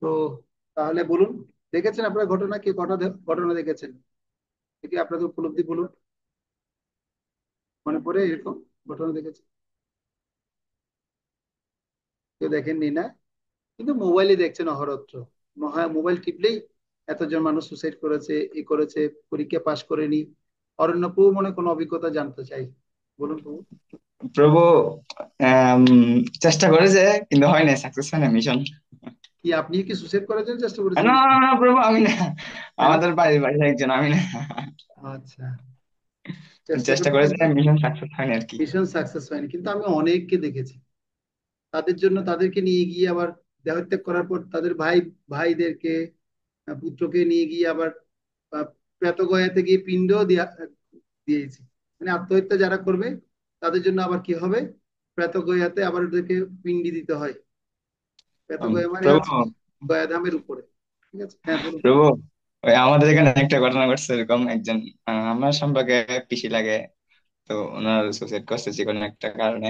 তো তাহলে বলুন, দেখেছেন আপনার ঘটনা, কি কটা ঘটনা দেখেছেন, দেখি আপনাদের উপলব্ধি বলুন, মনে পড়ে এরকম ঘটনা দেখেছেন? কেউ দেখেননি না? কিন্তু মোবাইলে দেখছেন অহরত্র, মোবাইল টিপলেই এতজন মানুষ সুসাইড করেছে, ই করেছে, পরীক্ষা পাশ করেনি। অরণ্যপু মনে কোনো অভিজ্ঞতা জানতে চাই, বলুন প্রভু। প্রভু আম, চেষ্টা করেছে কিন্তু হয় না, সাকসেস হয় না মিশন। কি আপনি কি সুসাইড করার জন্য চেষ্টা না করেছেন? না না, প্রভু আমি না, তাহলে? আমাদের বাড়ির বাড়ির একজন, আমি না। আচ্ছা, চেষ্টা চেষ্টা করেছেন করেছে, তো, মিশন সাকসেস হয়নি আর কি। মিশন সাকসেস হয়নি, কিন্তু আমি অনেককে দেখেছি তাদের জন্য, তাদেরকে নিয়ে গিয়ে আবার দেহত্যাগ করার পর তাদের ভাইদেরকে, পুত্রকে নিয়ে গিয়ে আবার আহ, প্রেতগয়াতে গিয়ে পিণ্ড দিয়েছি। মানে আত্মহত্যা যারা করবে তাদের জন্য আবার কি হবে, প্রেতগয়াতে আবার ওদেরকে পিণ্ডি দিতে হয়। প্রেতগয়া মানে প্রভু, হচ্ছে গয়াধামের উপরে। ঠিক আছে, হ্যাঁ বলুন। প্রভু ওই আমাদের এখানে একটা ঘটনা ঘটছে এরকম, একজন আমার সম্পর্কে পিসি লাগে, তো ওনার সুসাইড করছে যে কোনো একটা কারণে,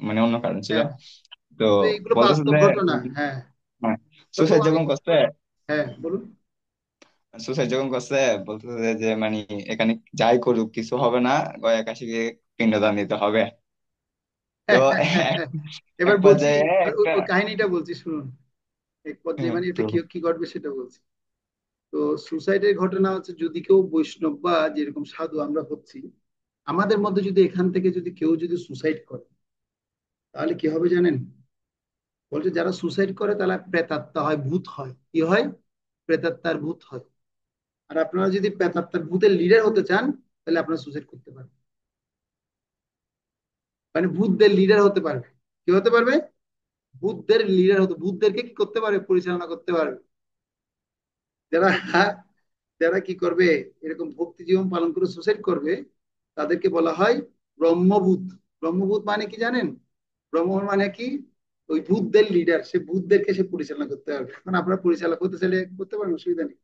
মানে অন্য কারণ ছিল। হ্যাঁ, তো তো এইগুলো বলতেছে বাস্তব যে ঘটনা, হ্যাঁ। তো সুসাইড প্রভু আমি, যখন করছে, হ্যাঁ বলুন। সুসাইড যখন করছে বলতেছে যে মানে এখানে যাই করুক কিছু হবে না, গয়া কাশিকে পিণ্ডদান দিতে হবে। তো এক এবার এক বলছি, পর্যায়ে একটা ওই কাহিনীটা বলছি শুনুন। এক পর্যায়ে মানে এটা কি প্রভু। কি ঘটবে সেটা বলছি। তো সুসাইডের ঘটনা হচ্ছে যদি কেউ বৈষ্ণব বা যেরকম সাধু আমরা হচ্ছি, আমাদের মধ্যে যদি এখান থেকে যদি কেউ যদি সুসাইড করে তাহলে কি হবে জানেন? বলছে যারা সুসাইড করে তারা প্রেতাত্মা হয়, ভূত হয়। কি হয়? প্রেতাত্মার ভূত হয়। আর আপনারা যদি প্রেতাত্মার ভূতের লিডার হতে চান তাহলে আপনারা সুসাইড করতে পারবেন, মানে ভূতদের লিডার হতে পারবে। কি হতে পারবে? ভূতদের লিডার হতে, ভূতদেরকে কি করতে পারবে? পরিচালনা করতে পারবে। যারা যারা কি করবে, এরকম ভক্তি জীবন পালন করে সুসাইড করবে, তাদেরকে বলা হয় ব্রহ্মভূত। ব্রহ্মভূত মানে কি জানেন? ব্রহ্ম মানে কি? ওই ভূতদের লিডার, সে ভূতদেরকে সে পরিচালনা করতে পারবে। এখন আপনারা পরিচালনা করতে চাইলে করতে পারেন, অসুবিধা নেই।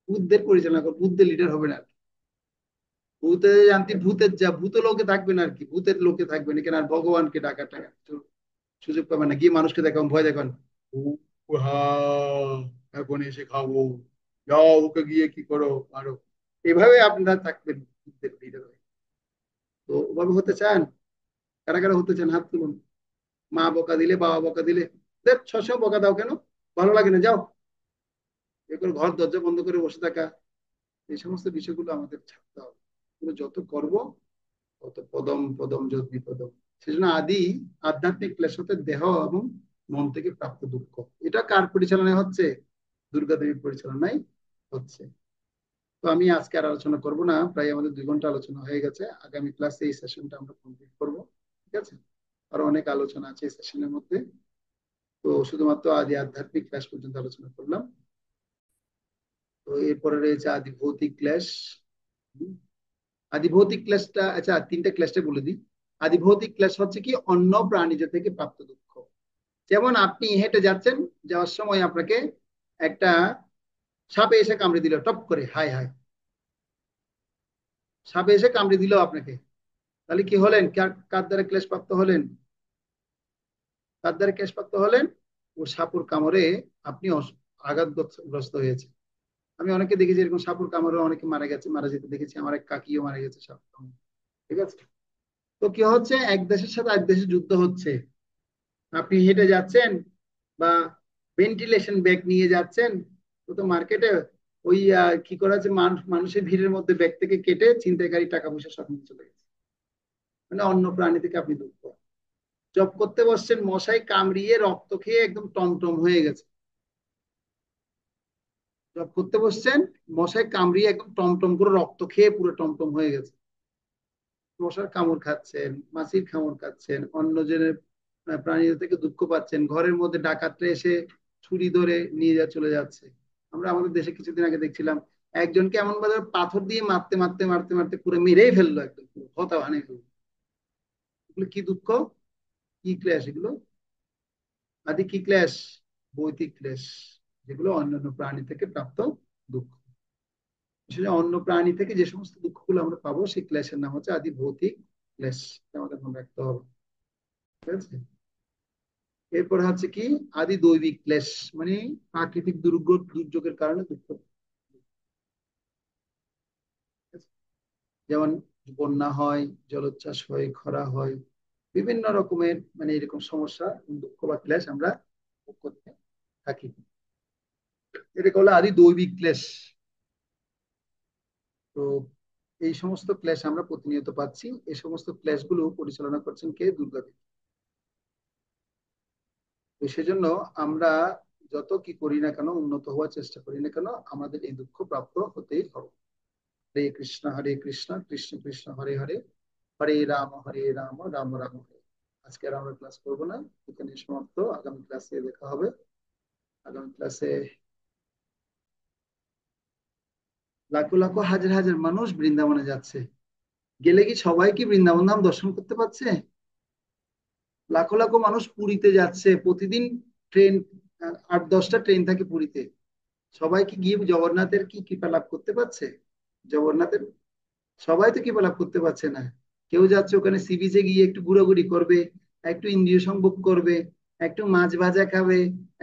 ভূতদের পরিচালনা করে, ভূতদের লিডার হবে না। ভূতে জানতি ভূতের যা ভূত লোকে থাকবেন আর কি, ভূতের লোকে থাকবেন কেন? আর ভগবানকে ডাকা টাকা সুযোগ পাবেন না। গিয়ে মানুষকে দেখান, ভয় দেখান, হা এখন এসে খাবো, যাও ওকে গিয়ে কি করো আরো, এভাবে আপনারা থাকবেন ভূতদের লিডার হয়ে। তো ওভাবে হতে চান? কারা কারা হতে চান হাত তুলুন। মা বকা দিলে, বাবা বকা দিলে, দেখ সবসময় বকা দাও কেন? ভালো লাগে না, যাও। এগুলো ঘর দরজা বন্ধ করে বসে থাকা, এই সমস্ত বিষয়গুলো আমাদের ছাড়তে হবে। এগুলো যত করব তত পদম পদম যত বিপদম। সেজন্য আধ্যাত্মিক ক্লেশ হতে দেহ এবং মন থেকে প্রাপ্ত দুঃখ। এটা কার পরিচালনায় হচ্ছে? দুর্গা দেবীর পরিচালনায় হচ্ছে। তো আমি আজকে আর আলোচনা করব না, প্রায় আমাদের 2 ঘন্টা আলোচনা হয়ে গেছে। আগামী ক্লাসে এই সেশনটা আমরা কমপ্লিট করব। ঠিক আছে? আরো অনেক আলোচনা আছে এই সেশনের মধ্যে। তো শুধুমাত্র আদি আধ্যাত্মিক ক্লাস পর্যন্ত আলোচনা করলাম। তো এরপরে রয়েছে আদি ভৌতিক ক্লাস। আদি ভৌতিক ক্লাসটা, আচ্ছা 3টা ক্লাসটা বলে দিই। আদি ভৌতিক ক্লাস হচ্ছে কি অন্য প্রাণীজ থেকে প্রাপ্ত দুঃখ। যেমন আপনি হেঁটে যাচ্ছেন, যাওয়ার সময় আপনাকে একটা সাপে এসে কামড়ে দিল টপ করে, হায় হায়, সাপে এসে কামড়ে দিল আপনাকে, তাহলে কি হলেন? কার দ্বারা ক্লেশপ্রাপ্ত হলেন? কার দ্বারা ক্লেশপ্রাপ্ত হলেন? ও সাপুর কামড়ে আপনি আঘাতগ্রস্ত হয়েছে। আমি অনেকে দেখেছি এরকম সাপুর কামড়ে অনেকে মারা গেছে, মারা যেতে দেখেছি। আমার এক কাকিও মারা গেছে সাপুর কামড়ে। ঠিক আছে? তো কি হচ্ছে, এক দেশের সাথে এক দেশের যুদ্ধ হচ্ছে। আপনি হেঁটে যাচ্ছেন বা ভেন্টিলেশন ব্যাগ নিয়ে যাচ্ছেন, তো মার্কেটে ওই কি করা আছে, মানুষের ভিড়ের মধ্যে ব্যাগ থেকে কেটে ছিনতাইকারী টাকা পয়সা সব নিয়ে চলে গেছে। মানে অন্য প্রাণী থেকে আপনি দুঃখ। জব করতে বসছেন, মশাই কামড়িয়ে রক্ত খেয়ে একদম টমটম হয়ে গেছে। জব করতে বসছেন, মশাই কামড়িয়ে একদম টমটম করে রক্ত খেয়ে পুরো টমটম হয়ে গেছে। মশার কামড় খাচ্ছেন, মাছির কামড় খাচ্ছেন, অন্যজনের প্রাণীদের থেকে দুঃখ পাচ্ছেন। ঘরের মধ্যে ডাকাতরা এসে ছুরি ধরে নিয়ে চলে যাচ্ছে। আমরা আমাদের দেশে কিছুদিন আগে দেখছিলাম একজনকে এমন ভাবে পাথর দিয়ে মারতে মারতে মারতে মারতে পুরো মেরেই ফেললো, একদম পুরো হতা ভানে ফেললো। এগুলো কি দুঃখ, কি ক্লেশ এগুলো? আদি কি ক্লেশ? ভৌতিক ক্লেশ, যেগুলো অন্যান্য প্রাণী থেকে প্রাপ্ত দুঃখ। সেটা অন্য প্রাণী থেকে যে সমস্ত দুঃখগুলো আমরা পাবো সেই ক্লেশের নাম হচ্ছে আদি ভৌতিক ক্লেশ। এটা আমাদের মনে রাখতে হবে। ঠিক আছে? এরপর হচ্ছে কি আদি দৈবিক ক্লেশ, মানে প্রাকৃতিক দুর্যোগের কারণে দুঃখ। যেমন বন্যা হয়, জলোচ্ছ্বাস হয়, খরা হয়, বিভিন্ন রকমের মানে এরকম সমস্যা, দুঃখ বা ক্লেশ আমরা ভোগ করতে থাকি। এটাকে বলে আদি দৈবিক ক্লেশ। তো এই সমস্ত ক্লেশ আমরা প্রতিনিয়ত পাচ্ছি। এই সমস্ত ক্লেশ গুলো পরিচালনা করছেন কে? দুর্গাদেবী। তো সেজন্য আমরা যত কি করি না কেন, উন্নত হওয়ার চেষ্টা করি না কেন, আমাদের এই দুঃখ প্রাপ্ত হতেই হবে। হরে কৃষ্ণ কৃষ্ণ কৃষ্ণ হরে হরে, হরে রাম রাম রাম হরে। আজকে আর আমরা ক্লাস করবো না, এখানে সমাপ্ত। আগামী ক্লাসে দেখা হবে। আগামী ক্লাসে লাখো লাখো হাজার হাজার মানুষ বৃন্দাবনে যাচ্ছে। গেলে কি সবাই কি বৃন্দাবন ধাম দর্শন করতে পারছে? লাখো লাখো মানুষ পুরীতে যাচ্ছে প্রতিদিন। ট্রেন, 8-10টা ট্রেন থাকে পুরীতে। সবাই কি গিয়ে জগন্নাথের কি কৃপা লাভ করতে পারছে? জগন্নাথের সবাই তো কৃপা লাভ করতে পারছে না। কেউ যাচ্ছে ওখানে সি বিচে গিয়ে একটু ঘোরাঘুরি করবে, একটু ইন্দ্রিয় সংভোগ করবে, একটু মাছ ভাজা খাবে,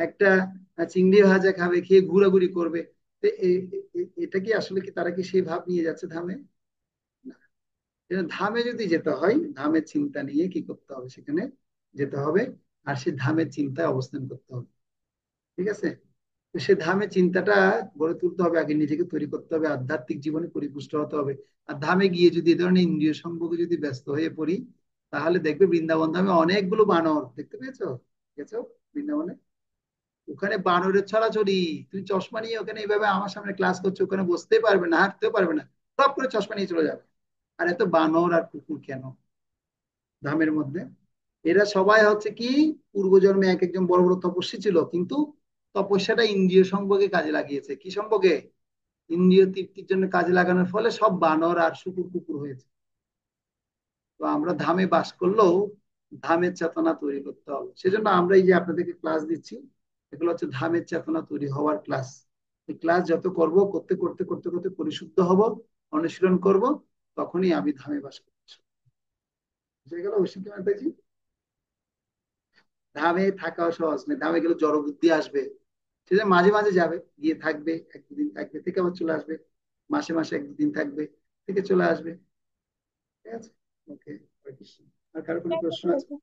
একটা চিংড়ি ভাজা খাবে, খেয়ে ঘোরাঘুরি করবে। তো এটা কি আসলে কি তারা কি সেই ভাব নিয়ে যাচ্ছে ধামে? না। ধামে যদি যেতে হয়, ধামের চিন্তা নিয়ে কি করতে হবে? সেখানে যেতে হবে, আর সে ধামের চিন্তায় অবস্থান করতে হবে। ঠিক আছে? তো সে ধামে চিন্তাটা গড়ে তুলতে হবে, আগে নিজেকে তৈরি করতে হবে, আধ্যাত্মিক জীবনে পরিপুষ্ট হতে হবে। আর ধামে গিয়ে যদি এ ধরনের ইন্দ্রিয় সম্পর্কে যদি ব্যস্ত হয়ে পড়ি, তাহলে দেখবে বৃন্দাবন ধামে অনেকগুলো বানর দেখতে পেয়েছো? গেছো বৃন্দাবনে? ওখানে বানরের ছড়াছড়ি। তুমি চশমা নিয়ে ওখানে এইভাবে আমার সামনে ক্লাস করছো, ওখানে বসতেই পারবে না, হাঁটতেও পারবে না, সব করে চশমা নিয়ে চলে যাবে। আর এত বানর আর কুকুর কেন ধামের মধ্যে? এরা সবাই হচ্ছে কি পূর্বজন্মে এক একজন বড় বড় তপস্বী ছিল, কিন্তু তপস্যাটা ইন্দ্রিয় সম্ভোগে কাজে লাগিয়েছে। কি সম্ভোগে? ইন্দ্রিয় তৃপ্তির জন্য কাজে লাগানোর ফলে সব বানর আর শুকুর কুকুর হয়েছে। তো আমরা ধামে বাস করলেও ধামের চেতনা তৈরি করতে হবে। সেজন্য আমরা এই যে আপনাদেরকে ক্লাস দিচ্ছি, এগুলো হচ্ছে ধামের চেতনা তৈরি হওয়ার ক্লাস। এই ক্লাস যত করব, করতে করতে করতে করতে পরিশুদ্ধ হব, অনুশীলন করব, তখনই আমি ধামে বাস করতে পারবো। বুঝে গেল ঐশী মাতাজি? ধামে থাকাও সহজ নেই, ধামে গেলে জড় বুদ্ধি আসবে। সেটা মাঝে মাঝে যাবে, গিয়ে থাকবে, এক দুদিন থাকবে, থেকে আবার চলে আসবে, মাসে মাসে এক দুদিন থাকবে, থেকে চলে আসবে। ঠিক আছে? ওকে। আর কারো কোনো প্রশ্ন আছে?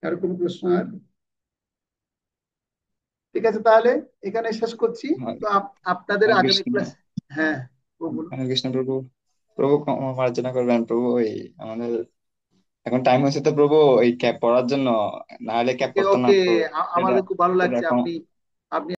কারো কোনো প্রশ্ন আর? ঠিক আছে, তাহলে এখানে শেষ করছি। তো আপনাদের হরে আগামী কৃষ্ণ। ক্লাস। হ্যাঁ, ও বলুন। হরে কৃষ্ণ প্রভু। প্রভু ক্ষমা মার্জনা করবেন প্রভু, এই আমাদের এখন টাইম হয়েছে তো প্রভু, এই ক্যাব পড়ার জন্য, না হলে ক্যাব ওকে পড়তো না ওকে, প্রভু। এটা আমাদের খুব ভালো এটা লাগছে এখন আপনি আপনি